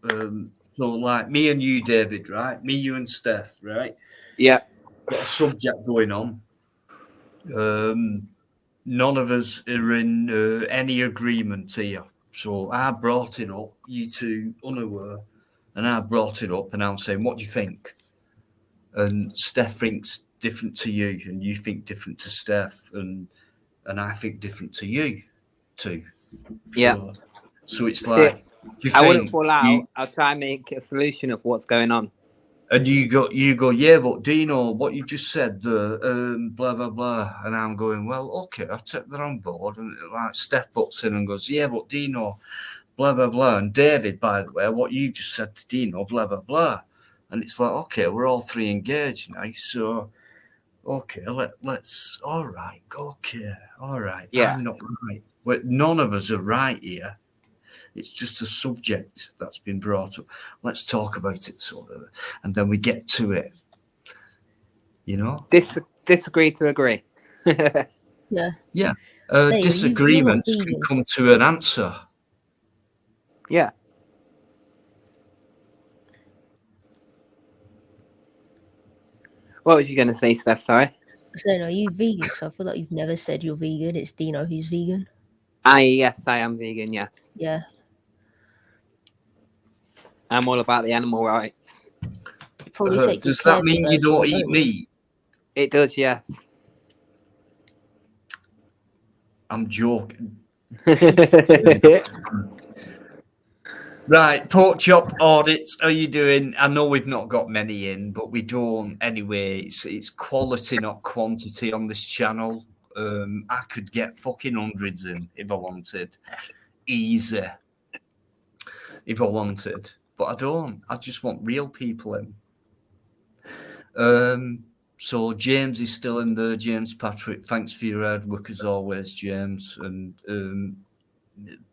like me and you, David, right? Me, you, and Steph, right? Yeah. Got a subject going on. None of us are in any agreement here. So I brought it up, you two unaware, and I brought it up, and I'm saying, what do you think? And Steph thinks different to you, and you think different to Steph, and I think different to you too. Yeah. So it's like, I wouldn't fall out. I'll try and make a solution of what's going on. And you go, yeah, but Dino, what you just said, the blah blah blah, and I'm going, well, okay, I take that on board, and like Steph butts in and goes, yeah, but Dino, blah blah blah, and David, by the way, what you just said to Dino, blah blah blah, and it's like, okay, we're all three engaged now, so okay, let's, all right, okay, all right, yeah, I'm not right, but none of us are right here. It's just a subject that's been brought up. Let's talk about it, sort of, and then we get to it. You know, disagree to agree. Yeah. Yeah. Hey, Disagreements you're not can vegan. come to an answer. Yeah. What was you going to say, Steph? Sorry. So, are you vegan? So I feel like you've never said you're vegan. It's Dino who's vegan. Yes, I am vegan. Yes. Yeah. I'm all about the animal rights. Does that mean you don't eat meat? It does, yes. I'm joking. Right, pork chop audits. How are you doing? I know we've not got many in, but we don't anyway. It's quality, not quantity on this channel. I could get fucking hundreds in if I wanted. Easy. If I wanted. But I don't. I just want real people in. So James is still in there. James Patrick, thanks for your hard work as always, James. And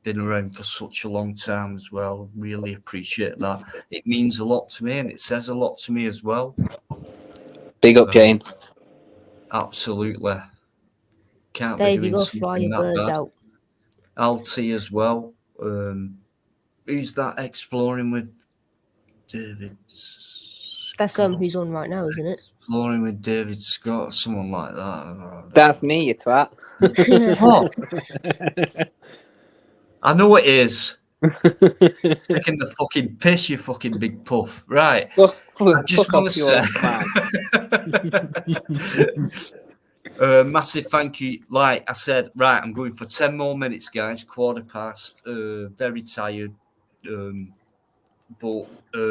been around for such a long time as well. Really appreciate that. It means a lot to me, and it says a lot to me as well. Big up, James. Absolutely. Can't Dave, be you doing gotta fly something your that birds bad. out. Alti as well. Who's that exploring with David? That's who's on right now, isn't it? Exploring with David Scott, someone like that. That's me, you twat. What? I know it is. Taking the fucking piss, you fucking big puff. Right. I just want to say massive thank you. Like I said, right, I'm going for 10 more minutes, guys. 1:15. Very tired. But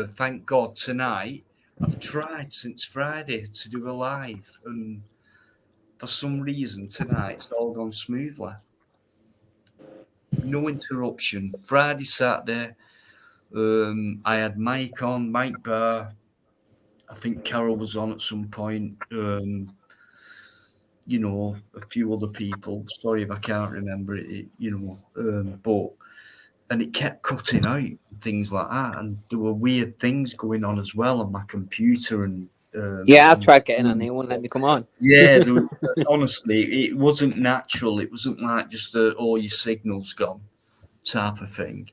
thank God tonight I've tried since Friday to do a live, and for some reason tonight it's all gone smoothly. No interruption. Friday, Saturday. I had Mike on, Mike Barr. I think Carol was on at some point. You know, a few other people. Sorry if I can't remember it. And it kept cutting out, things like that, and there were weird things going on as well on my computer. And I tried getting on. They wouldn't let me come on. Yeah, honestly, it wasn't natural. It wasn't like just your signal's gone type of thing.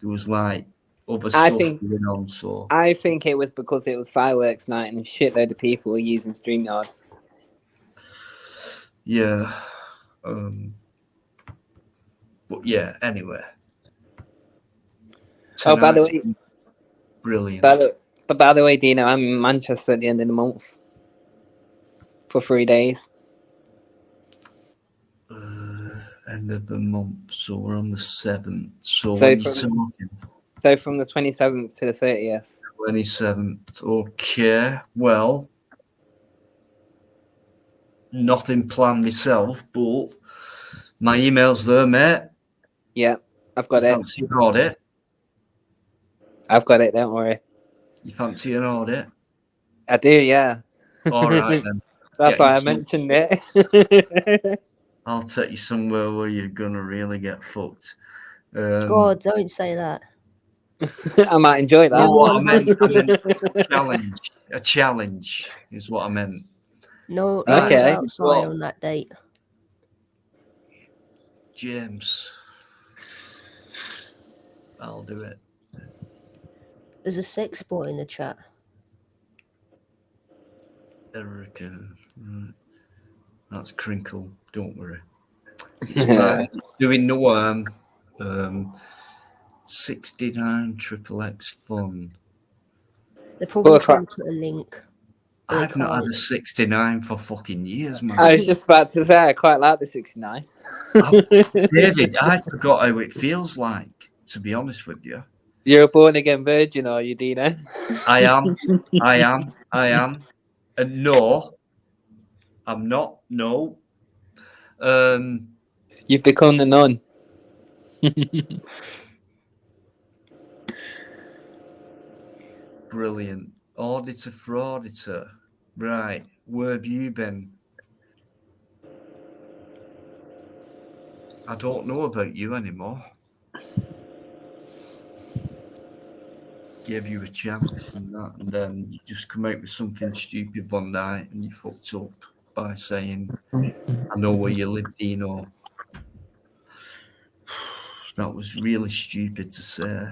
There was like other stuff going on. So I think it was because it was fireworks night and a shitload of people were using StreamYard. Yeah. But yeah, anyway. By the way, brilliant. But by the way, Dino, I'm in Manchester at the end of the month for 3 days. End of the month, so we're on the 7th. So So when you from- talking? So from the 27th to the 30th. 27th. Okay. Well, nothing planned myself, but my email's there, mate. Yeah, I've got You it. fancy an audit? I've got it, don't worry. You fancy an audit? I do, yeah. All right then. That's Get why I in touch. mentioned it. I'll take you somewhere where you're gonna really get fucked. God, don't say that. I might enjoy that. No, what I meant a challenge. A challenge is what I meant. No, Right, no Okay. outside well, on that date. James, I'll do it. There's a sex boy in the chat. Erica, right. That's Crinkle. Don't worry. It's fine. It's doing no harm. 69 triple X fun. They're probably Well, trying to put a link. but they I've not had can't. a 69 for fucking years, man. I was just about to say I quite like the 69. David, I forgot how it feels like, to be honest with you. You're a born again virgin, are you, Dino? I am. And no, I'm not. No. You've become the nun. Brilliant. Auditor for auditor. Right. Where have you been? I don't know about you anymore. Gave you a chance and that, and then you just come out with something stupid one night and you fucked up by saying, I know where you live, Dino. That was really stupid to say.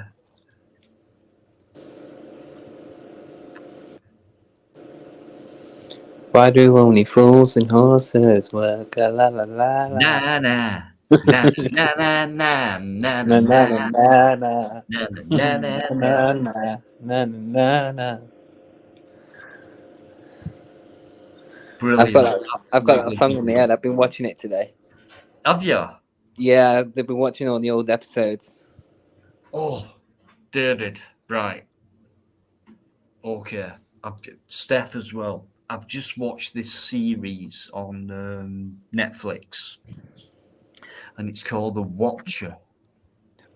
Why do only fools and horses work? La la la la. Na na. Na na na na na na na na. Brilliant. I've got that song in my head. I've been watching it today. Have you? Yeah, they've been watching all the old episodes. Oh, David, right. Okay. Steph as well. I've just watched this series on Netflix and it's called The Watcher.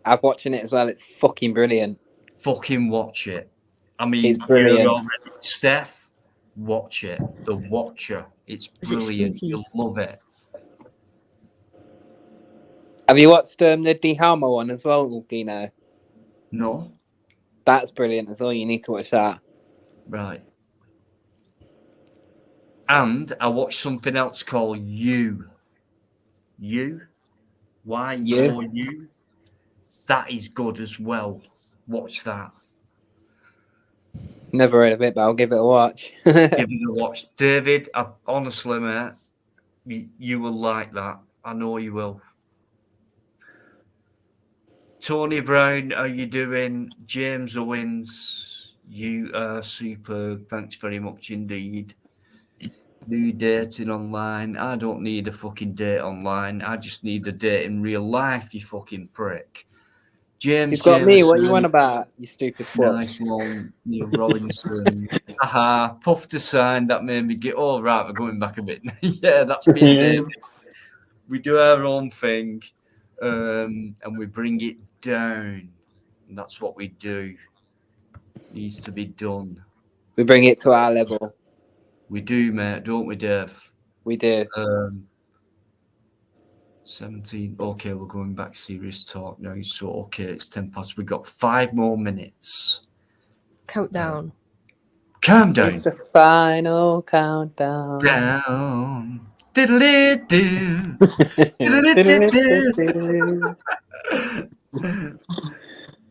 I'm watching it as well. It's fucking brilliant. Fucking watch it. I mean, It's brilliant. you're already, Steph, watch it. The Watcher. It's brilliant. You'll love it. Have you watched the DeHalmo one as well, Dino? No. That's brilliant as well. You need to watch that. Right. And I watched something else called You. You? You? That is good as well. Watch that. Never heard of it, but I'll give it a watch. Give it a watch. David, honestly, mate, you will like that. I know you will. Tony Brown, how you doing? James Owens, you are superb. Thanks very much indeed. New dating online. I don't need a fucking date online. I just need a date in real life, you fucking prick. James You've got Jameson, me. What you on about, you stupid fuck? Nice one. Neil Robinson. Haha, puffed a sign that made me get, oh, right, we're going back a bit. Yeah, that's been David. We do our own thing and we bring it down. And that's what we do. Needs to be done. We bring it to our level. We do, mate, don't we, Dave? We do. 17. Okay, we're going back serious talk now. So, okay, it's 10 past. We've got 5 more minutes. Countdown. Calm down. It's the final countdown. Down. Diddle-doo.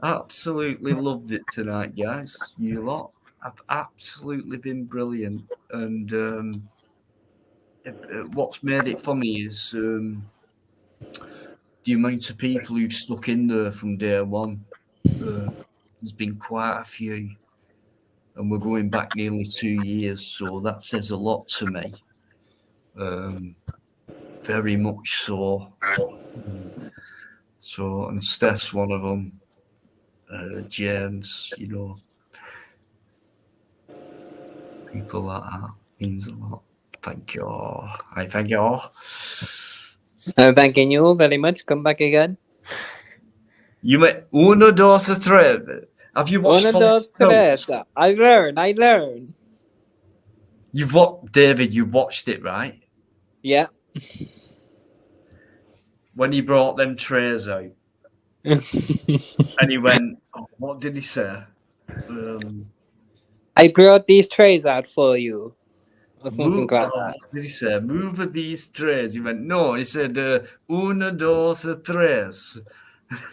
Absolutely loved it tonight, guys. You lot have absolutely been brilliant. And what's made it funny is the amount of people who've stuck in there from day one. There's been quite a few. and we're going back nearly 2 years, so that says a lot to me. Very much so. So, and Steph's one of them. James, you know, people like that means a lot. Thank you. I thank you. Thanking you very much. Come back again. You met uno, dos, tres. Have you watched Uno, dos, Politics? tres. I learn. You've watched, David, you watched it, right? Yeah. When he brought them trays out. And he went, oh, what did he say? I brought these trays out for you. Or something Move, like that. what did he say? Move these trays. He went, no, he said, uno, dos, tres.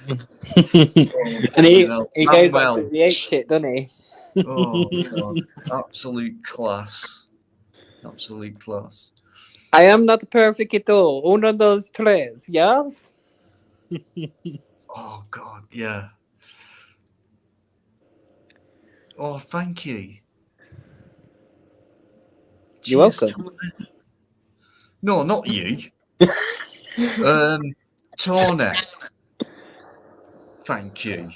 And he goes back to the 8 shit, doesn't he? Oh, God. Absolute class. Absolute class. I am not perfect at all. Uno, dos, tres. Yes? Oh, God, yeah. Oh, thank you. You're welcome. Tony. No, not you. Tony. Thank you.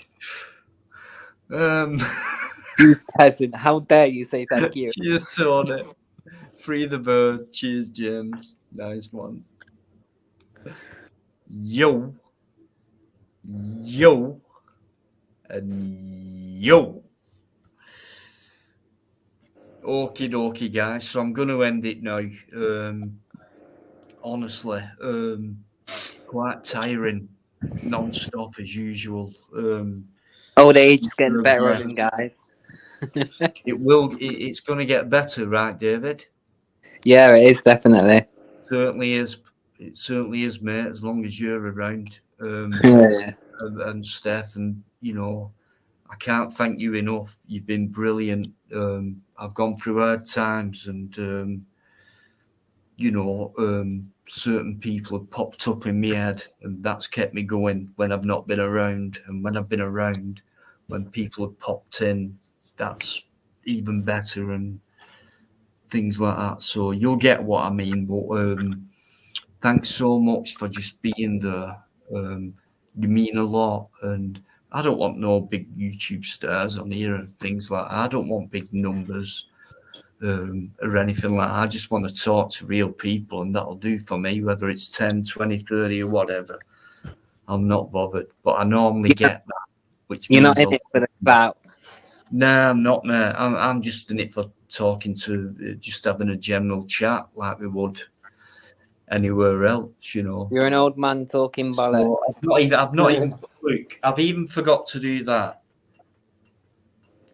You peasant. How dare you say thank you? Cheers, Tony. Free the bird. Cheers, James. Nice one. Yo. Yo. And yo. Okie dokie, guys. So I'm going to end it now. Honestly, quite tiring, non-stop as usual. Old age is getting better of him, guys. It will. It's going to get better, right, David? Yeah, it is definitely. Certainly is. It certainly is, mate. As long as you're around, Yeah. and Steph, and you know, I can't thank you enough. You've been brilliant. I've gone through hard times, and you know, certain people have popped up in my head, and that's kept me going when I've not been around. And when I've been around, when people have popped in, that's even better, and things like that. So you'll get what I mean. But thanks so much for just being there. You mean a lot, and I don't want no big YouTube stars on here and things like that. I don't want big numbers. Or anything like that. I just want to talk to real people, and that'll do for me, whether it's 10, 20, 30 or whatever. I'm not bothered, but I normally get that, which You're means not in it for the clout. No, I'm not, mate. I'm just in it for talking to, just having a general chat like we would anywhere else, you know. You're an old man talking bollocks. So I've not even look, I've even forgot to do that.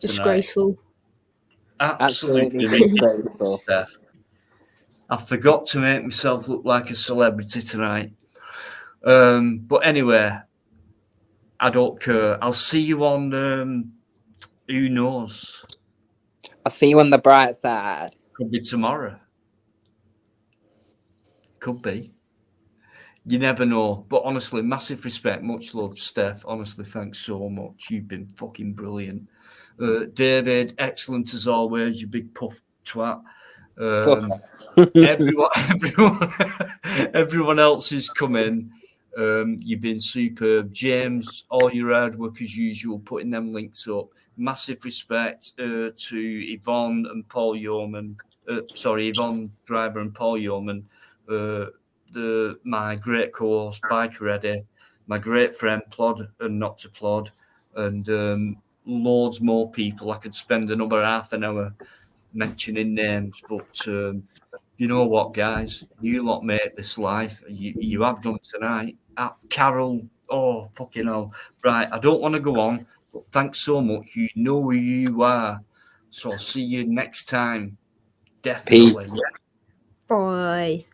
Disgraceful. Absolutely disgraceful. Steph. I forgot to make myself look like a celebrity tonight. But anyway, I don't care. I'll see you on who knows? I'll see you on the bright side. Could be tomorrow. Could be. You never know. But honestly, massive respect. Much love, Steph. Honestly, thanks so much. You've been fucking brilliant. David, excellent as always. You big puff twat. Everyone else who's come in, you've been superb. James, all your hard work as usual, putting them links up. Massive respect to Yvonne and Paul Yeoman. Yvonne Driver and Paul Yeoman. My great co-host, Bikereddie, my great friend, Plod and Not to Plod, and loads more people. I could spend another half an hour mentioning names, but you know what, guys? You lot make this life. You have done tonight. Carol, oh, fucking hell. Right, I don't want to go on, but thanks so much. You know who you are. So I'll see you next time. Definitely. Bye.